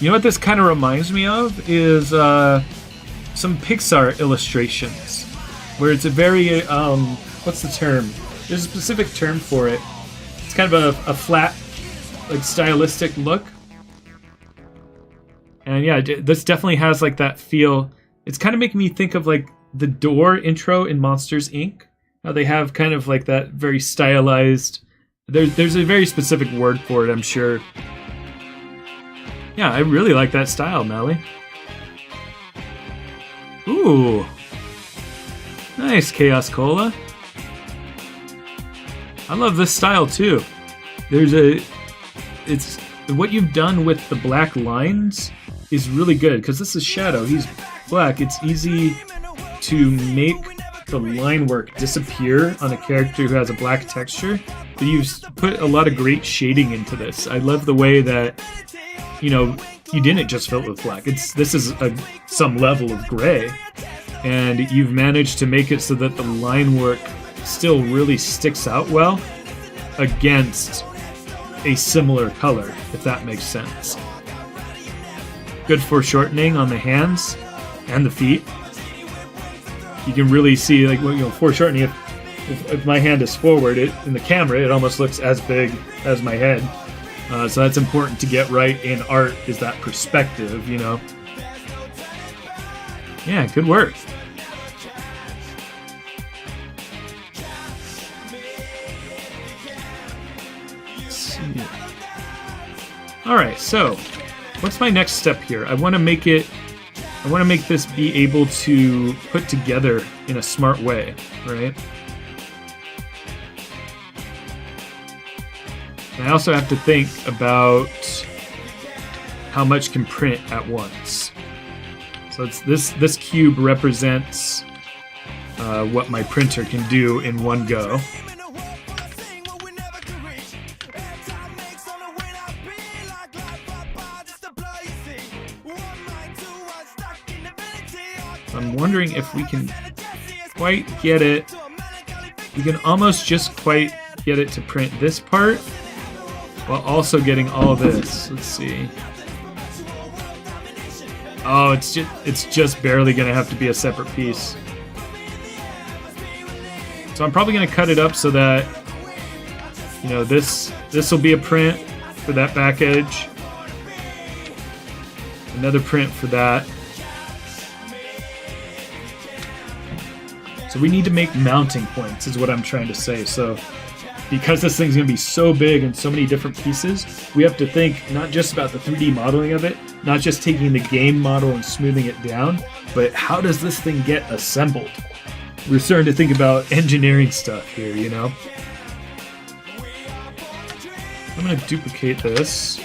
Speaker 2: You know what this kind of reminds me of? Is some Pixar illustrations. Where it's a very... what's the term? There's a specific term for it. It's kind of a flat, like, stylistic look. And yeah, this definitely has, like, that feel. It's kind of making me think of, like, the door intro in Monsters, Inc. How they have kind of, like, that very stylized... There's a very specific word for it, I'm sure. Yeah, I really like that style, Melly. Ooh. Nice, Chaos Cola. I love this style too. It's what you've done with the black lines is really good because this is Shadow. He's black. It's easy to make the line work disappear on a character who has a black texture. But you've put a lot of great shading into this. I love the way that, you know, you didn't just fill it with black. This is some level of gray, and you've managed to make it so that the line work still really sticks out well against a similar color, if that makes sense. Good foreshortening on the hands and the feet. You can really see, like, you know, foreshortening. If my hand is forward, in the camera, it almost looks as big as my head. So that's important to get right in art, is that perspective, you know. Yeah, good work. Alright, so what's my next step here? I want to make this be able to put together in a smart way, right? And I also have to think about how much can print at once. So it's this cube represents what my printer can do in one go. I'm wondering if we can quite get it. We can almost just quite get it to print this part while also getting all this. Let's see. Oh, it's just barely gonna have to be a separate piece. So I'm probably gonna cut it up so that, you know, this will be a print for that back edge. Another print for that. So we need to make mounting points, is what I'm trying to say. So because this thing's going to be so big and so many different pieces, we have to think not just about the 3D modeling of it, not just taking the game model and smoothing it down, but how does this thing get assembled? We're starting to think about engineering stuff here, you know? I'm going to duplicate this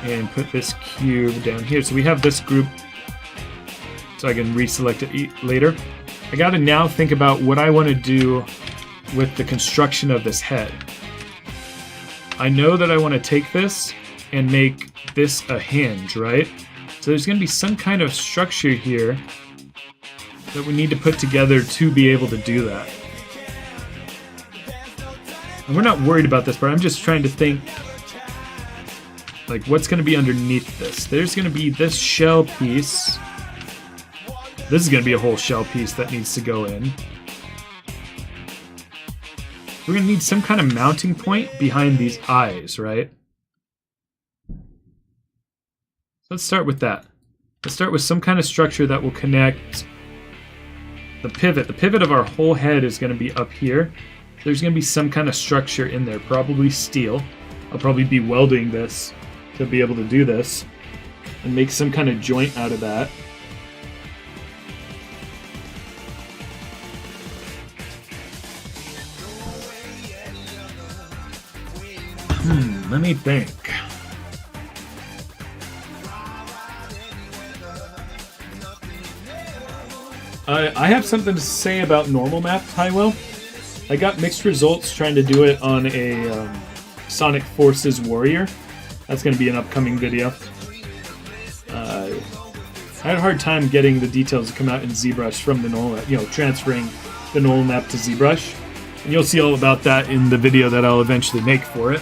Speaker 2: and put this cube down here. So we have this group, so I can reselect it later. I gotta now think about what I want to do with the construction of this head. I know that I want to take this and make this a hinge, right? So there's gonna be some kind of structure here that we need to put together to be able to do that. And we're not worried about this, but I'm just trying to think, like, what's gonna be underneath this? There's gonna be this shell piece. This is going to be a whole shell piece that needs to go in. We're going to need some kind of mounting point behind these eyes, right? Let's start with that. Let's start with some kind of structure that will connect the pivot. The pivot of our whole head is going to be up here. There's going to be some kind of structure in there, probably steel. I'll probably be welding this to be able to do this and make some kind of joint out of that. Let me think. I have something to say about normal math, Highwell. I got mixed results trying to do it on a Sonic Forces Warrior. That's going to be an upcoming video. I had a hard time getting the details to come out in ZBrush from the null, transferring the null map to ZBrush. And you'll see all about that in the video that I'll eventually make for it.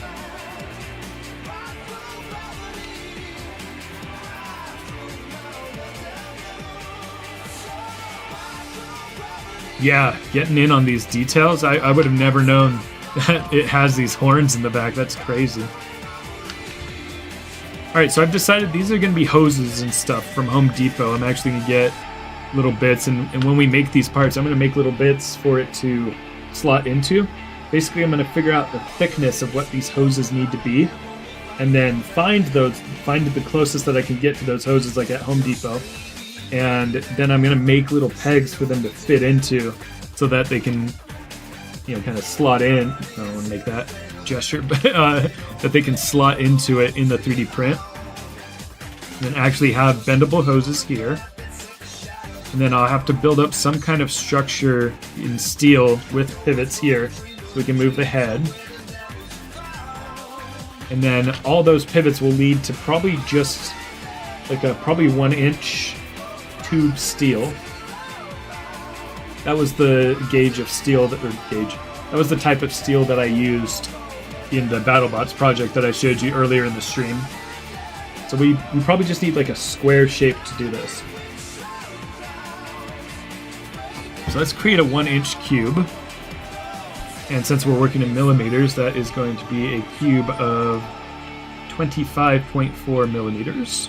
Speaker 2: Yeah, getting in on these details, I would have never known that it has these horns in the back. That's crazy. Alright, so I've decided these are going to be hoses and stuff from Home Depot. I'm actually going to get little bits, and when we make these parts, I'm going to make little bits for it to slot into. Basically, I'm going to figure out the thickness of what these hoses need to be, and then find the closest that I can get to those hoses, like at Home Depot. And then I'm going to make little pegs for them to fit into so that they can, kind of slot in. I don't want to make that gesture, but that they can slot into it in the 3D print. And then actually have bendable hoses here. And then I'll have to build up some kind of structure in steel with pivots here so we can move the head. And then all those pivots will lead to probably just like a probably 1-inch tube steel. That was the gauge of steel that was the type of steel that I used in the BattleBots project that I showed you earlier in the stream. So we probably just need like a square shape to do this. So let's create a 1-inch cube. And since we're working in millimeters, that is going to be a cube of 25.4 millimeters.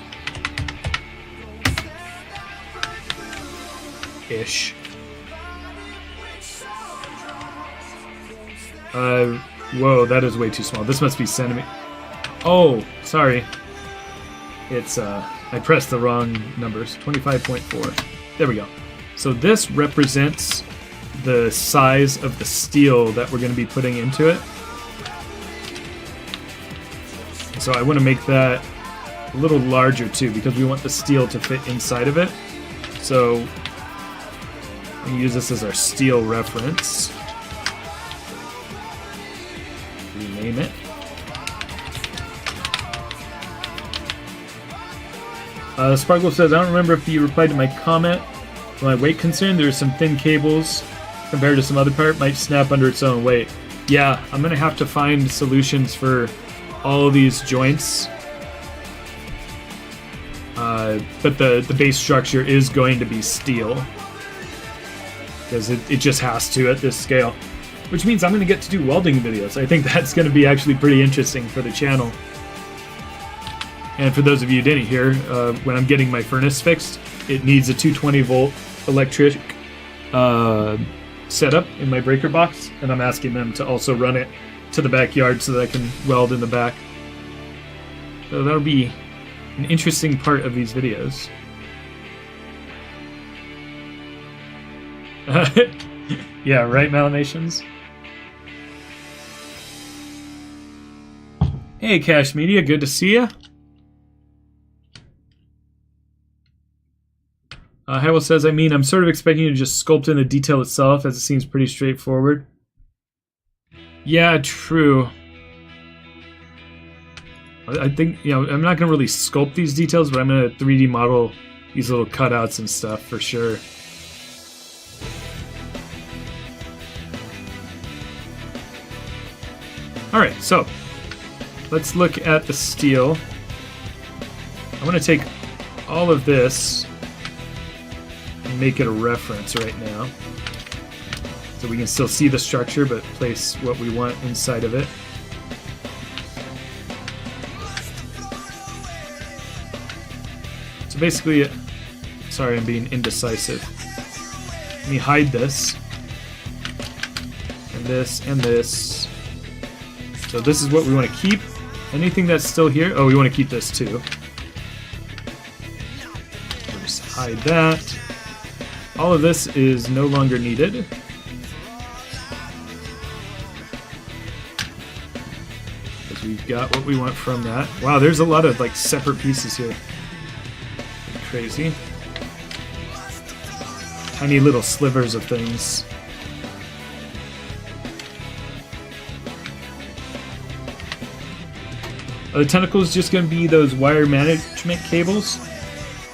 Speaker 2: Ish. Whoa, that is way too small. This must be centimeter. Oh, sorry. It's, I pressed the wrong numbers. 25.4. There we go. So this represents the size of the steel that we're going to be putting into it. So I want to make that a little larger too, because we want the steel to fit inside of it. So I'm going to use this as our steel reference. Rename it. Sparkle says, I don't remember if you replied to my comment. For my weight concern, there are some thin cables compared to some other part might snap under its own weight. Yeah, I'm going to have to find solutions for all of these joints. But the base structure is going to be steel. Because it just has to at this scale. Which means I'm going to get to do welding videos. I think that's going to be actually pretty interesting for the channel. And for those of you who didn't hear, when I'm getting my furnace fixed, it needs a 220 volt electric setup in my breaker box, and I'm asking them to also run it to the backyard so that I can weld in the back. So that'll be an interesting part of these videos. Yeah, right, Malamations? Hey, Cash Media, good to see ya. Howell says, I'm sort of expecting you to just sculpt in the detail itself, as it seems pretty straightforward. Yeah, true. I think, I'm not going to really sculpt these details, but I'm going to 3D model these little cutouts and stuff for sure. Alright, so let's look at the steel. I'm going to take all of this and make it a reference right now. So we can still see the structure, but place what we want inside of it. So basically, sorry, I'm being indecisive. Let me hide this. And this, and this. So this is what we want to keep. Anything that's still here, oh, we want to keep this too. We'll just hide that. All of this is no longer needed. Because we've got what we want from that. Wow, there's a lot of like separate pieces here. Crazy. Tiny little slivers of things. The tentacle is just going to be those wire management cables.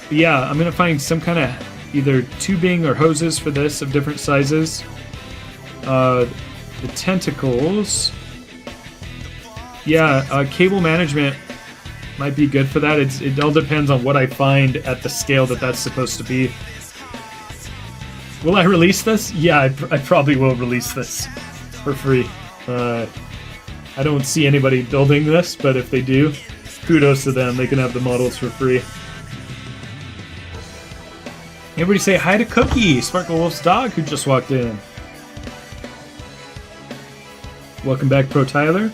Speaker 2: But yeah, I'm going to find some kind of either tubing or hoses for this of different sizes. The tentacles. Yeah, cable management might be good for that. It all depends on what I find at the scale that that's supposed to be. Will I release this? Yeah, I probably will release this for free. I don't see anybody building this, but if they do, kudos to them. They can have the models for free. Everybody say hi to Cookie, Sparkle Wolf's dog, who just walked in. Welcome back, Pro Tyler.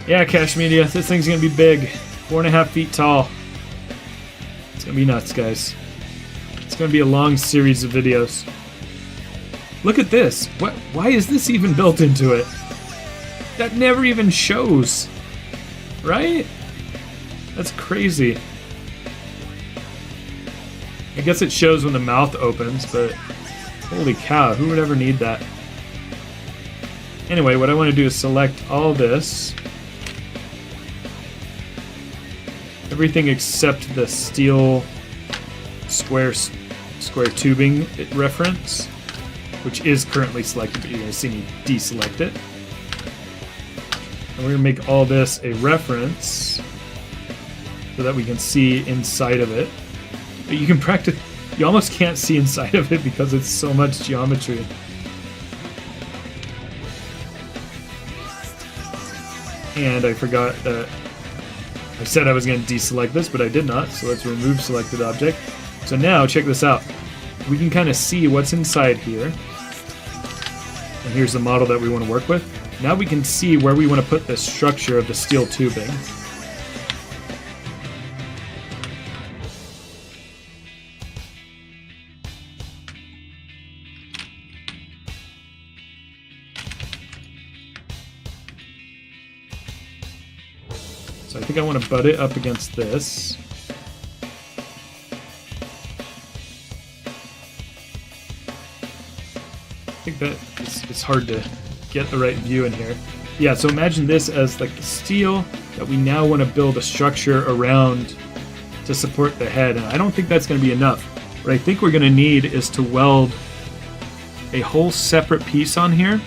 Speaker 2: Yeah, Cash Media, this thing's gonna be big. 4.5 feet tall. It's gonna be nuts, guys. It's gonna be a long series of videos. Look at this. Why is this even built into it? That never even shows. Right? That's crazy. I guess it shows when the mouth opens, but holy cow, who would ever need that? Anyway, what I want to do is select all this. Everything except the steel square tubing reference, which is currently selected, but you're going to see me deselect it. And we're going to make all this a reference so that we can see inside of it. But you can practice, you almost can't see inside of it because it's so much geometry. And I forgot that I said I was going to deselect this, but I did not, so let's remove selected object. So now, check this out. We can kind of see what's inside here. And here's the model that we want to work with. Now we can see where we want to put the structure of the steel tubing. So I think I want to butt it up against this. I think that it's hard to get the right view in here. Yeah, so imagine this as like the steel that we now want to build a structure around to support the head. And I don't think that's going to be enough. What I think we're going to need is to weld a whole separate piece on here.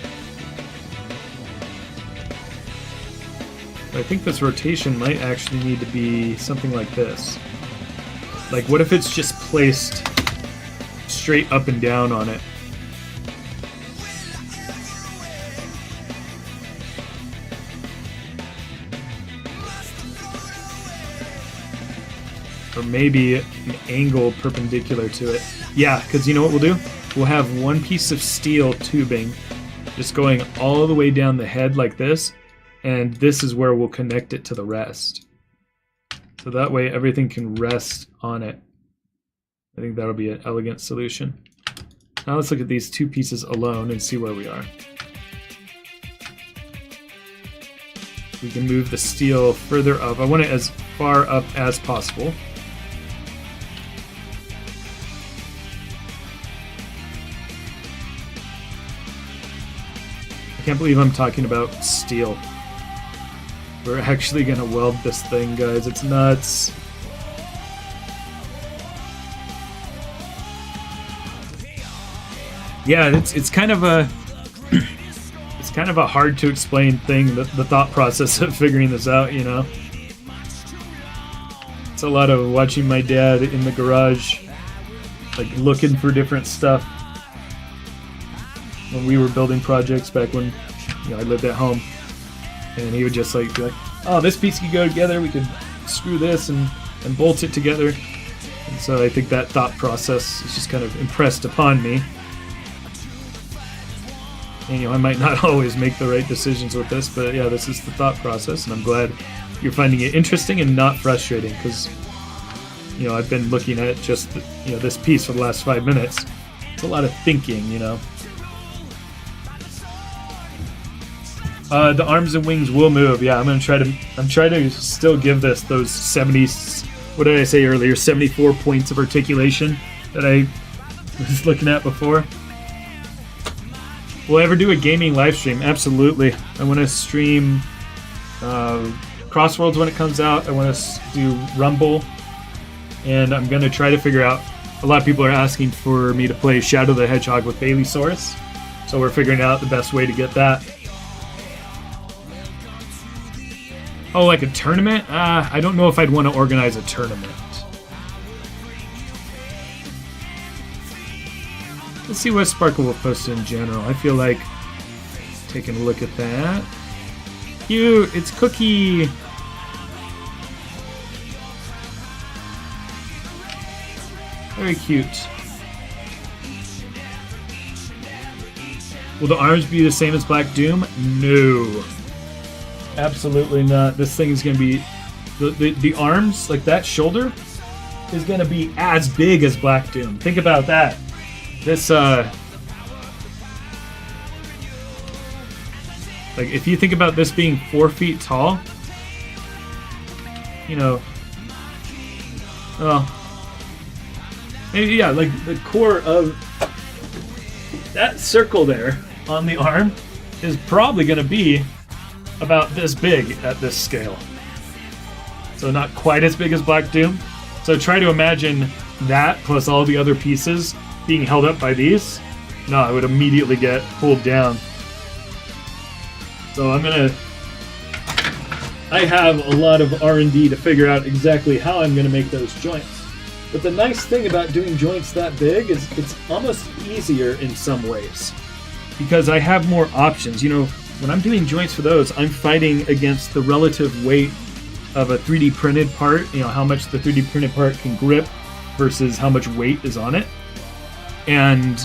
Speaker 2: I think this rotation might actually need to be something like this. Like, what if it's just placed straight up and down on it? Or maybe an angle perpendicular to it. Yeah, because you know what we'll do? We'll have one piece of steel tubing just going all the way down the head like this. And this is where we'll connect it to the rest. So that way everything can rest on it. I think that'll be an elegant solution. Now let's look at these two pieces alone and see where we are. We can move the steel further up. I want it as far up as possible. I can't believe I'm talking about steel. We're actually gonna weld this thing, guys. It's nuts. Yeah, it's kind of a it's kind of a hard to explain thing. The thought process of figuring this out, you know. It's a lot of watching my dad in the garage, like looking for different stuff. When we were building projects back when, you know, I lived at home. And he would just like be like, oh, this piece could go together, we could screw this and bolt it together. And so I think that thought process is just kind of impressed upon me. And you know, I might not always make the right decisions with this, but yeah, this is the thought process, and I'm glad you're finding it interesting and not frustrating, because you know, I've been looking at just this piece for the last 5 minutes. It's a lot of thinking, you know. The arms and wings will move. Yeah, I'm trying to still give this those 70s. What did I say earlier? 74 points of articulation that I was looking at before. Will I ever do a gaming live stream? Absolutely. I want to stream Crossworlds when it comes out. I want to do Rumble, and I'm gonna try to figure out. A lot of people are asking for me to play Shadow the Hedgehog with Baileysaurus, so we're figuring out the best way to get that. Oh, like a tournament? I don't know if I'd want to organize a tournament. Let's see what Sparkle will post in general. I feel like taking a look at that. Cute! It's Cookie! Very cute. Will the arms be the same as Black Doom? No. Absolutely not. This thing is going to be... The arms, like that shoulder, is going to be as big as Black Doom. Think about that. This, like, if you think about this being 4 feet tall, you know, well, maybe, yeah, like the core of that circle there on the arm is probably going to be about this big at this scale. So not quite as big as Black Doom. So try to imagine that plus all the other pieces being held up by these. No, I would immediately get pulled down. So I have a lot of R&D to figure out exactly how I'm going to make those joints. But the nice thing about doing joints that big is it's almost easier in some ways, because I have more options. You know, when I'm doing joints for those, I'm fighting against the relative weight of a 3D printed part, you know, how much the 3D printed part can grip versus how much weight is on it. And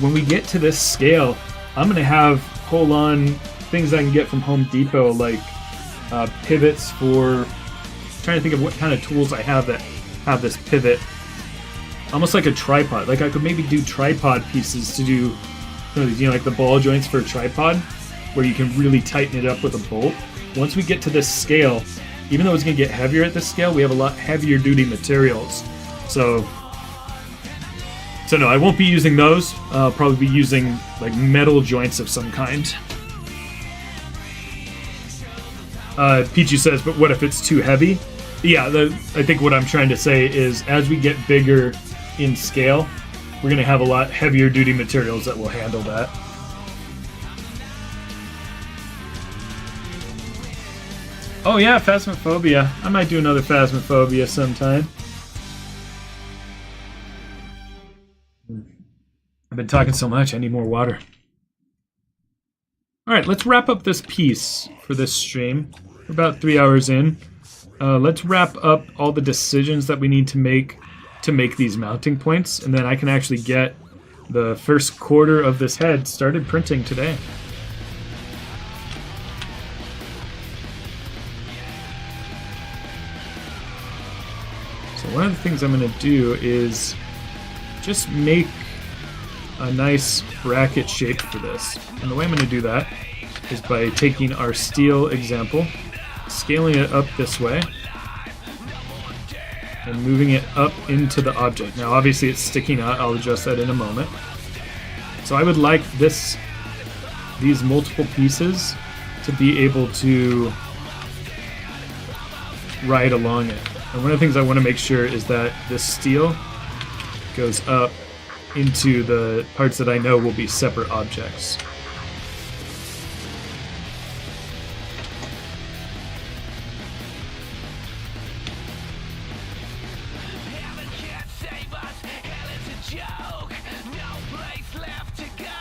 Speaker 2: when we get to this scale, I'm going to have pull-on things I can get from Home Depot, like pivots for... I'm trying to think of what kind of tools I have that have this pivot. Almost like a tripod. Like I could maybe do tripod pieces to do, you know, like the ball joints for a tripod, where you can really tighten it up with a bolt. Once we get to this scale, even though it's going to get heavier at this scale, we have a lot heavier duty materials. So no, I won't be using those. I'll probably be using like metal joints of some kind. Pichu says, but what if it's too heavy? Yeah, I think what I'm trying to say is as we get bigger in scale, we're going to have a lot heavier duty materials that will handle that. Oh yeah, Phasmophobia. I might do another Phasmophobia sometime. I've been talking so much, I need more water. Alright, let's wrap up this piece for this stream. We're about 3 hours in. Let's wrap up all the decisions that we need to make these mounting points, and then I can actually get the first quarter of this head started printing today. So one of the things I'm going to do is just make a nice bracket shape for this. And the way I'm going to do that is by taking our steel example, scaling it up this way, and moving it up into the object. Now obviously it's sticking out, I'll adjust that in a moment. So I would like these multiple pieces to be able to ride along it. And one of the things I want to make sure is that this steel goes up into the parts that I know will be separate objects.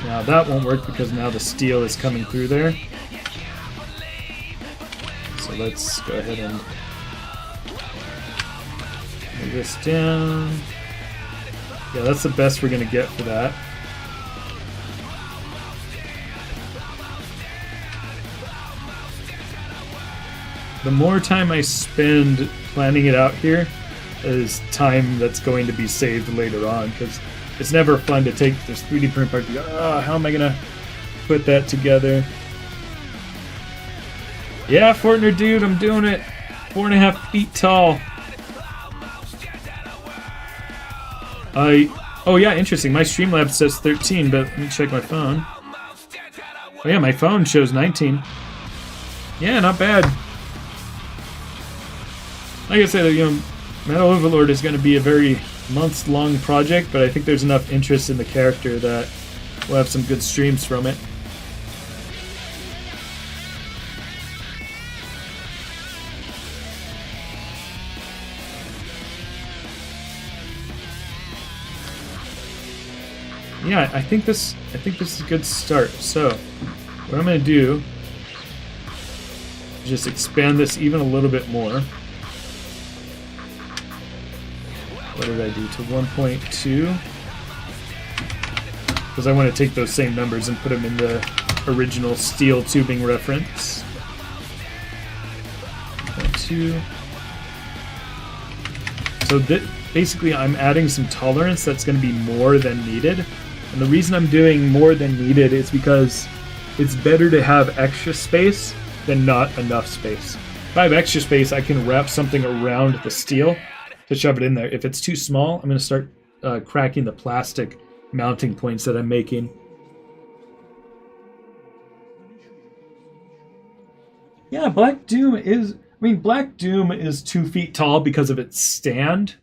Speaker 2: Now that won't work because now the steel is coming through there. So let's go ahead and move this down. Yeah, that's the best we're going to get for that. The more time I spend planning it out here is time that's going to be saved later on, because it's never fun to take this 3D print part and go, oh, how am I going to put that together? Yeah, Fortner dude, I'm doing it. 4.5 feet tall. Oh yeah, interesting. My Streamlabs says 13, but let me check my phone. Oh yeah, my phone shows 19. Yeah, not bad. Like I said, Metal Overlord is going to be a very months-long project, but I think there's enough interest in the character that we'll have some good streams from it. Yeah, I think this is a good start. So, what I'm going to do is just expand this even a little bit more. What did I do to 1.2? Because I want to take those same numbers and put them in the original steel tubing reference. 1.2. So basically I'm adding some tolerance that's going to be more than needed. And the reason I'm doing more than needed is because it's better to have extra space than not enough space. If I have extra space, I can wrap something around the steel to shove it in there. If it's too small, I'm going to start cracking the plastic mounting points that I'm making. Yeah, Black Doom is 2 feet tall because of its stand.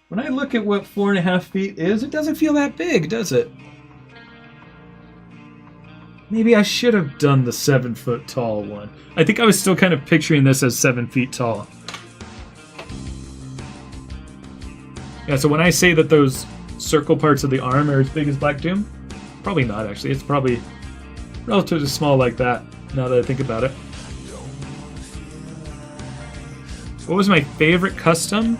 Speaker 2: When I look at what 4.5 feet is, it doesn't feel that big, does it? Maybe I should have done the 7 foot tall one. I think I was still kind of picturing this as 7 feet tall. Yeah, so when I say that those circle parts of the arm are as big as Black Doom, probably not actually. It's probably relatively small like that, now that I think about it. What was my favorite custom?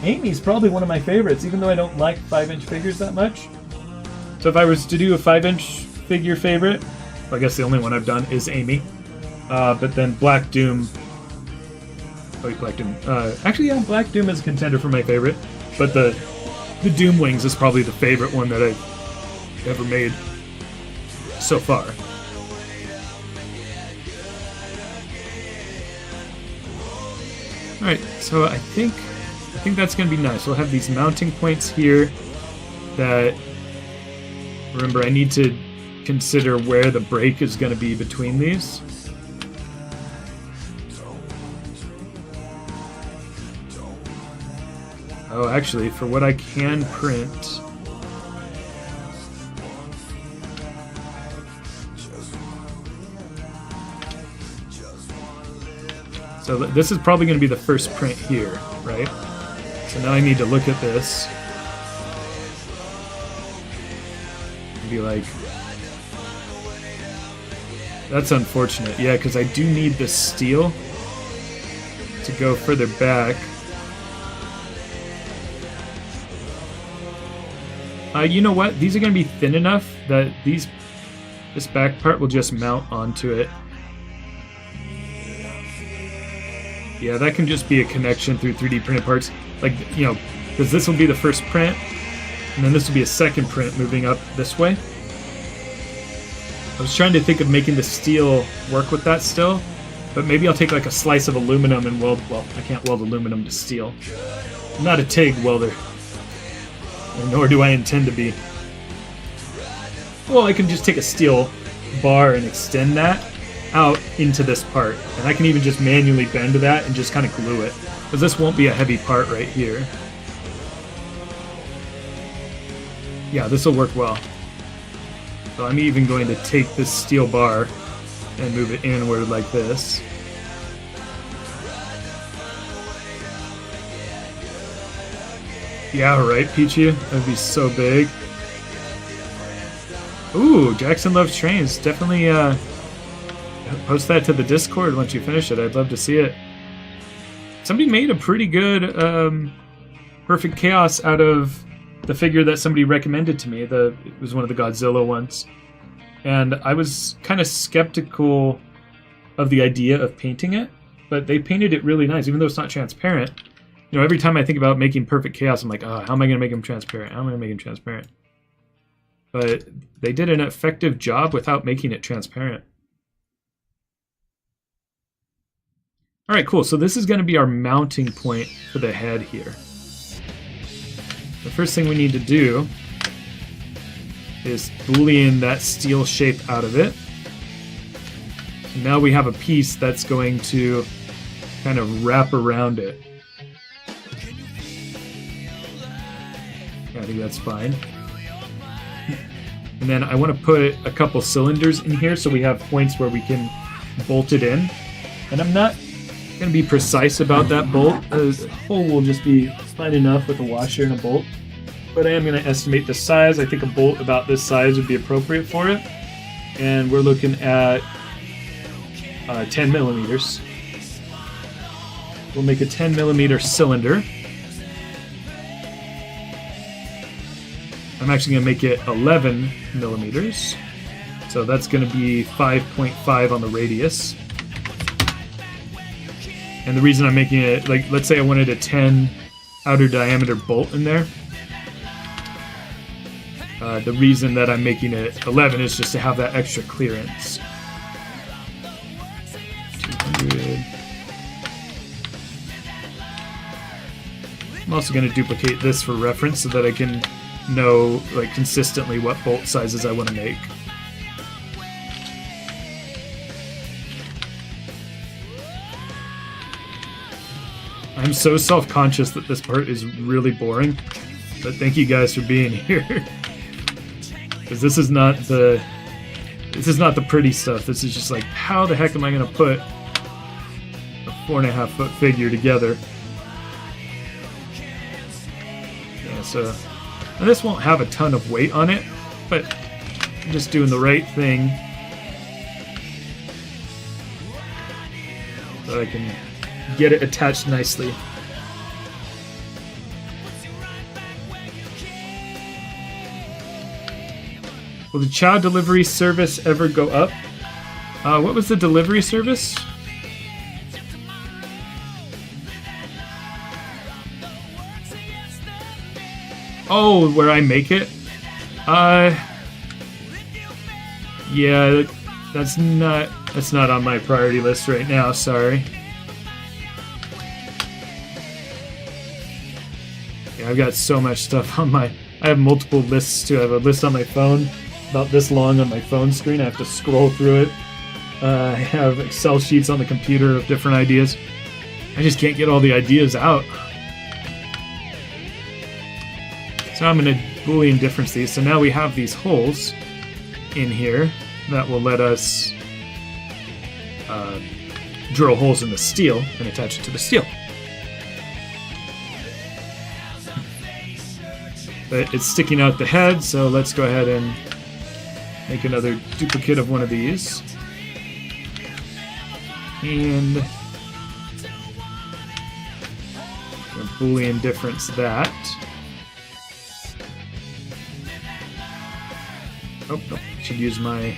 Speaker 2: Amy's probably one of my favorites, even though I don't like 5-inch figures that much. So if I was to do a 5-inch figure favorite, well, I guess the only one I've done is Amy. But then Black Doom. Oh, wait, Black Doom. Actually, yeah, Black Doom is a contender for my favorite. But the Doom Wings is probably the favorite one that I've ever made so far. Alright, so I think that's going to be nice. We'll have these mounting points here that, remember, I need to consider where the break is going to be between these. Oh, actually, for what I can print, so this is probably going to be the first print here, right? So now I need to look at this and be like, that's unfortunate. Yeah, because I do need the steel to go further back. You know what? These are going to be thin enough that this back part will just mount onto it. Yeah, that can just be a connection through 3D printed parts. Like, because this will be the first print, and then this will be a second print moving up this way. I was trying to think of making the steel work with that still, but maybe I'll take like a slice of aluminum and weld, well, I can't weld aluminum to steel. I'm not a TIG welder, nor do I intend to be. Well, I can just take a steel bar and extend that out into this part, and I can even just manually bend that and just kind of glue it, because this won't be a heavy part right here. Yeah, this will work well. So I'm even going to take this steel bar and move it inward like this. Yeah, right, Peachy? That'd be so big. Ooh, Jackson Loves Trains. Definitely post that to the Discord once you finish it. I'd love to see it. Somebody made a pretty good Perfect Chaos out of the figure that somebody recommended to me. It was one of the Godzilla ones. And I was kind of skeptical of the idea of painting it, but they painted it really nice, even though it's not transparent. Every time I think about making Perfect Chaos, I'm like, oh, how am I going to make him transparent? How am I going to make him transparent? But they did an effective job without making it transparent. All right, cool. So this is going to be our mounting point for the head here. The first thing we need to do is boolean that steel shape out of it. And now we have a piece that's going to kind of wrap around it. I think that's fine. And then I want to put a couple cylinders in here so we have points where we can bolt it in. And I'm not going to be precise about that bolt. The hole will just be fine enough with a washer and a bolt. But I am going to estimate the size. I think a bolt about this size would be appropriate for it. And we're looking at 10 millimeters. We'll make a 10 millimeter cylinder. I'm actually going to make it 11 millimeters. So that's going to be 5.5 on the radius. And the reason I'm making it, like, let's say I wanted a 10 outer diameter bolt in there. The reason that I'm making it 11 is just to have that extra clearance. 200. I'm also going to duplicate this for reference so that I can know, like, consistently what bolt sizes I want to make. I'm so self-conscious that this part is really boring, but thank you guys for being here. Because this is not the pretty stuff. This is just like, how the heck am I going to put a 4.5 foot figure together? Yeah, so and this won't have a ton of weight on it, but I'm just doing the right thing so I can get it attached nicely. Will the chow delivery service ever go up? What was the delivery service? Oh, where I make it? Yeah, that's not on my priority list right now, sorry. Yeah, I've got so much stuff on I have multiple lists too. I have a list on my phone, about this long on my phone screen. I have to scroll through it. I have Excel sheets on the computer of different ideas. I just can't get all the ideas out. So I'm going to Boolean difference these. So now we have these holes in here that will let us drill holes in the steel and attach it to the steel. But it's sticking out the head, so let's go ahead and make another duplicate of one of these. And Boolean difference that. Oh, no, I should use my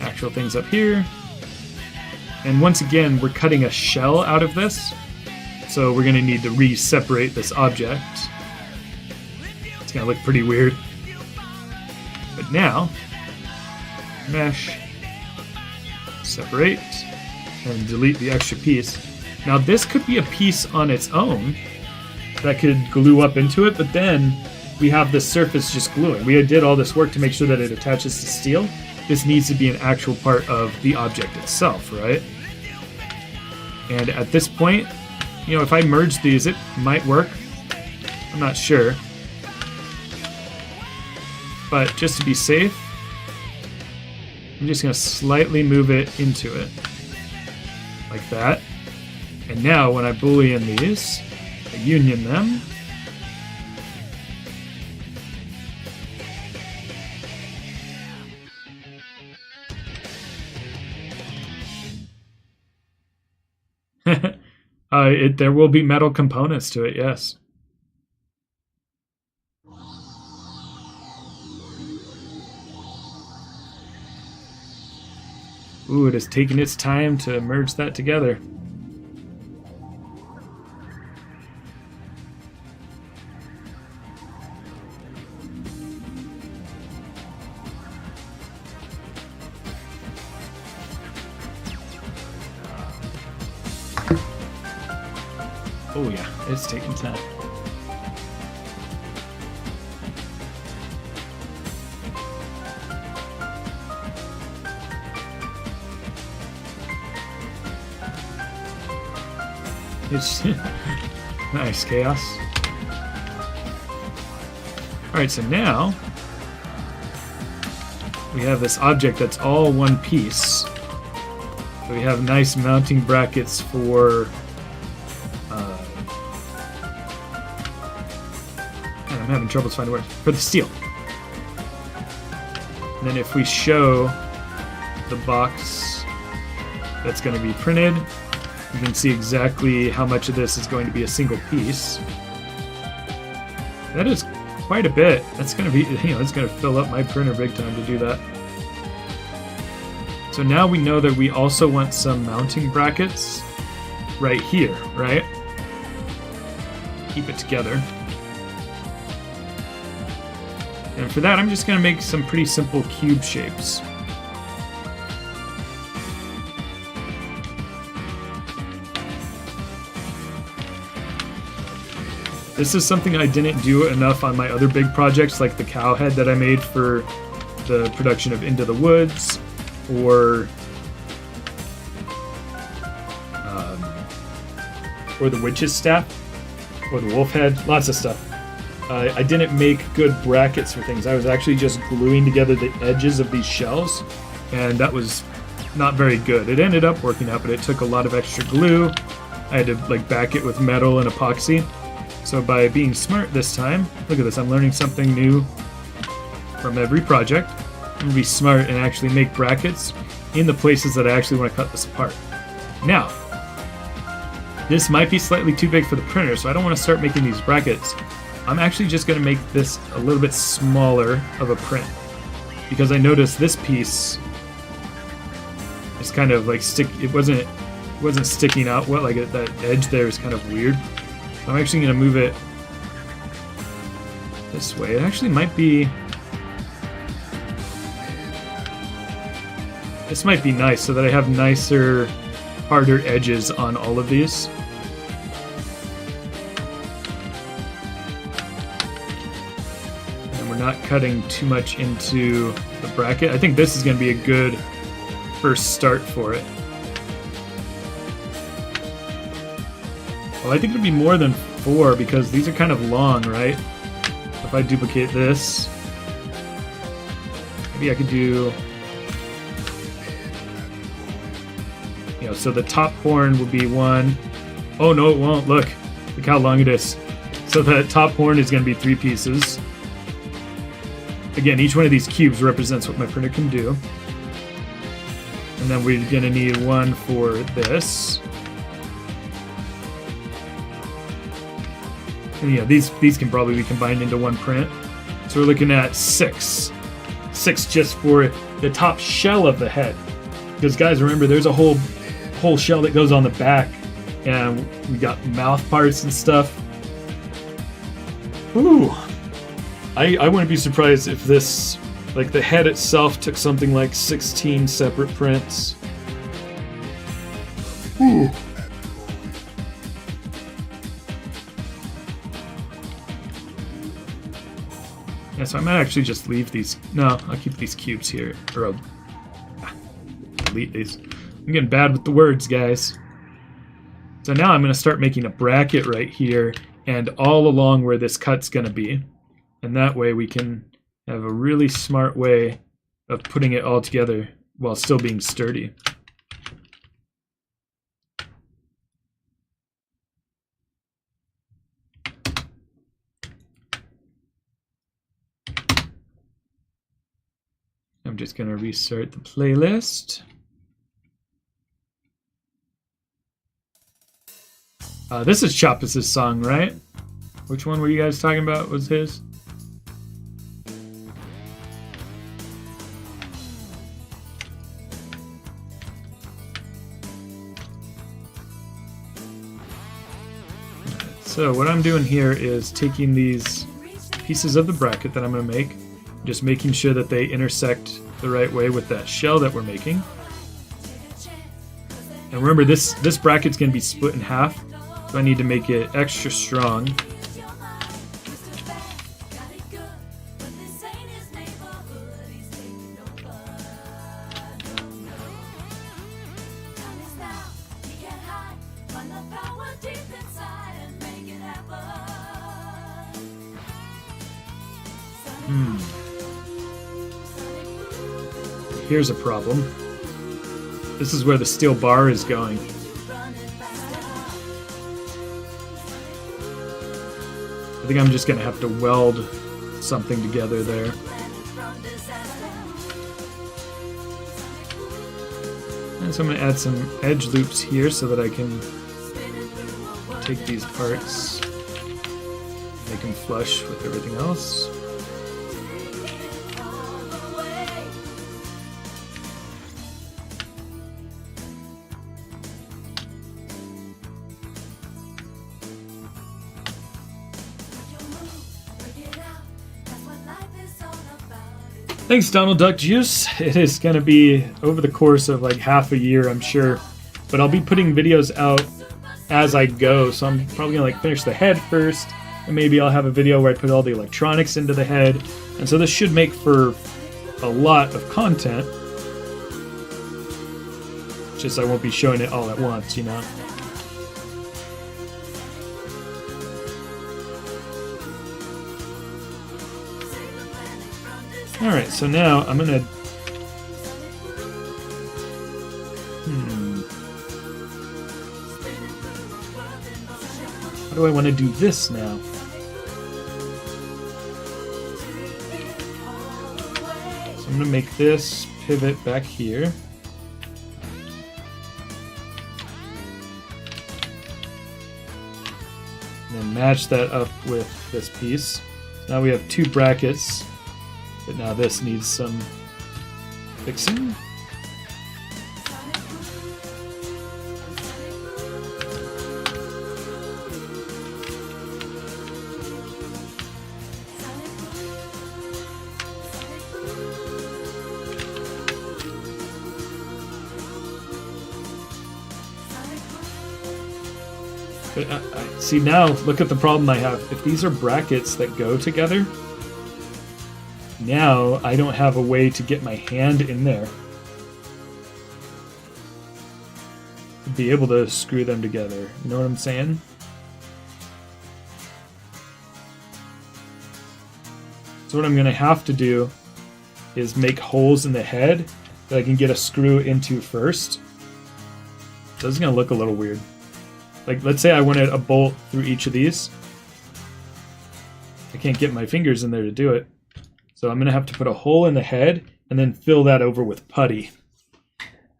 Speaker 2: actual things up here. And once again, we're cutting a shell out of this, so we're going to need to re-separate this object. It's going to look pretty weird. But now, mesh, separate, and delete the extra piece. Now this could be a piece on its own that could glue up into it, but then we have the surface just gluing. We did all this work to make sure that it attaches to steel. This needs to be an actual part of the object itself, right? And at this point, you know, if I merge these, it might work. I'm not sure. But just to be safe, I'm just going to slightly move it into it. Like that. And now when I Boolean these, I union them. There will be metal components to it, yes. Ooh, it has taken its time to merge that together. Oh yeah, it's taking time. It's nice chaos. Alright, so now we have this object that's all one piece. So we have nice mounting brackets for and I'm having trouble finding words for the steel. And then if we show the box that's going to be printed, you can see exactly how much of this is going to be a single piece. That is quite a bit. That's going to be, it's going to fill up my printer big time to do that. So now we know that we also want some mounting brackets right here, right? Keep it together. And for that, I'm just going to make some pretty simple cube shapes. This is something I didn't do enough on my other big projects, like the cow head that I made for the production of Into the Woods, or the witch's staff, or the wolf head, lots of stuff. I didn't make good brackets for things. I was actually just gluing together the edges of these shells, and that was not very good. It ended up working out, but it took a lot of extra glue. I had to like back it with metal and epoxy. So by being smart this time, look at this, I'm learning something new from every project. I'm going to be smart and actually make brackets in the places that I actually want to cut this apart. Now, this might be slightly too big for the printer, so I don't want to start making these brackets. I'm actually just going to make this a little bit smaller of a print, because I noticed this piece is kind of like it wasn't sticking out well, like that edge there is kind of weird. So I'm actually going to move it this way. It actually might be... This might be nice, so that I have nicer, harder edges on all of these. And we're not cutting too much into the bracket. I think this is going to be a good first start for it. Well, I think it'll be more than 4 because these are kind of long, right? If I duplicate this, maybe I could do... so the top horn will be 1. Oh no, it won't. Look how long it is. So the top horn is going to be 3 pieces. Again, each one of these cubes represents what my printer can do. And then we're going to need 1 for this. And these can probably be combined into 1 print. So we're looking at 6. 6 just for the top shell of the head. Because guys, remember, there's a whole shell that goes on the back, and we got mouth parts and stuff. Ooh, I wouldn't be surprised if this, like the head itself, took something like 16 separate prints. Ooh. Yeah, so I might actually just leave these. No, I'll keep these cubes here, or I'll delete these. I'm getting bad with the words, guys. So now I'm going to start making a bracket right here and all along where this cut's going to be. And that way we can have a really smart way of putting it all together while still being sturdy. I'm just going to restart the playlist. This is Chappus' song, right? Which one were you guys talking about was his? So what I'm doing here is taking these pieces of the bracket that I'm going to make, just making sure that they intersect the right way with that shell that we're making. And remember, this bracket's going to be split in half. So I need to make it extra strong.
Speaker 1: Find the power deep
Speaker 2: Here's a problem. This is where the steel bar is going. I think I'm just gonna have to weld something together there. And so I'm gonna add some edge loops here so that I can take these parts, make them flush with everything else. Thanks, Donald Duck Juice. It is going to be over the course of like half a year, I'm sure. But I'll be putting videos out as I go. So I'm probably going to like finish the head first. And maybe I'll have a video where I put all the electronics into the head. And so this should make for a lot of content. Just I won't be showing it all at once, you know. Alright, so now I'm gonna... How do I want to do this now? So I'm gonna make this pivot back here. And then match that up with this piece. Now we have two brackets. But now this needs some fixing. But see now, look at the problem I have. If these are brackets that go together, now I don't have a way to get my hand in there to be able to screw them together. You know what I'm saying? So what I'm going to have to do is make holes in the head that I can get a screw into first. So this is going to look a little weird. Like, let's say I wanted a bolt through each of these. I can't get my fingers in there to do it. So I'm going to have to put a hole in the head and then fill that over with putty.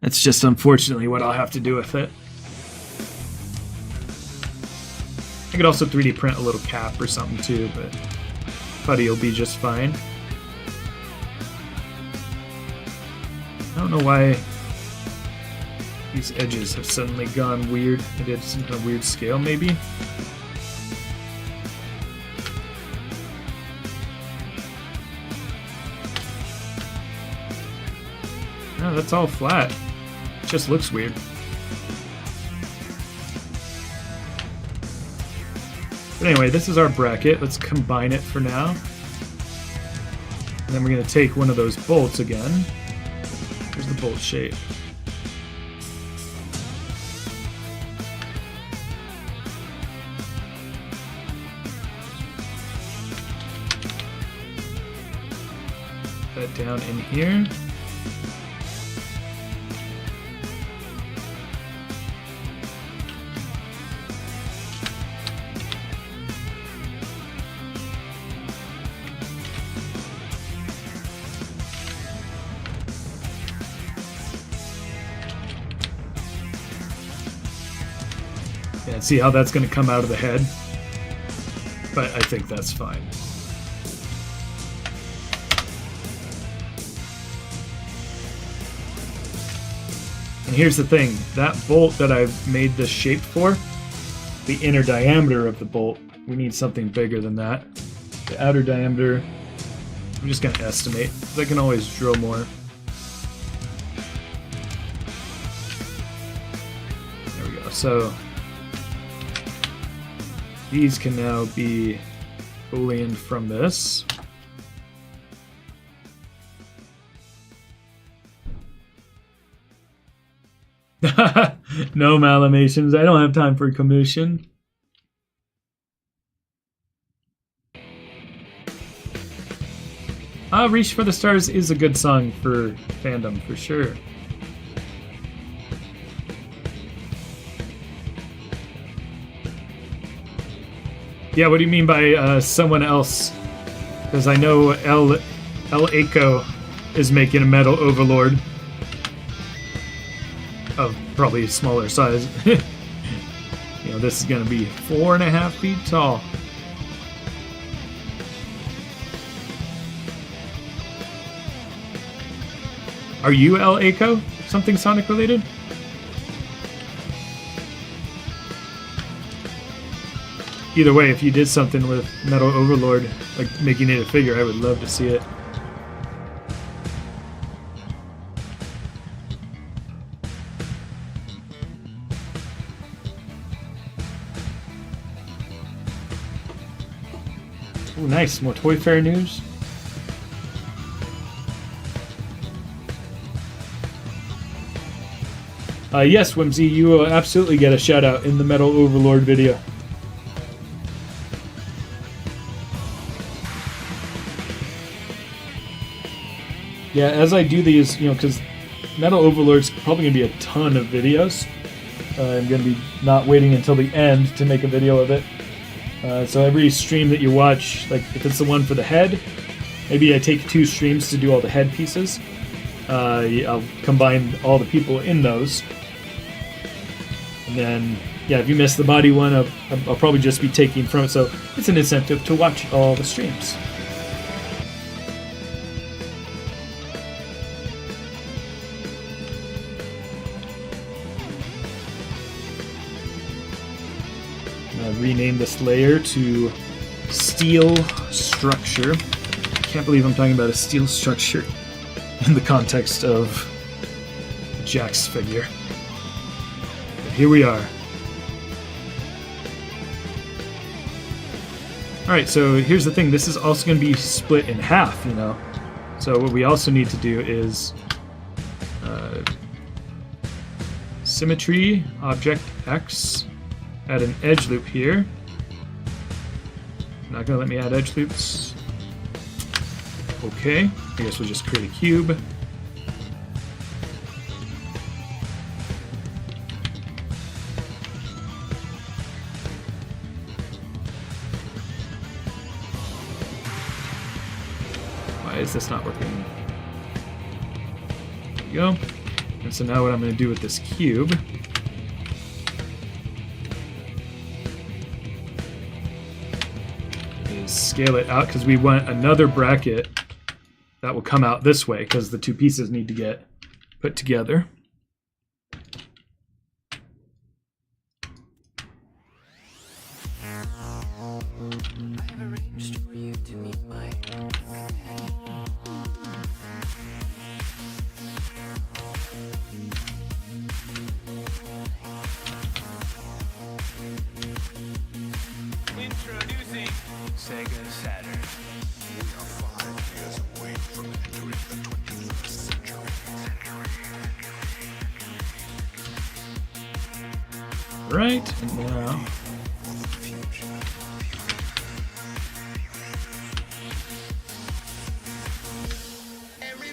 Speaker 2: That's just unfortunately what I'll have to do with it. I could also 3D print a little cap or something too, but putty will be just fine. I don't know why these edges have suddenly gone weird. I did some kind of weird scale maybe. No, that's all flat. It just looks weird. But anyway, this is our bracket. Let's combine it for now. And then we're going to take one of those bolts again. Here's the bolt shape. Put that down in here. Yeah, see how that's going to come out of the head? But I think that's fine. And here's the thing, that bolt that I've made this shape for, the inner diameter of the bolt, we need something bigger than that. The outer diameter, I'm just going to estimate, because I can always drill more. There we go, so these can now be booleaned from this. No malamations, I don't have time for commission. Reach for the Stars is a good song for fandom, for sure. Yeah, what do you mean by someone else? Because I know El Aco is making a Metal Overlord of probably a smaller size. You know, this is going to be 4.5 feet tall. Are you El Aco? Something Sonic related? Either way, if you did something with Metal Overlord, like making it a figure, I would love to see it. Oh, nice. More Toy Fair news. Yes, Whimsy, you will absolutely get a shout out in the Metal Overlord video. Yeah, as I do these, you know, because Metal Overlord's probably going to be a ton of videos. I'm going to be not waiting until the end to make a video of it. So every stream that you watch, like if it's the one for the head, maybe I take 2 streams to do all the head pieces. I'll combine all the people in those. And then, yeah, if you miss the body one, I'll probably just be taking from it. So it's an incentive to watch all the streams. Rename this layer to steel structure. Can't believe I'm talking about a steel structure in the context of Jack's figure. But here we are. Alright, so here's the thing. This is also going to be split in half, you know. So what we also need to do is symmetry, object X. Add an edge loop here. Not gonna let me add edge loops. Okay, I guess we'll just create a cube. Why is this not working? There we go. And so now what I'm gonna do with this cube scale it out, because we want another bracket that will come out this way, because the 2 pieces need to get put together.
Speaker 4: Introducing Sega Saturn.
Speaker 3: We are 5 years away from entering the 21st century.
Speaker 2: Right, and now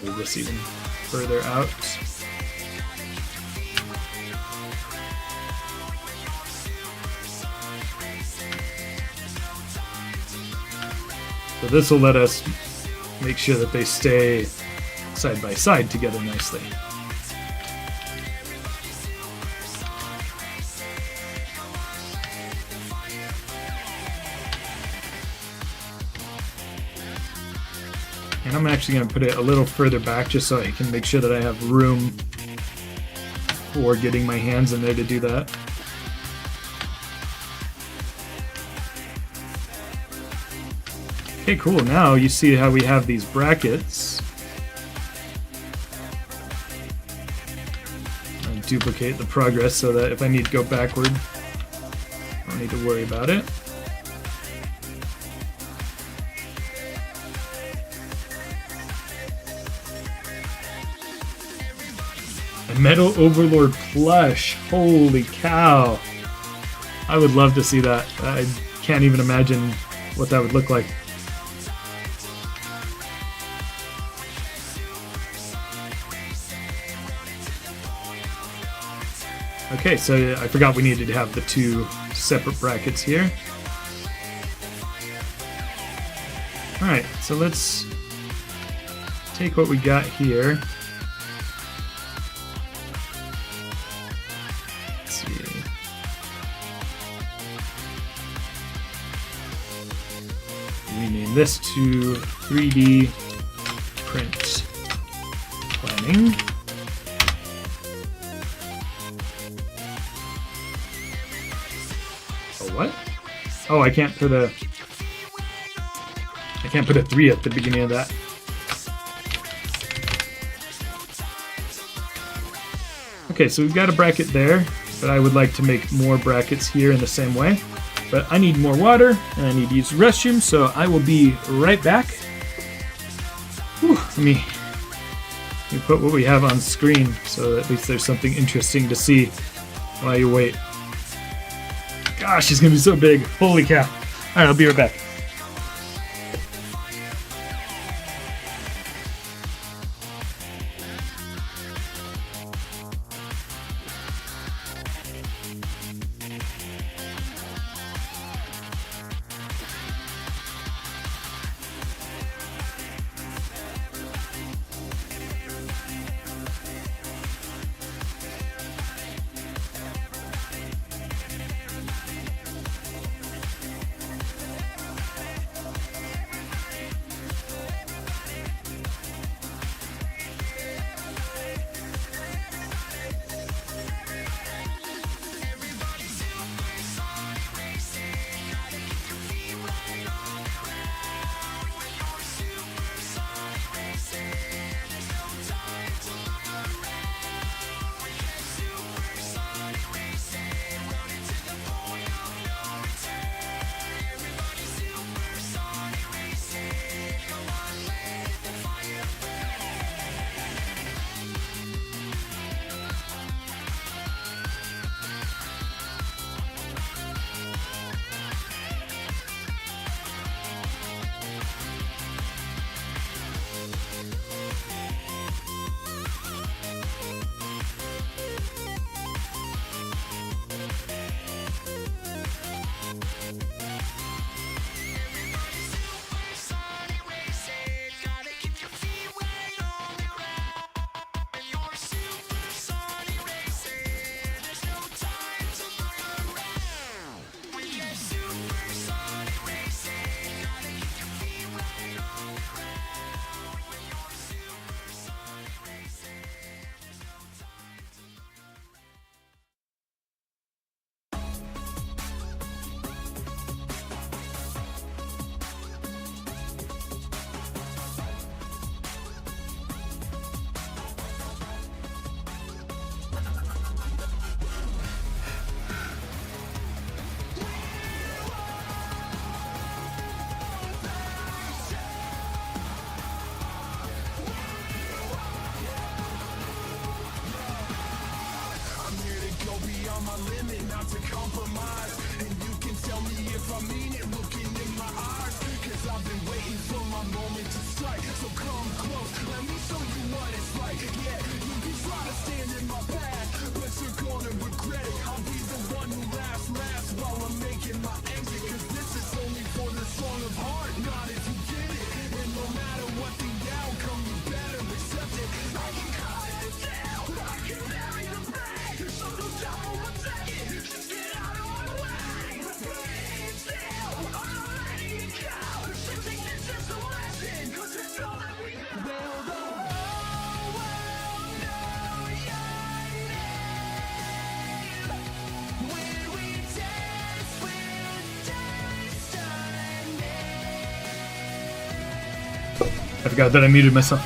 Speaker 2: move this even further out. So this will let us make sure that they stay side by side together nicely. And I'm actually going to put it a little further back just so I can make sure that I have room for getting my hands in there to do that. Okay, cool. Now you see how we have these brackets. I'll duplicate the progress so that if I need to go backward, I don't need to worry about it. A Metal Overlord plush. Holy cow. I would love to see that. I can't even imagine what that would look like. Okay, so I forgot we needed to have the 2 separate brackets here. Alright, so let's take what we got here. Let's see. Rename this to 3D print planning. Oh, what? Oh, I can't put a 3 at the beginning of that. Okay, so we've got a bracket there, but I would like to make more brackets here in the same way. But I need more water, and I need to use the restroom, so I will be right back. Whew, let me put what we have on screen, so at least there's something interesting to see while you wait. Gosh, it's gonna be so big. Holy cow. Alright, I'll be right back. I forgot that I muted myself.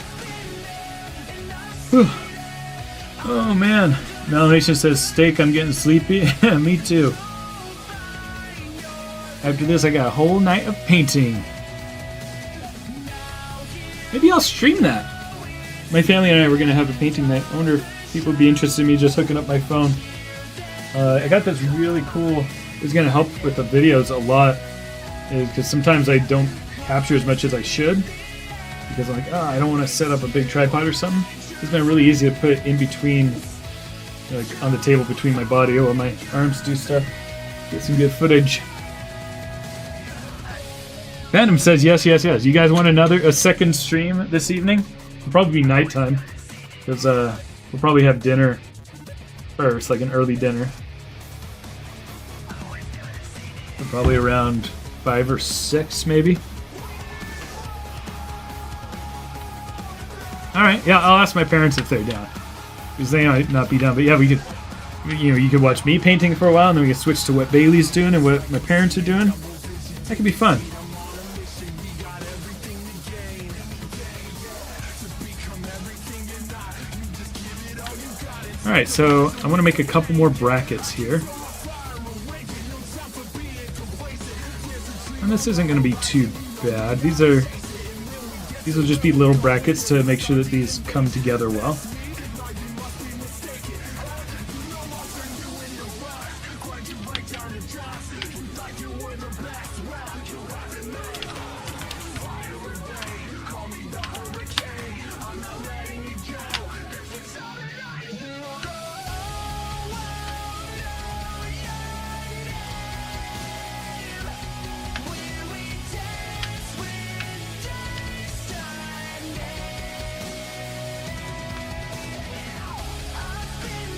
Speaker 2: Whew. Oh man. Melanation says, steak, I'm getting sleepy. Me too. After this, I got a whole night of painting. Maybe I'll stream that. My family and I were going to have a painting night. I wonder if people would be interested in me just hooking up my phone. I got this really cool... It's going to help with the videos a lot. Because sometimes I don't capture as much as I should. Because I'm like, I don't want to set up a big tripod or something. It's been really easy to put in between like on the table between my body while my arms do stuff. Get some good footage. Phantom says yes, yes, yes. You guys want a second stream this evening? It'll probably be nighttime because we'll probably have dinner first, like an early dinner. Probably around 5 or 6, maybe. All right, yeah, I'll ask my parents if they're down, because they might not be down. But yeah, we could, you could watch me painting for a while, and then we could switch to what Bailey's doing and what my parents are doing. That could be fun. All right, so I want to make a couple more brackets here. And this isn't going to be too bad. These will just be little brackets to make sure that these come together well.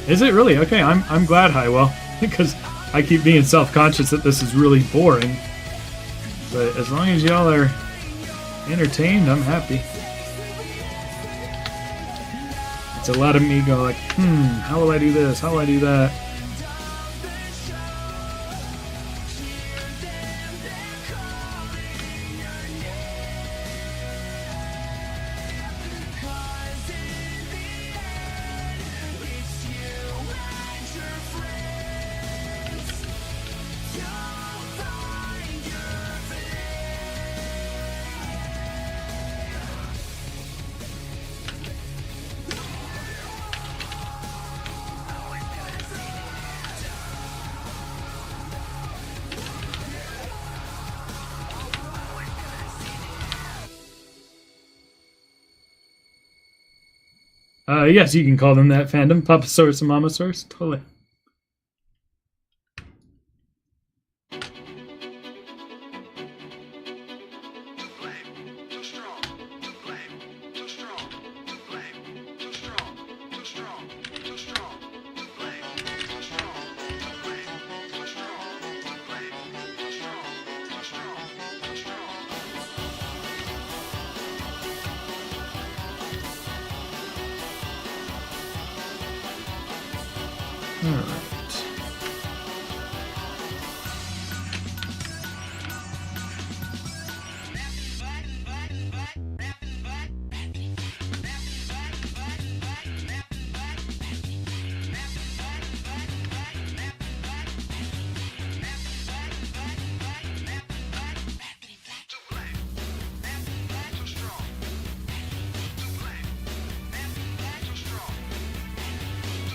Speaker 2: Is it really? Okay, I'm glad, Highwell, because I keep being self-conscious that this is really boring. But as long as y'all are entertained, I'm happy. It's a lot of me going like, how will I do this? How will I do that? Yes, you can call them that, fandom. Papasaurus and Mamasaurus. Totally.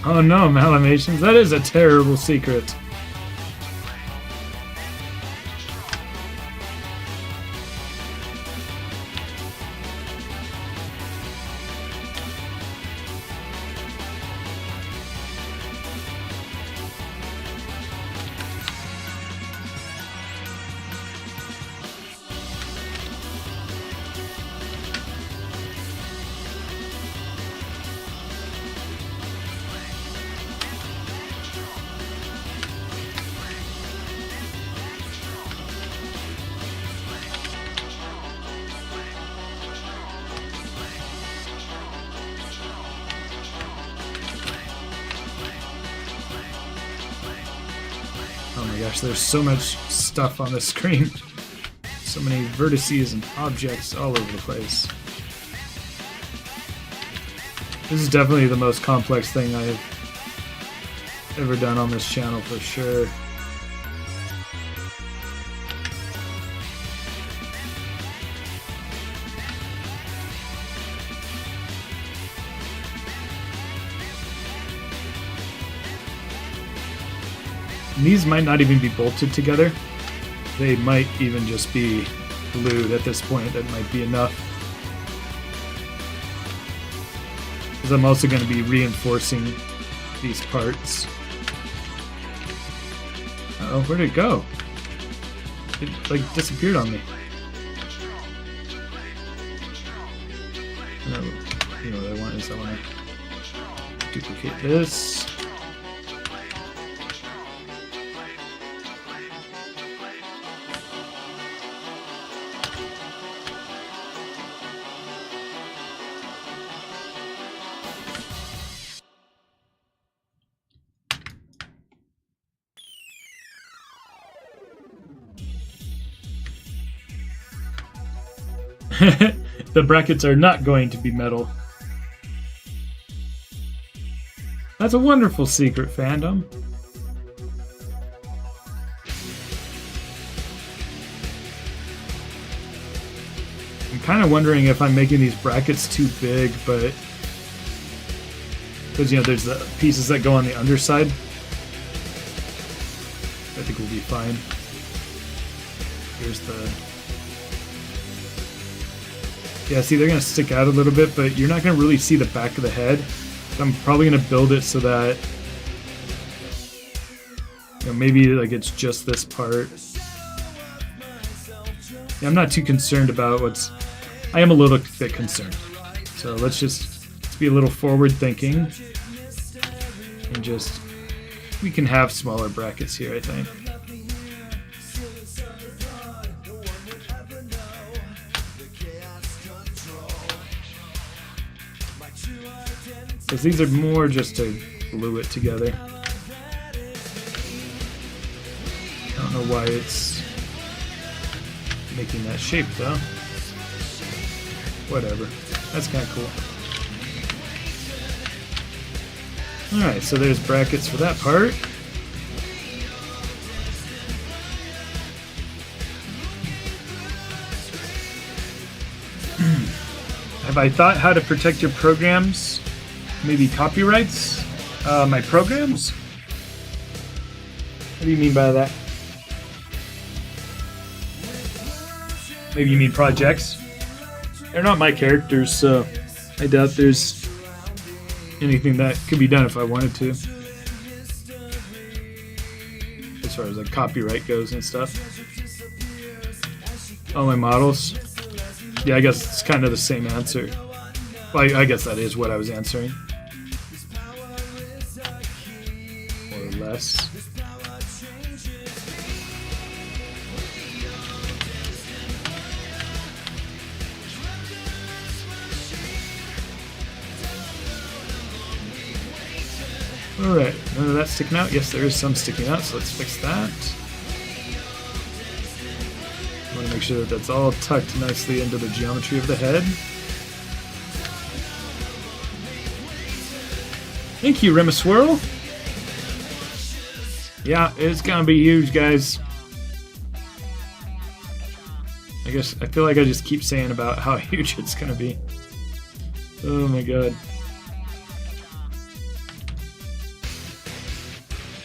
Speaker 2: Oh no, Malamations, that is a terrible secret. There's so much stuff on the screen. So many vertices and objects all over the place. This is definitely the most complex thing I've ever done on this channel for sure. And these might not even be bolted together. They might even just be glued at this point. That might be enough. Because I'm also going to be reinforcing these parts. Uh-oh, where'd it go? It like disappeared on me. No, you know what I want is I want to duplicate this. The brackets are not going to be metal. That's a wonderful secret, fandom. I'm kind of wondering if I'm making these brackets too big, but because you know there's the pieces that go on the underside. I think we'll be fine. Here's the... Yeah, see, they're going to stick out a little bit, but you're not going to really see the back of the head. I'm probably going to build it so that, you know, maybe like it's just this part. Yeah, I'm not too concerned about what's... I am a little bit concerned. So let's be a little forward thinking. And just... We can have smaller brackets here, I think. Because these are more just to glue it together. I don't know why it's making that shape though. Whatever. That's kind of cool. Alright, so there's brackets for that part. Have I thought how to protect your programs? Maybe copyrights? My programs? What do you mean by that? Maybe you mean projects? They're not my characters, so I doubt there's anything that could be done if I wanted to. As far as like copyright goes and stuff. All my models? Yeah, I guess it's kind of the same answer. Well, I guess that is what I was answering. More or less. Alright, none of that sticking out? Yes, there is some sticking out, so let's fix that. I want to make sure that that's all tucked nicely into the geometry of the head. Thank you, Remaswirl. Yeah, it's gonna be huge, guys. I guess I feel like I just keep saying about how huge it's gonna be. Oh my god.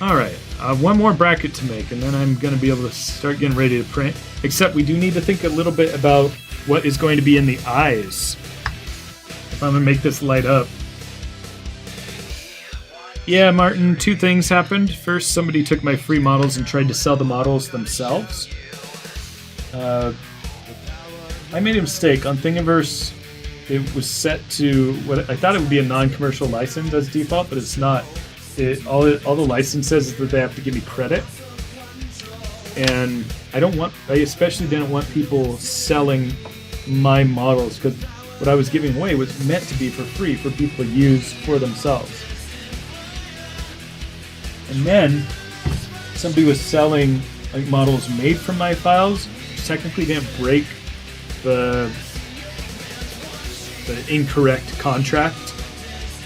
Speaker 2: Alright, one more bracket to make, and then I'm going to be able to start getting ready to print. Except we do need to think a little bit about what is going to be in the eyes. If I'm going to make this light up. Yeah, Martin, two things happened. First, somebody took my free models and tried to sell the models themselves. I made a mistake. On Thingiverse, it was set to what I thought it would be a non-commercial license as default, but it's not. All the license says is that they have to give me credit, and I especially didn't want people selling my models, because what I was giving away was meant to be for free for people to use for themselves. And then somebody was selling like models made from my files, which technically didn't break the incorrect contract.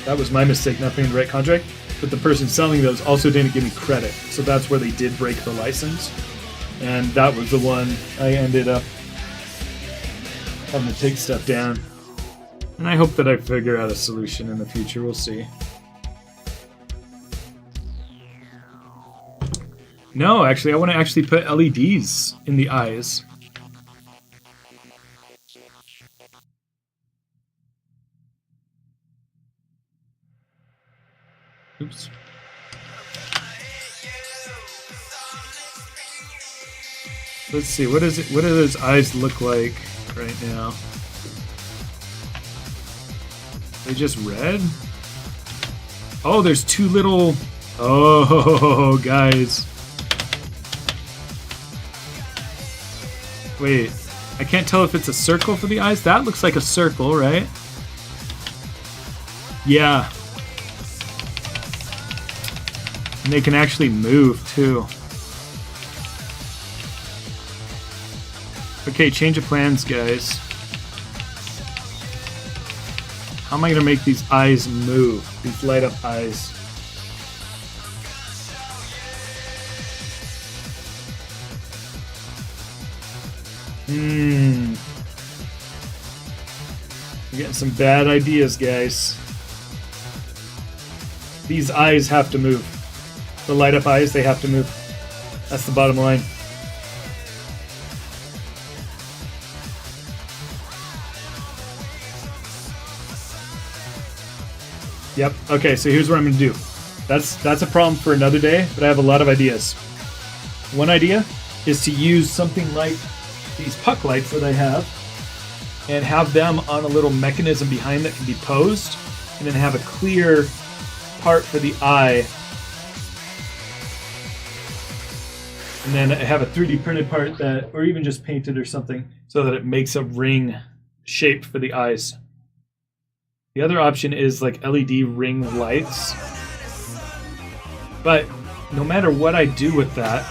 Speaker 2: That was my mistake, not putting the right contract. But the person selling those also didn't give me credit, so that's where they did break the license, and that was the one I ended up having to take stuff down. And I hope that I figure out a solution in the future. We'll see. No, actually, I want to actually put LEDs in the eyes. Oops. So let's see, what is it? What do those eyes look like right now? They just red? Oh, there's two little. Oh, guys. Wait, I can't tell if it's a circle for the eyes. That looks like a circle, right? Yeah. And they can actually move too. Okay, change of plans, guys. How am I gonna make these eyes move? These light up eyes. I'm getting some bad ideas, guys. These eyes have to move. The light up eyes, they have to move. That's the bottom line. Yep. Okay, so here's what I'm going to do. That's a problem for another day, but I have a lot of ideas. One idea is to use something like these puck lights that I have and have them on a little mechanism behind that can be posed, and then have a clear part for the eye, and then I have a 3D printed part that, or even just painted or something, so that it makes a ring shape for the eyes. The other option is like LED ring lights. But no matter what I do with that,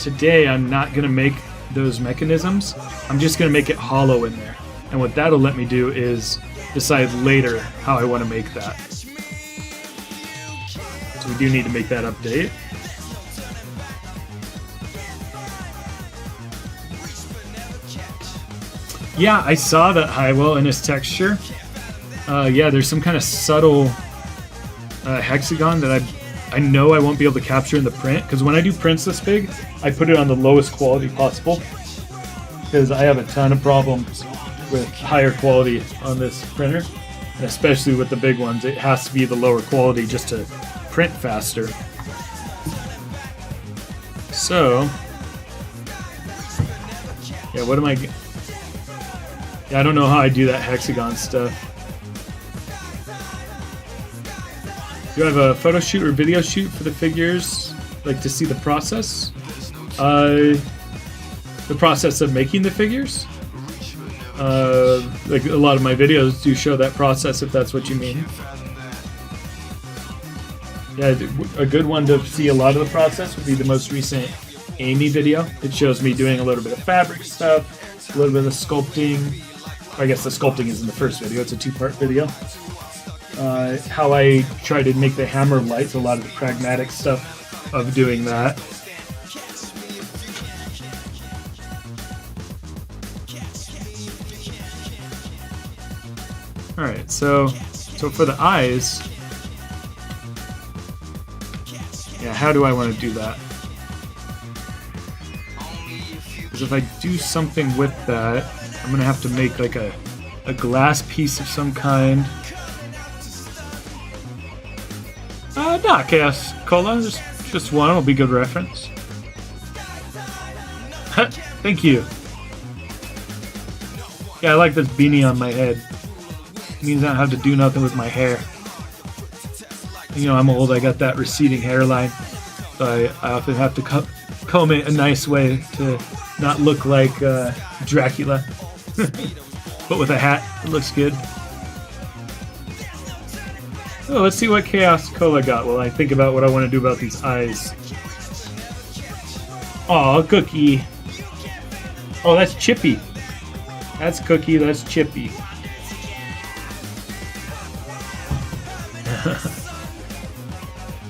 Speaker 2: today I'm not going to make those mechanisms. I'm just going to make it hollow in there. And what that'll let me do is decide later how I want to make that. So we do need to make that update. Yeah, I saw that Highwell in his texture. Yeah, there's some kind of subtle hexagon that I know I won't be able to capture in the print, because when I do prints this big, I put it on the lowest quality possible, because I have a ton of problems with higher quality on this printer, and especially with the big ones, it has to be the lower quality just to print faster. So, yeah, what am I... Yeah, I don't know how I do that hexagon stuff. Do I have a photo shoot or video shoot for the figures? Like to see the process? The process of making the figures? Like a lot of my videos do show that process, if that's what you mean. Yeah, a good one to see a lot of the process would be the most recent Amy video. It shows me doing a little bit of fabric stuff, a little bit of sculpting. I guess the sculpting is in the first video, it's a two-part video. How I try to make the hammer lights, a lot of the pragmatic stuff of doing that. Alright, so for the eyes, yeah, how do I want to do that? Because if I do something with that, I'm going to have to make like a glass piece of some kind. Nah, Chaos Cola, just one will be good reference. Thank you. Yeah, I like this beanie on my head. It means I don't have to do nothing with my hair. You know, I'm old, I got that receding hairline. So I often have to comb it a nice way to not look like Dracula. But with a hat, it looks good. Oh, let's see what Chaos Cola got while I think about what I want to do about these eyes. Aw, Cookie. Oh, that's Chippy. That's Cookie, that's Chippy.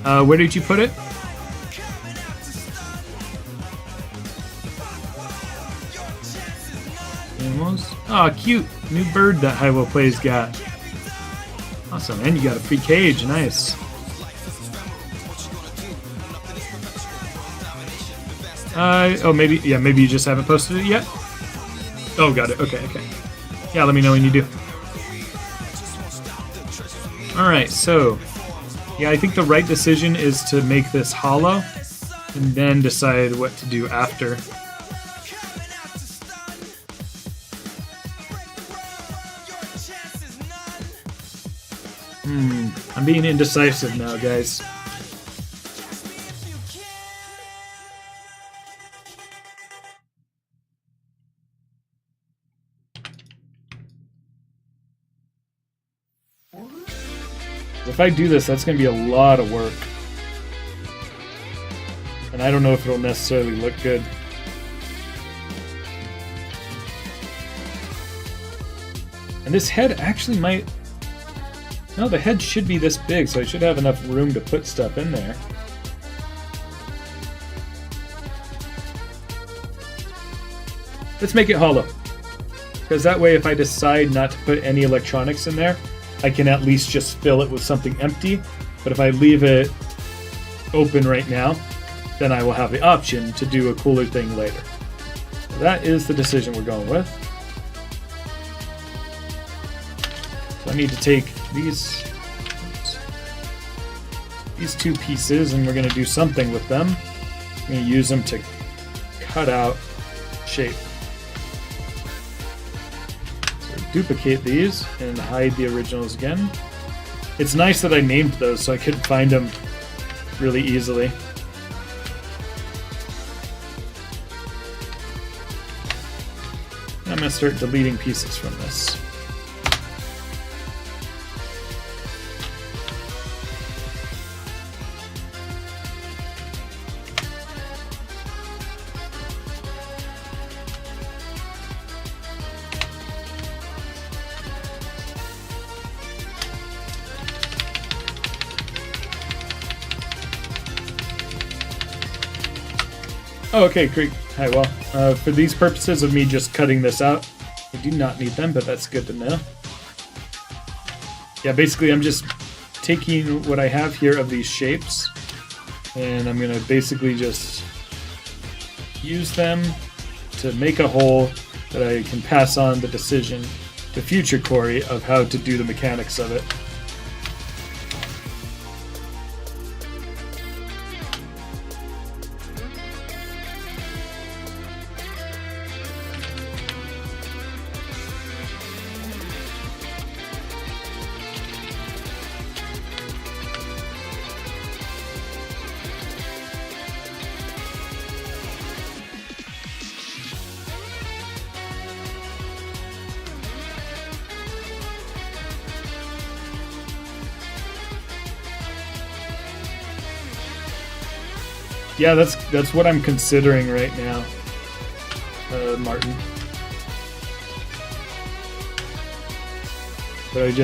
Speaker 2: Where did you put it? Animals? Aw, cute. New bird that Highwell Plays got. Awesome, and you got a free cage, nice. Oh, maybe you just haven't posted it yet? Oh, got it, okay. Yeah, let me know when you do. Alright, so, yeah, I think the right decision is to make this hollow, and then decide what to do after. I'm being indecisive now, guys. If I do this, that's going to be a lot of work. And I don't know if it'll necessarily look good. And this head actually might... No, the head should be this big, so I should have enough room to put stuff in there. Let's make it hollow. Because that way, if I decide not to put any electronics in there, I can at least just fill it with something empty. But if I leave it open right now, then I will have the option to do a cooler thing later. So that is the decision we're going with. So I need to take these two pieces and we're going to do something with them. I'm going to use them to cut out shape. So duplicate these and hide the originals again. It's nice that I named those so I could find them really easily. I'm going to start deleting pieces from this. Oh, okay, great. Hi, well, for these purposes of me just cutting this out, I do not need them, but that's good to know. Yeah, basically I'm just taking what I have here of these shapes, and I'm going to basically just use them to make a hole that I can pass on the decision to future Corey of how to do the mechanics of it. Yeah, that's what I'm considering right now, Martin. But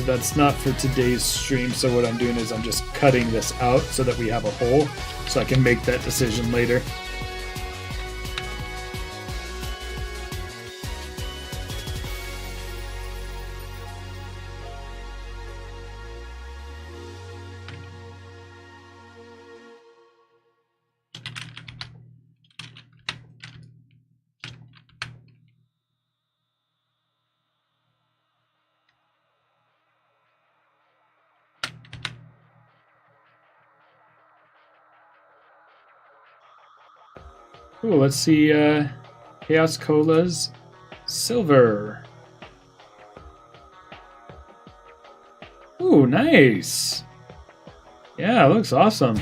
Speaker 2: that's not for today's stream, so what I'm doing is I'm just cutting this out so that we have a hole, so I can make that decision later. Ooh, let's see, Chaos Cola's silver. Ooh, nice. Yeah, it looks awesome.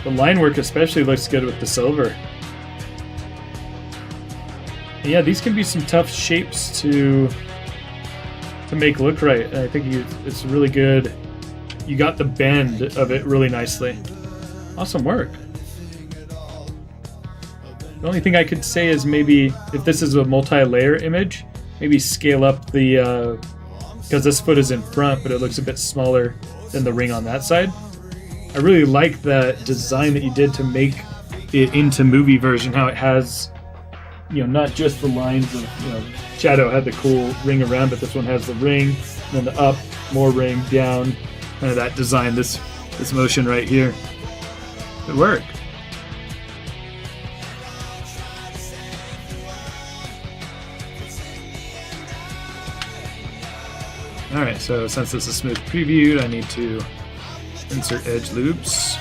Speaker 2: The line work especially looks good with the silver. And yeah, these can be some tough shapes to make look right. I think it's really good. You got the bend of it really nicely. Awesome work. The only thing I could say is maybe if this is a multi-layer image, maybe scale up the, because this foot is in front, but it looks a bit smaller than the ring on that side. I really like that design that you did to make it into movie version, how it has, you know, not just the lines of, you know, Shadow had the cool ring around, but this one has the ring, and then the up, more ring, down, kind of that design, this motion right here. Good work. Alright, so since this is smooth previewed, I need to insert edge loops.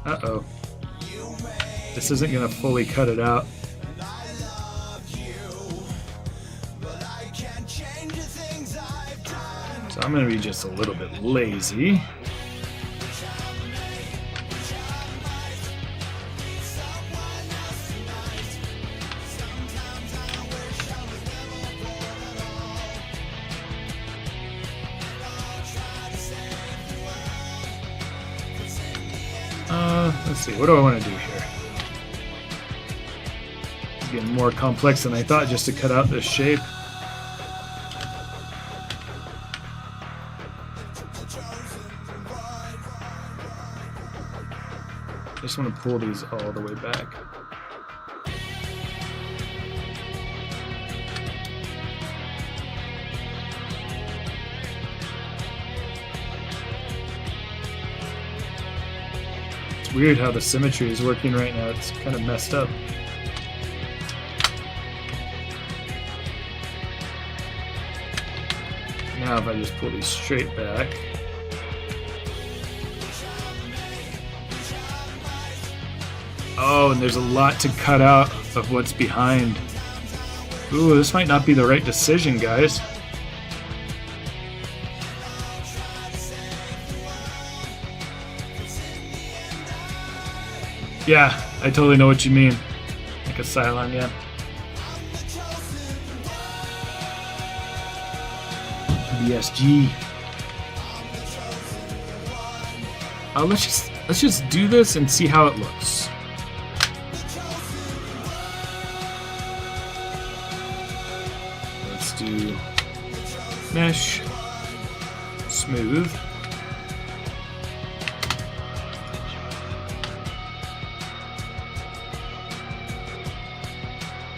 Speaker 2: Uh-oh. This isn't gonna fully cut it out. So I'm gonna be just a little bit lazy. Let's see, what do I want to do here? It's getting more complex than I thought just to cut out this shape. I just want to pull these all the way back. Weird how the symmetry is working right now. It's kind of messed up. Now if I just pull these straight back. Oh, and there's a lot to cut out of what's behind. Ooh, this might not be the right decision, guys. Yeah, I totally know what you mean. Like a Cylon, yeah. BSG. Let's just do this and see how it looks. Let's do mesh, smooth.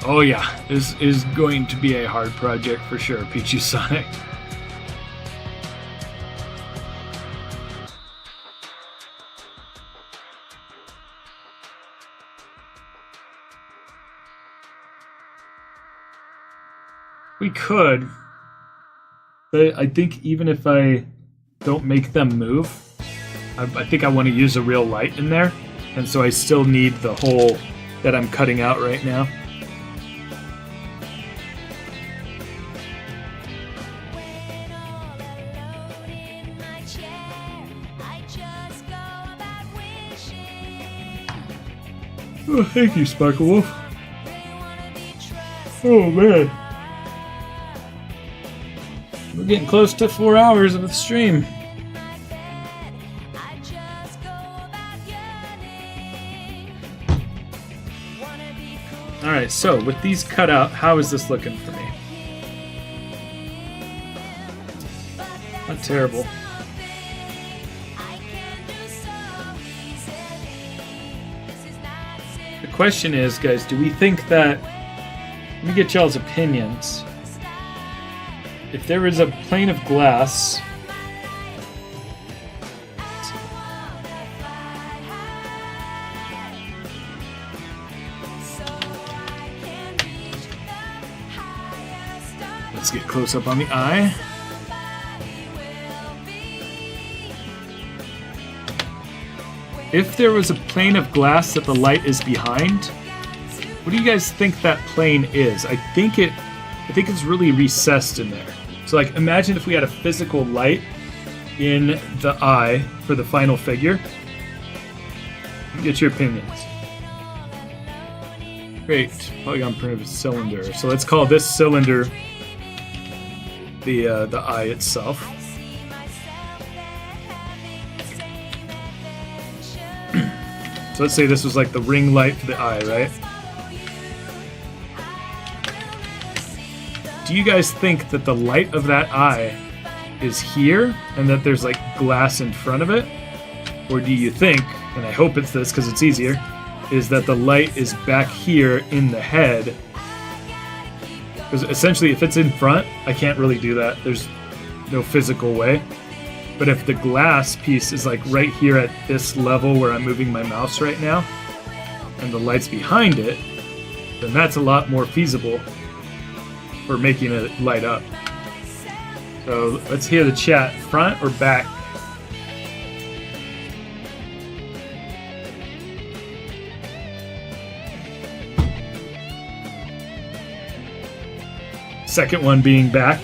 Speaker 2: Oh yeah, this is going to be a hard project for sure, Pichu Sonic. We could, but I think even if I don't make them move, I think I want to use a real light in there, and so I still need the hole that I'm cutting out right now. Oh, thank you, Sparkle Wolf. Oh man. We're getting close to 4 hours of the stream. Alright, so with these cut out, how is this looking for me? Not terrible. The question is, guys, do we think that... Let me get y'all's opinions. If there is a plane of glass... Let's get close up on the eye. If there was a plane of glass that the light is behind, what do you guys think that plane is? I think it's really recessed in there. So like imagine if we had a physical light in the eye for the final figure. Get your opinions. Great. Polygon printed cylinder. So let's call this cylinder the eye itself. So let's say this was like the ring light for the eye, right? Do you guys think that the light of that eye is here and that there's like glass in front of it? Or do you think, and I hope it's this because it's easier, is that the light is back here in the head? Because essentially if it's in front, I can't really do that. There's no physical way. But if the glass piece is like right here at this level where I'm moving my mouse right now, and the light's behind it, then that's a lot more feasible for making it light up. So let's hear the chat. Front or back? second one being back.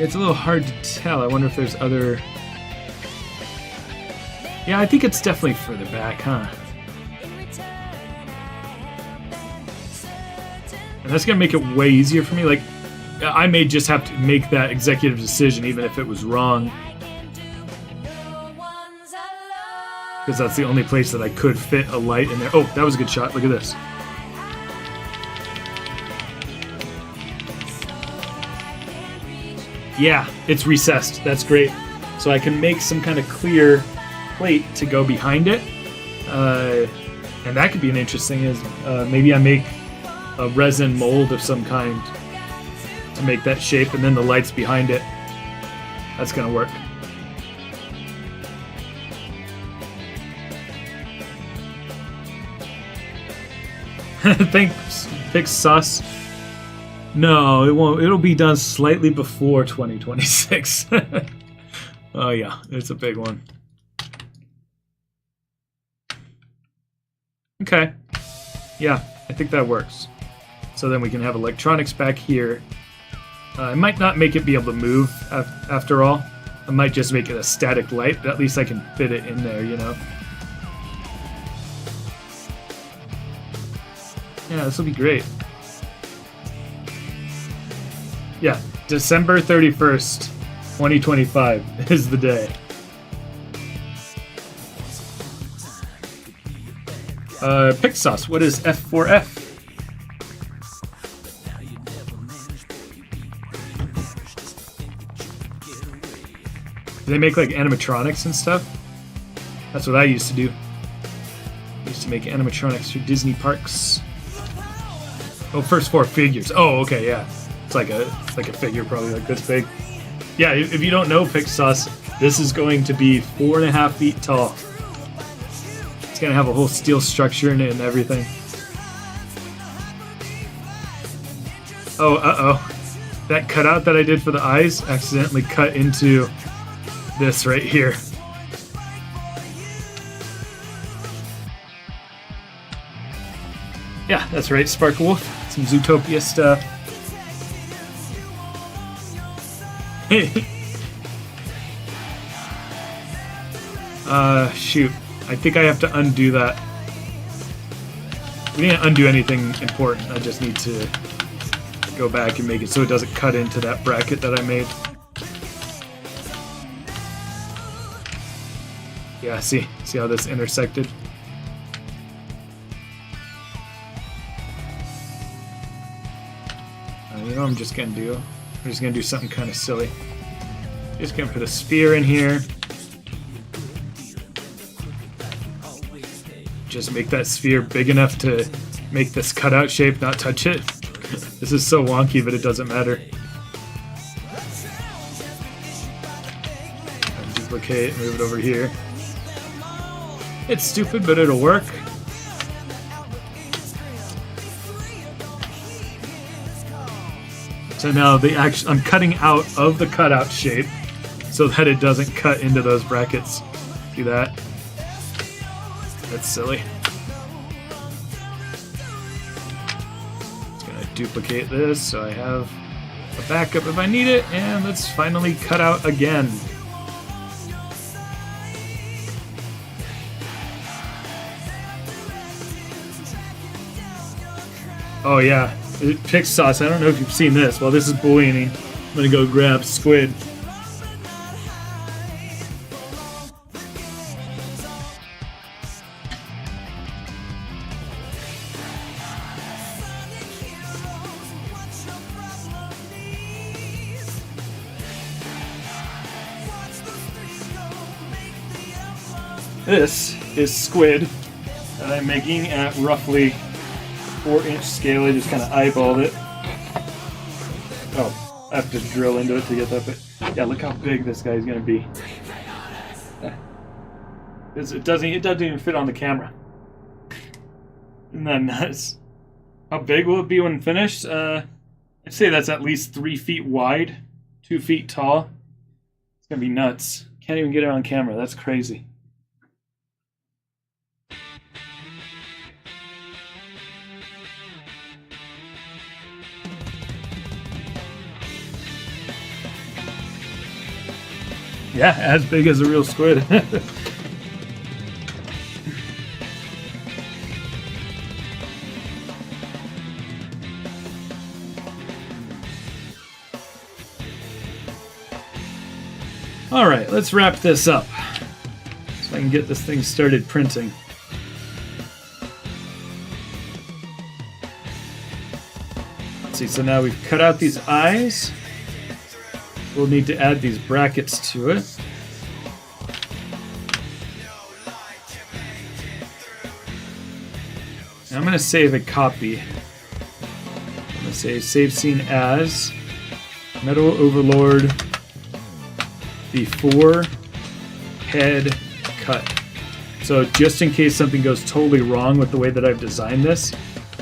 Speaker 2: It's a little hard to tell. I wonder if there's other... Yeah, I think it's definitely further back, huh? And that's going to make it way easier for me. Like, I may just have to make that executive decision even if it was wrong. Because that's the only place that I could fit a light in there. Oh, that was a good shot. Look at this. Yeah, it's recessed. That's great. So I can make some kind of clear plate to go behind it. And that could be an interesting is maybe I make a resin mold of some kind to make that shape, and then the lights behind it. That's gonna work. Thanks, Fix Sus. No, it won't. It'll be done slightly before 2026. Oh yeah, it's a big one. Okay. Yeah, I think that works. So then we can have electronics back here. I might not make it be able to move after all. I might just make it a static light, but at least I can fit it in there, you know? Yeah, this will be great. Yeah, December 31st, 2025 is the day. Pixos, what is F4F? Do they make like animatronics and stuff? That's what I used to do. I used to make animatronics for Disney parks. Oh, first 4 figures. Oh, okay, yeah. It's like a figure probably like this big. Yeah, if you don't know Pixos, this is going to be 4.5 feet tall. It's gonna have a whole steel structure in it and everything. Oh, uh-oh. That cutout that I did for the eyes accidentally cut into this right here. Yeah, that's right, Sparkle Wolf. Some Zootopia stuff. Shoot. I think I have to undo that. We didn't undo anything important. I just need to go back and make it so it doesn't cut into that bracket that I made. Yeah, see how this intersected? You know what I'm just gonna do? I'm just gonna do something kind of silly. Just gonna put a sphere in here. Just make that sphere big enough to make this cutout shape not touch it. This is so wonky, but it doesn't matter. And duplicate, move it over here. It's stupid, but it'll work. So now I'm cutting out of the cutout shape so that it doesn't cut into those brackets. See that? That's silly. Just gonna duplicate this so I have a backup if I need it, and let's finally cut out again. Oh yeah, Pixos, I don't know if you've seen this. While this is buoying, I'm gonna go grab squid. This is squid that I'm making at roughly 4-inch scale. I just kind of eyeballed it. Oh, I have to drill into it to get that bit. Yeah, look how big this guy's gonna be. It doesn't even fit on the camera. Isn't that nuts? How big will it be when finished? I'd say that's at least 3 feet wide, 2 feet tall. It's gonna be nuts. Can't even get it on camera. That's crazy. Yeah, as big as a real squid. Alright, let's wrap this up so I can get this thing started printing. Let's see, so now we've cut out these eyes. We'll need to add these brackets to it. Now I'm going to save a copy. I'm going to say save scene as Metal Overlord before head cut. So just in case something goes totally wrong with the way that I've designed this,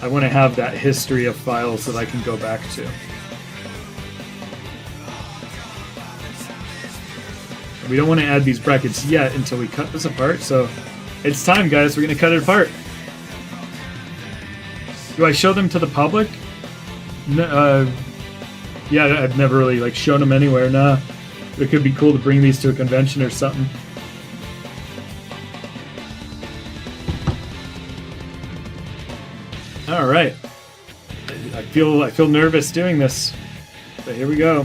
Speaker 2: I want to have that history of files that I can go back to. We don't want to add these brackets yet until we cut this apart, so it's time, guys. We're going to cut it apart. Do I show them to the public? No, yeah, I've never really shown them anywhere. Nah. It could be cool to bring these to a convention or something. All right. I feel nervous doing this, but here we go.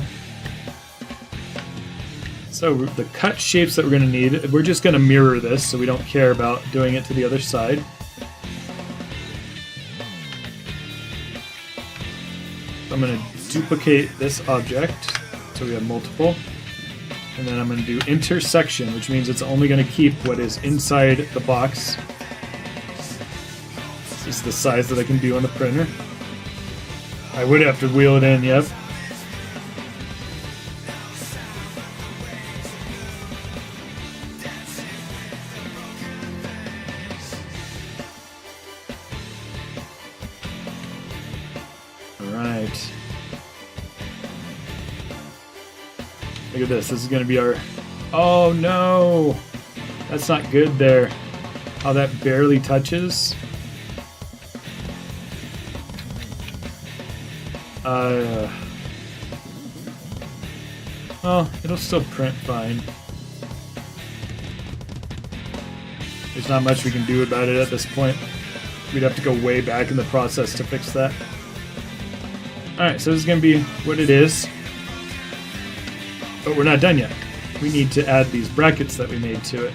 Speaker 2: So the cut shapes that we're going to need, we're just going to mirror this, so we don't care about doing it to the other side. I'm going to duplicate this object, so we have multiple. And then I'm going to do intersection, which means it's only going to keep what is inside the box. This is the size that I can do on the printer. I would have to wheel it in, yep. Alright. Look at this. This is going to be our... Oh no! That's not good there. How that barely touches. Well, it'll still print fine. There's not much we can do about it at this point. We'd have to go way back in the process to fix that. Alright, so this is going to be what it is. But we're not done yet. We need to add these brackets that we made to it.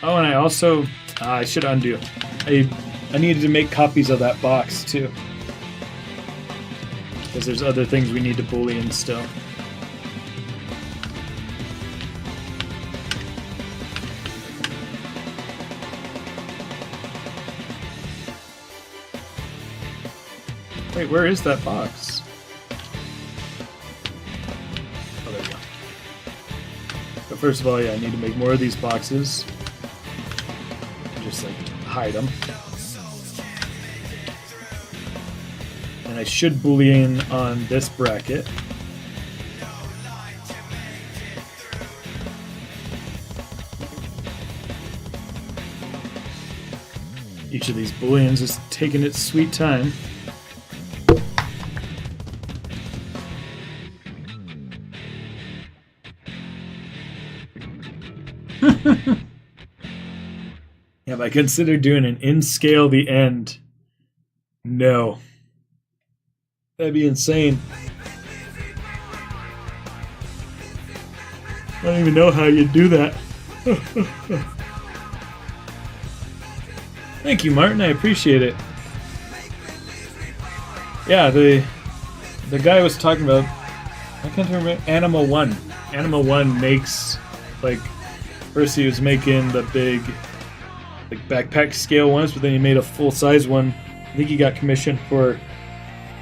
Speaker 2: Oh, and I also... I should undo. I needed to make copies of that box, too. Because there's other things we need to boolean still. Wait, where is that box? Oh, there we go. But first of all, yeah, I need to make more of these boxes. Just hide them. And I should boolean on this bracket. Each of these booleans is taking its sweet time. Have I considered doing an in-scale the end? No. That'd be insane. I don't even know how you'd do that. Thank you, Martin. I appreciate it. Yeah, the guy was talking about... I can't remember. Animal One. Animal One makes, first he was making the big, backpack scale ones, but then he made a full-size one. I think he got commissioned for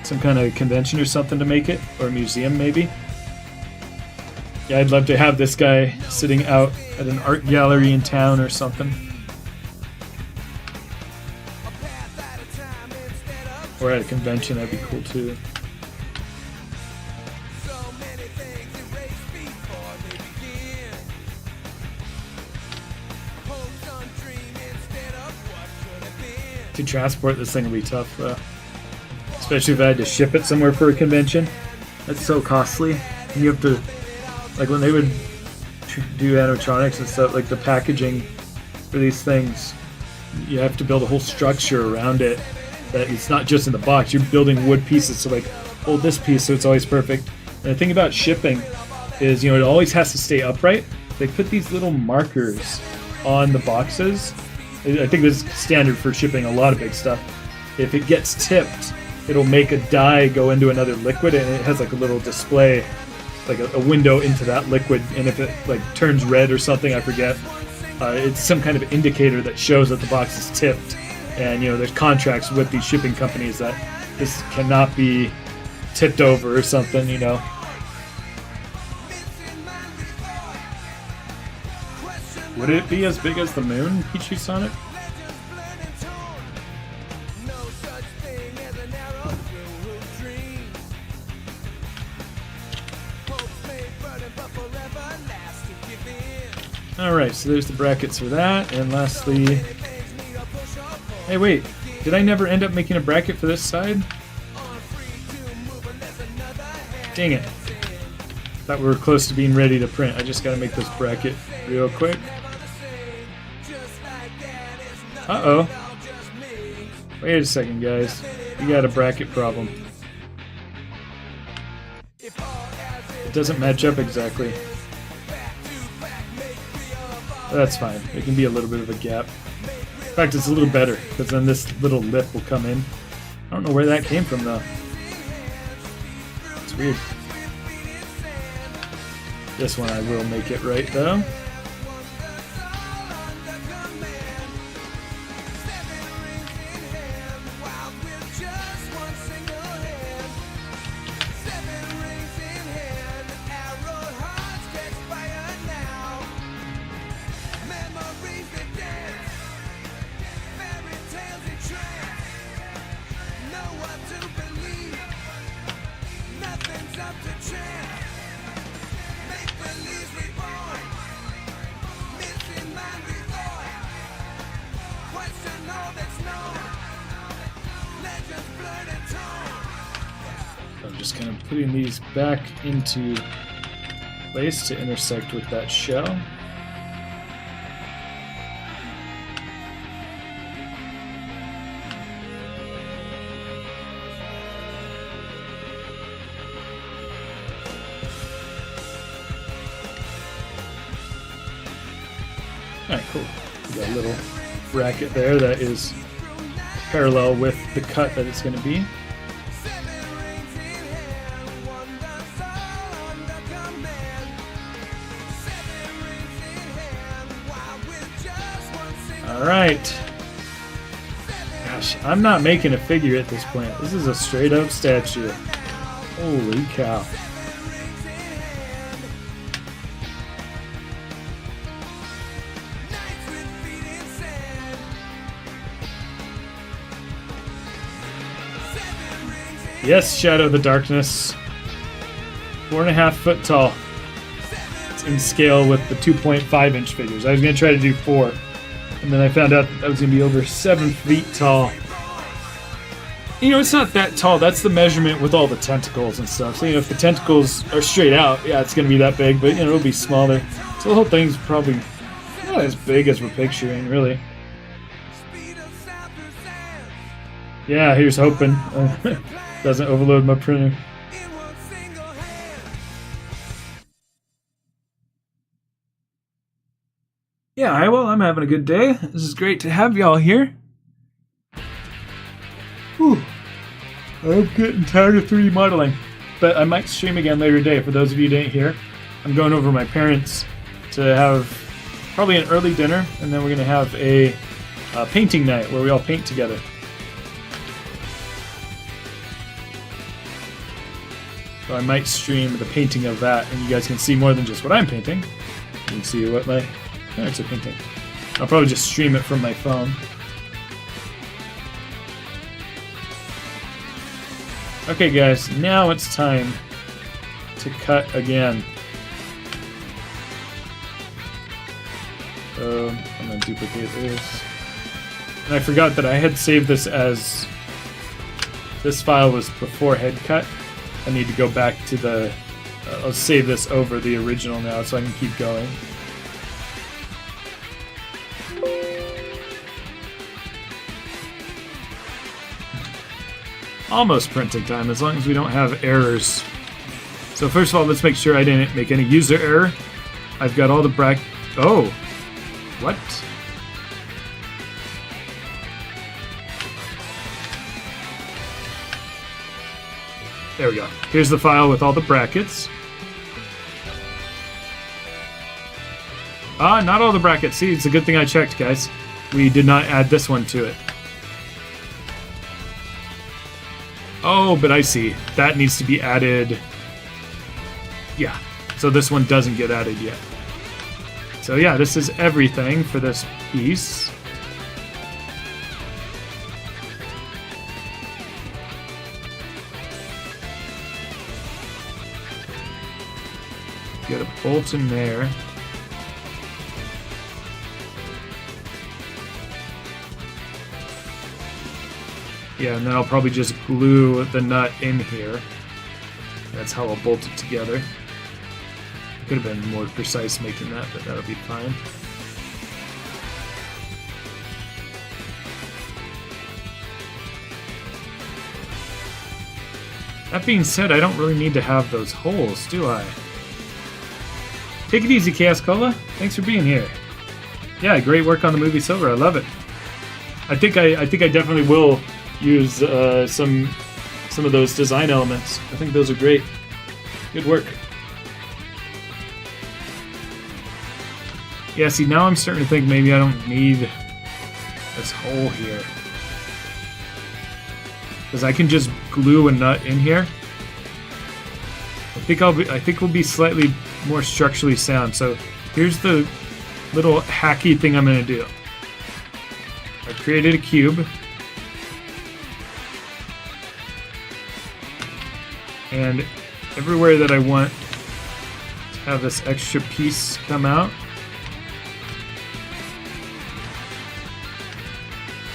Speaker 2: some kind of convention or something to make it, or a museum maybe. Yeah, I'd love to have this guy sitting out at an art gallery in town or something. Or at a convention, that'd be cool too. To transport this thing will be tough, especially if I had to ship it somewhere for a convention. That's so costly. And you have to, like when they would do animatronics and stuff, like the packaging for these things, you have to build a whole structure around it. That it's not just in the box. You're building wood pieces to like hold this piece so it's always perfect. And the thing about shipping is, you know, it always has to stay upright. They put these little markers on the boxes. I think this is standard for shipping a lot of big stuff. If it gets tipped, it'll make a dye go into another liquid, and it has like a little display, like a window into that liquid. And if it like turns red or something, I forget, it's some kind of indicator that shows that the box is tipped. And you know, there's contracts with these shipping companies that this cannot be tipped over or something, you know. Would it be as big as the moon, Peachy Sonic? Alright, so there's the brackets for that, and lastly... Hey wait, did I never end up making a bracket for this side? Dang it. Thought we were close to being ready to print. I just gotta make this bracket real quick. Uh-oh. Wait a second, guys. We got a bracket problem. It doesn't match up exactly. That's fine. It can be a little bit of a gap. In fact, it's a little better, because then this little lip will come in. I don't know where that came from, though. It's weird. This one I will make it right, though. I'm just kind of putting these back into place to intersect with that shell. Alright, cool. We got a little bracket there that is parallel with the cut that it's going to be. Alright. Gosh, I'm not making a figure at this point. This is a straight up statue. Holy cow. Yes, Shadow of the Darkness. 4.5 foot tall. It's in scale with the 2.5 inch figures. I was going to try to do 4. And then I found out that was going to be over 7 feet tall. You know, it's not that tall. That's the measurement with all the tentacles and stuff. So, you know, if the tentacles are straight out, yeah, it's going to be that big. But, you know, it'll be smaller. So the whole thing's probably not as big as we're picturing, really. Yeah, here's hoping. Doesn't overload my printer. Yeah, well, I'm having a good day. This is great to have y'all here. Whew. I'm getting tired of 3D modeling, but I might stream again later today. For those of you who didn't hear, I'm going over to my parents to have probably an early dinner, and then we're going to have a painting night where we all paint together. So I might stream the painting of that, and you guys can see more than just what I'm painting. You can see what my parents are painting. I'll probably just stream it from my phone. Okay guys, now it's time to cut again. So I'm going to duplicate this. And I forgot that I had saved this as... This file was before head cut. I need to go back to the... I'll save this over the original now so I can keep going. Almost printing time, as long as we don't have errors. So first of all, let's make sure I didn't make any user error. I've got all the Oh! What? There we go. Here's the file with all the brackets. Ah, not all the brackets. See, it's a good thing I checked, guys. We did not add this one to it. Oh, but I see. That needs to be added. Yeah. So this one doesn't get added yet. So yeah, this is everything for this piece. Get a bolt in there. Yeah, and then I'll probably just glue the nut in here. That's how I'll bolt it together. Could have been more precise making that, but that'll be fine. That being said, I don't really need to have those holes, do I? Take it easy, Chaos Cola. Thanks for being here. Yeah, great work on the movie Silver. I love it. I think I definitely will use some of those design elements. I think those are great. Good work. Yeah, see, now I'm starting to think maybe I don't need this hole here. Because I can just glue a nut in here. I think we'll be slightly more structurally sound. So here's the little hacky thing I'm going to do. I created a cube. And everywhere that I want to have this extra piece come out,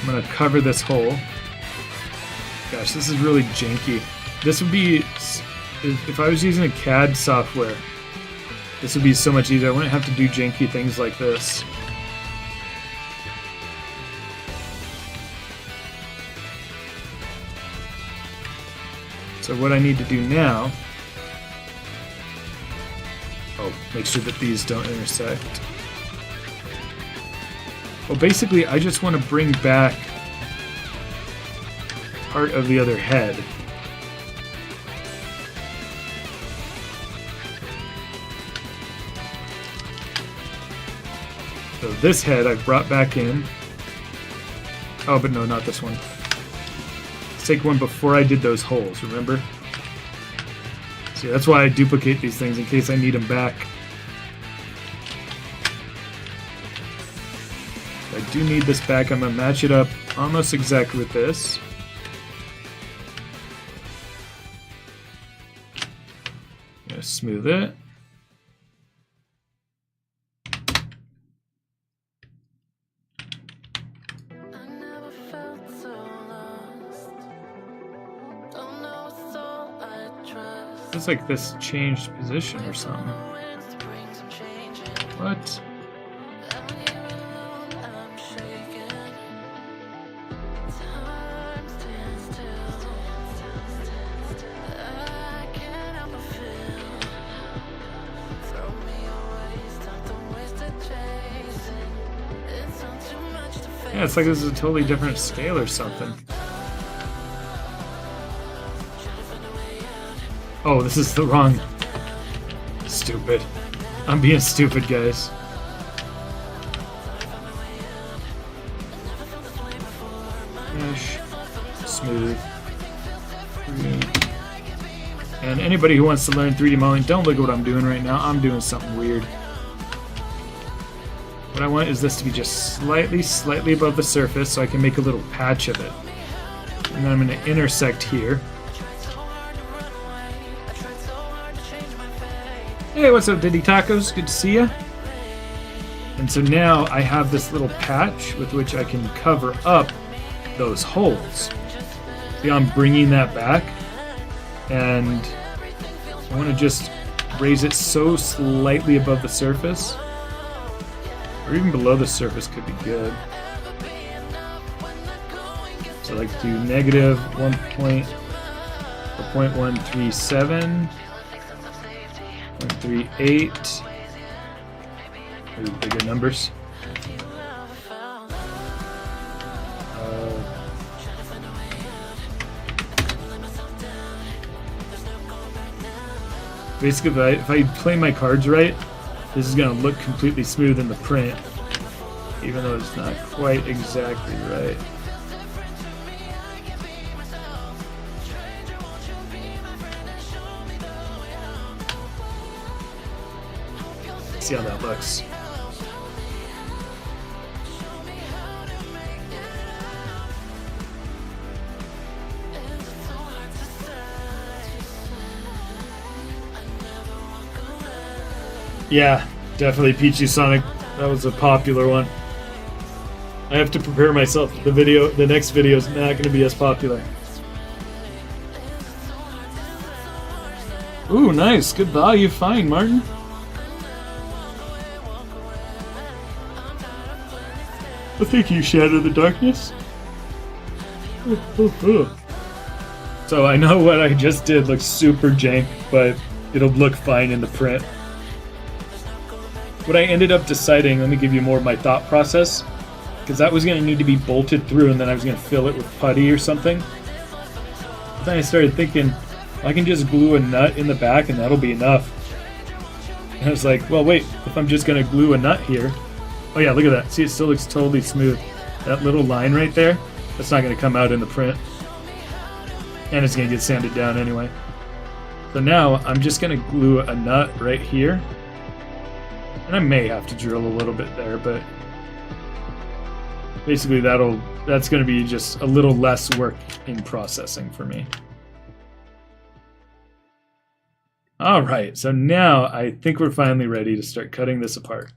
Speaker 2: I'm going to cover this hole. Gosh, this is really janky. This would be, if I was using a CAD software, this would be so much easier. I wouldn't have to do janky things like this. So what I need to do now... Oh, make sure that these don't intersect. Well, basically, I just want to bring back part of the other head. So this head I've brought back in. Oh, but no, not this one. Let's take one before I did those holes, remember? See, that's why I duplicate these things, in case I need them back. I do need this back. I'm going to match it up almost exactly with this. I'm going to smooth it. It's like this changed position or something. What? Yeah, it's like this is a totally different scale or something. Oh, this is the wrong... Stupid. I'm being stupid, guys. Mesh. Smooth. And anybody who wants to learn 3D modeling, don't look at what I'm doing right now. I'm doing something weird. What I want is this to be just slightly above the surface so I can make a little patch of it. And then I'm going to intersect here. Hey, what's up, Diddy Tacos? Good to see ya. And so now I have this little patch with which I can cover up those holes. See how I'm bringing that back? and I want to just raise it so slightly above the surface, or even below the surface could be good. So I like to do negative 1.137, 138. Those are bigger numbers. Basically, if I play my cards right, this is going to look completely smooth in the print, even though it's not quite exactly right. See how that looks. Yeah, definitely Peachy Sonic. That was a popular one. I have to prepare myself. The next video is not going to be as popular. Ooh, nice. Good value find, Martin. Well, thank you, Shadow of the Darkness. So I know what I just did looks super jank, but it'll look fine in the print. What I ended up deciding, let me give you more of my thought process, because that was going to need to be bolted through and then I was going to fill it with putty or something. But then I started thinking, I can just glue a nut in the back and that'll be enough. And I was like, well wait, if I'm just going to glue a nut here, oh yeah, look at that. See, it still looks totally smooth. That little line right there, that's not going to come out in the print. And it's going to get sanded down anyway. So now I'm just going to glue a nut right here. And I may have to drill a little bit there, but basically that's going to be just a little less work in processing for me. Alright, so now I think we're finally ready to start cutting this apart.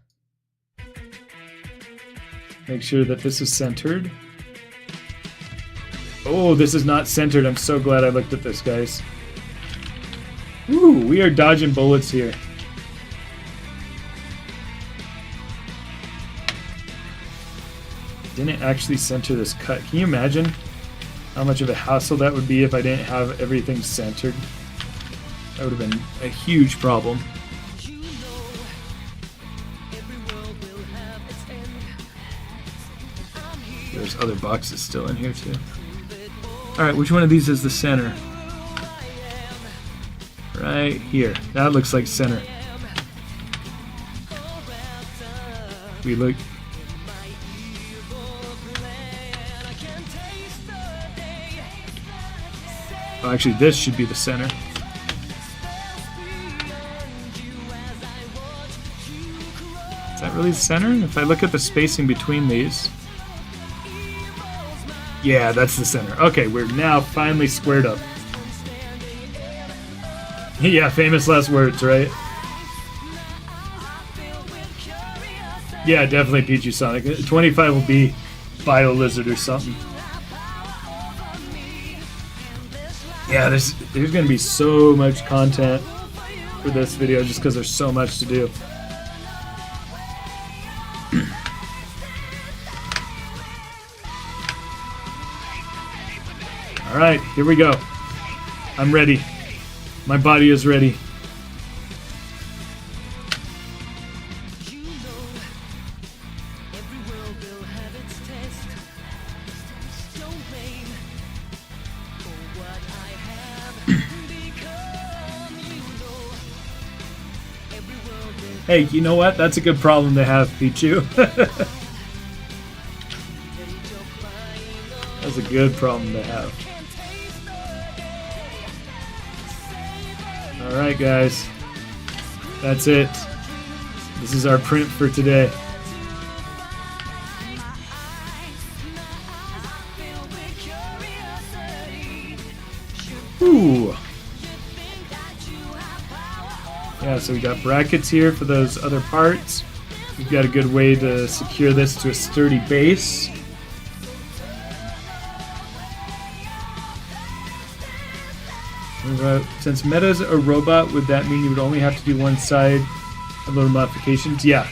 Speaker 2: Make sure that this is centered. Oh, this is not centered. I'm so glad I looked at this, guys. Ooh, we are dodging bullets here. Didn't actually center this cut. Can you imagine how much of a hassle that would be if I didn't have everything centered? That would have been a huge problem. There's other boxes still in here too. Alright, which one of these is the center? Right here. That looks like center. We look. Oh, actually, this should be the center. Is that really the center? If I look at the spacing between these. Yeah, that's the center. Okay, we're now finally squared up. Yeah, famous last words, right? Yeah, definitely Peachy Sonic. 25 will be Bio Lizard or something. Yeah, there's going to be so much content for this video just because there's so much to do. Alright, here we go. I'm ready. My body is ready. Hey, you know what? That's a good problem to have, Pichu. That's a good problem to have. Alright guys, that's it. This is our print for today. Ooh. Yeah, so we got brackets here for those other parts. We've got a good way to secure this to a sturdy base. Ooh. Since Meta's a robot, would that mean you would only have to do one side? A little modifications? Yeah.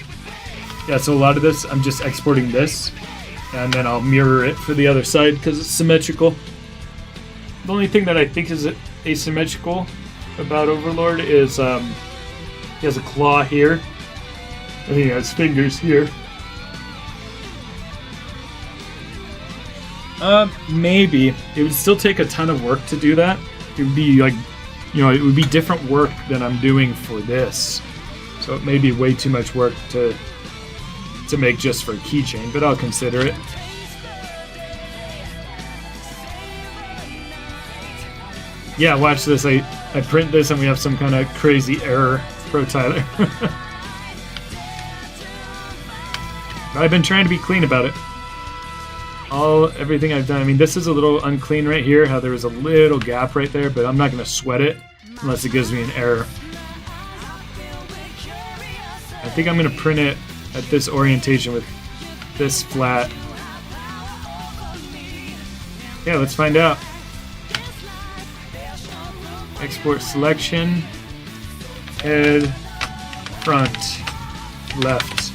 Speaker 2: Yeah, so a lot of this, I'm just exporting this, and then I'll mirror it for the other side because it's symmetrical. The only thing that I think is asymmetrical about Overlord is he has a claw here, and he has fingers here. Maybe. It would still take a ton of work to do that. It would be like, you know, it would be different work than I'm doing for this. So it may be way too much work to make just for a keychain, but I'll consider it. Yeah, watch this. I print this and we have some kind of crazy error. Pro Tyler. I've been trying to be clean about it. Everything I've done. I mean, this is a little unclean right here, how there was a little gap right there, but I'm not going to sweat it unless it gives me an error. I think I'm going to print it at this orientation with this flat. Yeah, let's find out. Export selection, head, front, left.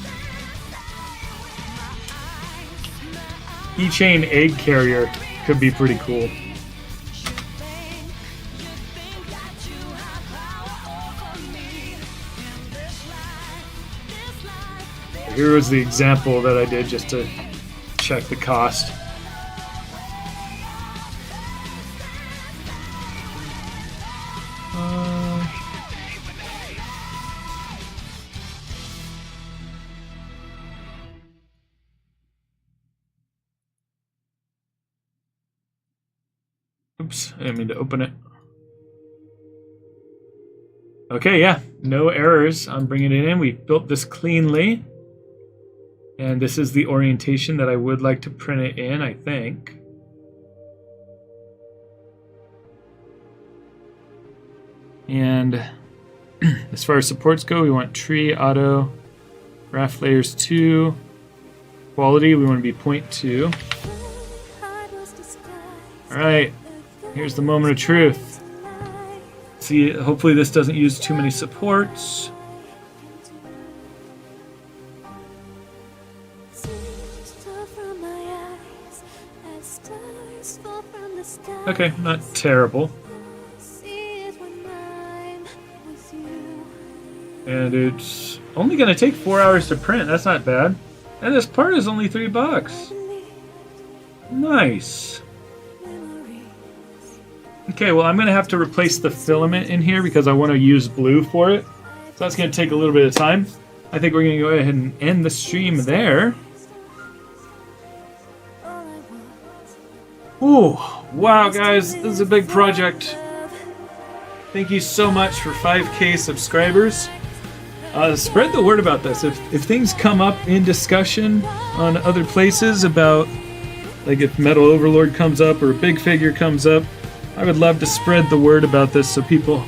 Speaker 2: Keychain egg carrier could be pretty cool. Here was the example that I did just to check the cost. Oops, I didn't mean to open it. Okay, yeah, no errors. I'm bringing it in. We built this cleanly. And this is the orientation that I would like to print it in, I think. And as far as supports go, we want tree, auto, raft layers 2. Quality, we want to be 0.2. Alright, here's the moment of truth. See, hopefully this doesn't use too many supports. Okay, not terrible. And it's only going to take 4 hours to print. That's not bad. And this part is only $3. Nice. Okay, well, I'm going to have to replace the filament in here because I want to use blue for it. So that's going to take a little bit of time. I think we're going to go ahead and end the stream there. Ooh, wow, guys, this is a big project. Thank you so much for 5K subscribers. Spread the word about this. If things come up in discussion on other places about, like if Metal Overlord comes up or a big figure comes up, I would love to spread the word about this so people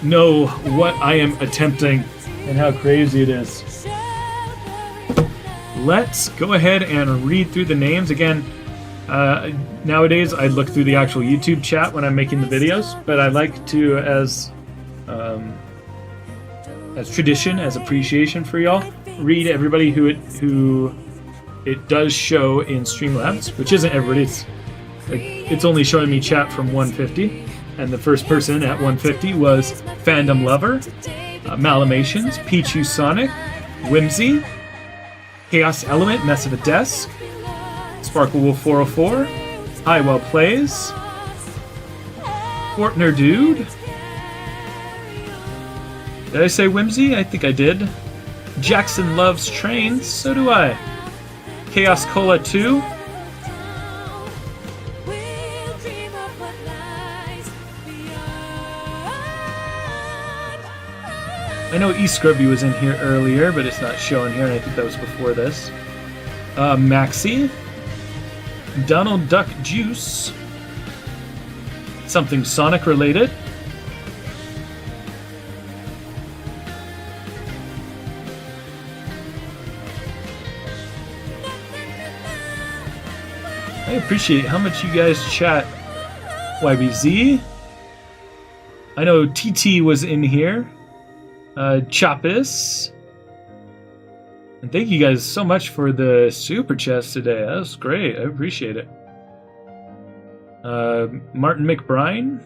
Speaker 2: know what I am attempting and how crazy it is. Let's go ahead and read through the names again. Nowadays, I look through the actual YouTube chat when I'm making the videos, but I like to, as tradition, as appreciation for y'all, read everybody who it does show in Streamlabs, which isn't everybody. It's only showing me chat from 150, and the first person at 150 was Fandom Lover, Malamations, Pichu Sonic, Whimsy, Chaos Element, Mess of a Desk, Sparkle Wolf 404, Highwell Plays, Fortner Dude. Did I say Whimsy? I think I did. Jackson Loves Trains. So do I. Chaos Cola 2. I know E Scrubby was in here earlier, but it's not showing here, and I think that was before this. Maxie. Donald Duck Juice. Something Sonic related. I appreciate how much you guys chat. YBZ. I know TT was in here. Chopis. And thank you guys so much for the super chats today. That was great. I appreciate it. Martin McBride.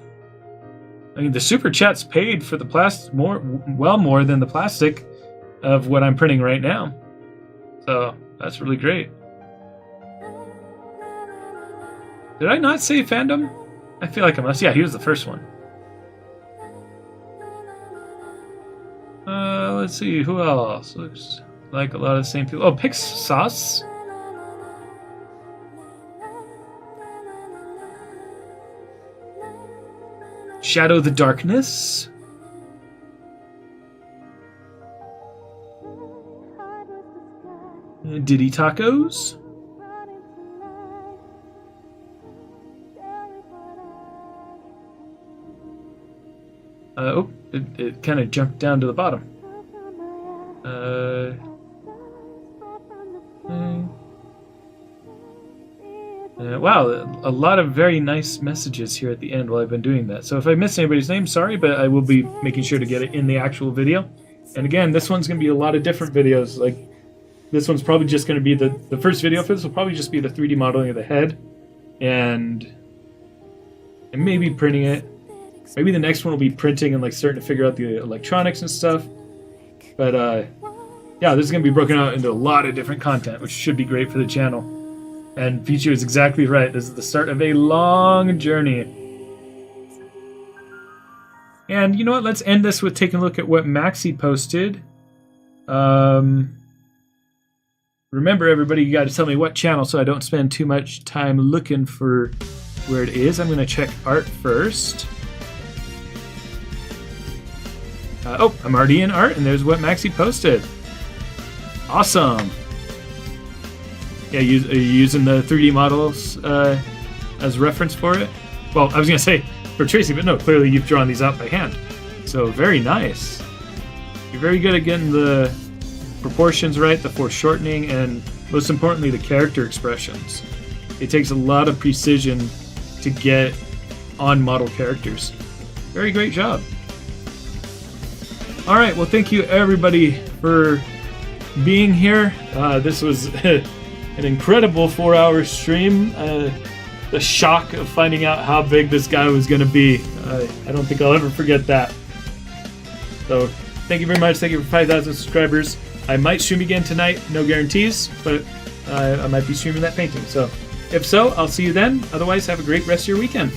Speaker 2: I mean, the super chats paid for the plastic more than the plastic of what I'm printing right now. So that's really great. Did I not say fandom? I feel like I must. Yeah, he was the first one. Let's see, who else? Looks like a lot of the same people. Oh, Pix Sauce. Shadow the Darkness. Diddy Tacos. Oh, it kind of jumped down to the bottom. Wow, a lot of very nice messages here at the end while I've been doing that. So if I missed anybody's name, sorry, but I will be making sure to get it in the actual video. And again, this one's going to be a lot of different videos. Like, this one's probably just going to be the first video for this will probably just be the 3D modeling of the head. And maybe printing it. Maybe the next one will be printing and like starting to figure out the electronics and stuff. But yeah, this is going to be broken out into a lot of different content, which should be great for the channel. And Pichu is exactly right. This is the start of a long journey. And you know what? Let's end this with taking a look at what Maxi posted. Remember, everybody, you got to tell me what channel so I don't spend too much time looking for where it is. I'm going to check art first. Oh, I'm already in art, and there's what Maxi posted. Awesome. Yeah, are you using the 3D models as reference for it? Well, I was going to say for Tracy, but no, clearly you've drawn these out by hand. So very nice. You're very good at getting the proportions right, the foreshortening, and most importantly, the character expressions. It takes a lot of precision to get on model characters. Very great job. All right, well, thank you everybody for being here. This was an incredible 4-hour stream. The shock of finding out how big this guy was going to be. I don't think I'll ever forget that. So thank you very much. Thank you for 5,000 subscribers. I might stream again tonight. No guarantees, but I might be streaming that painting. So if so, I'll see you then. Otherwise, have a great rest of your weekend.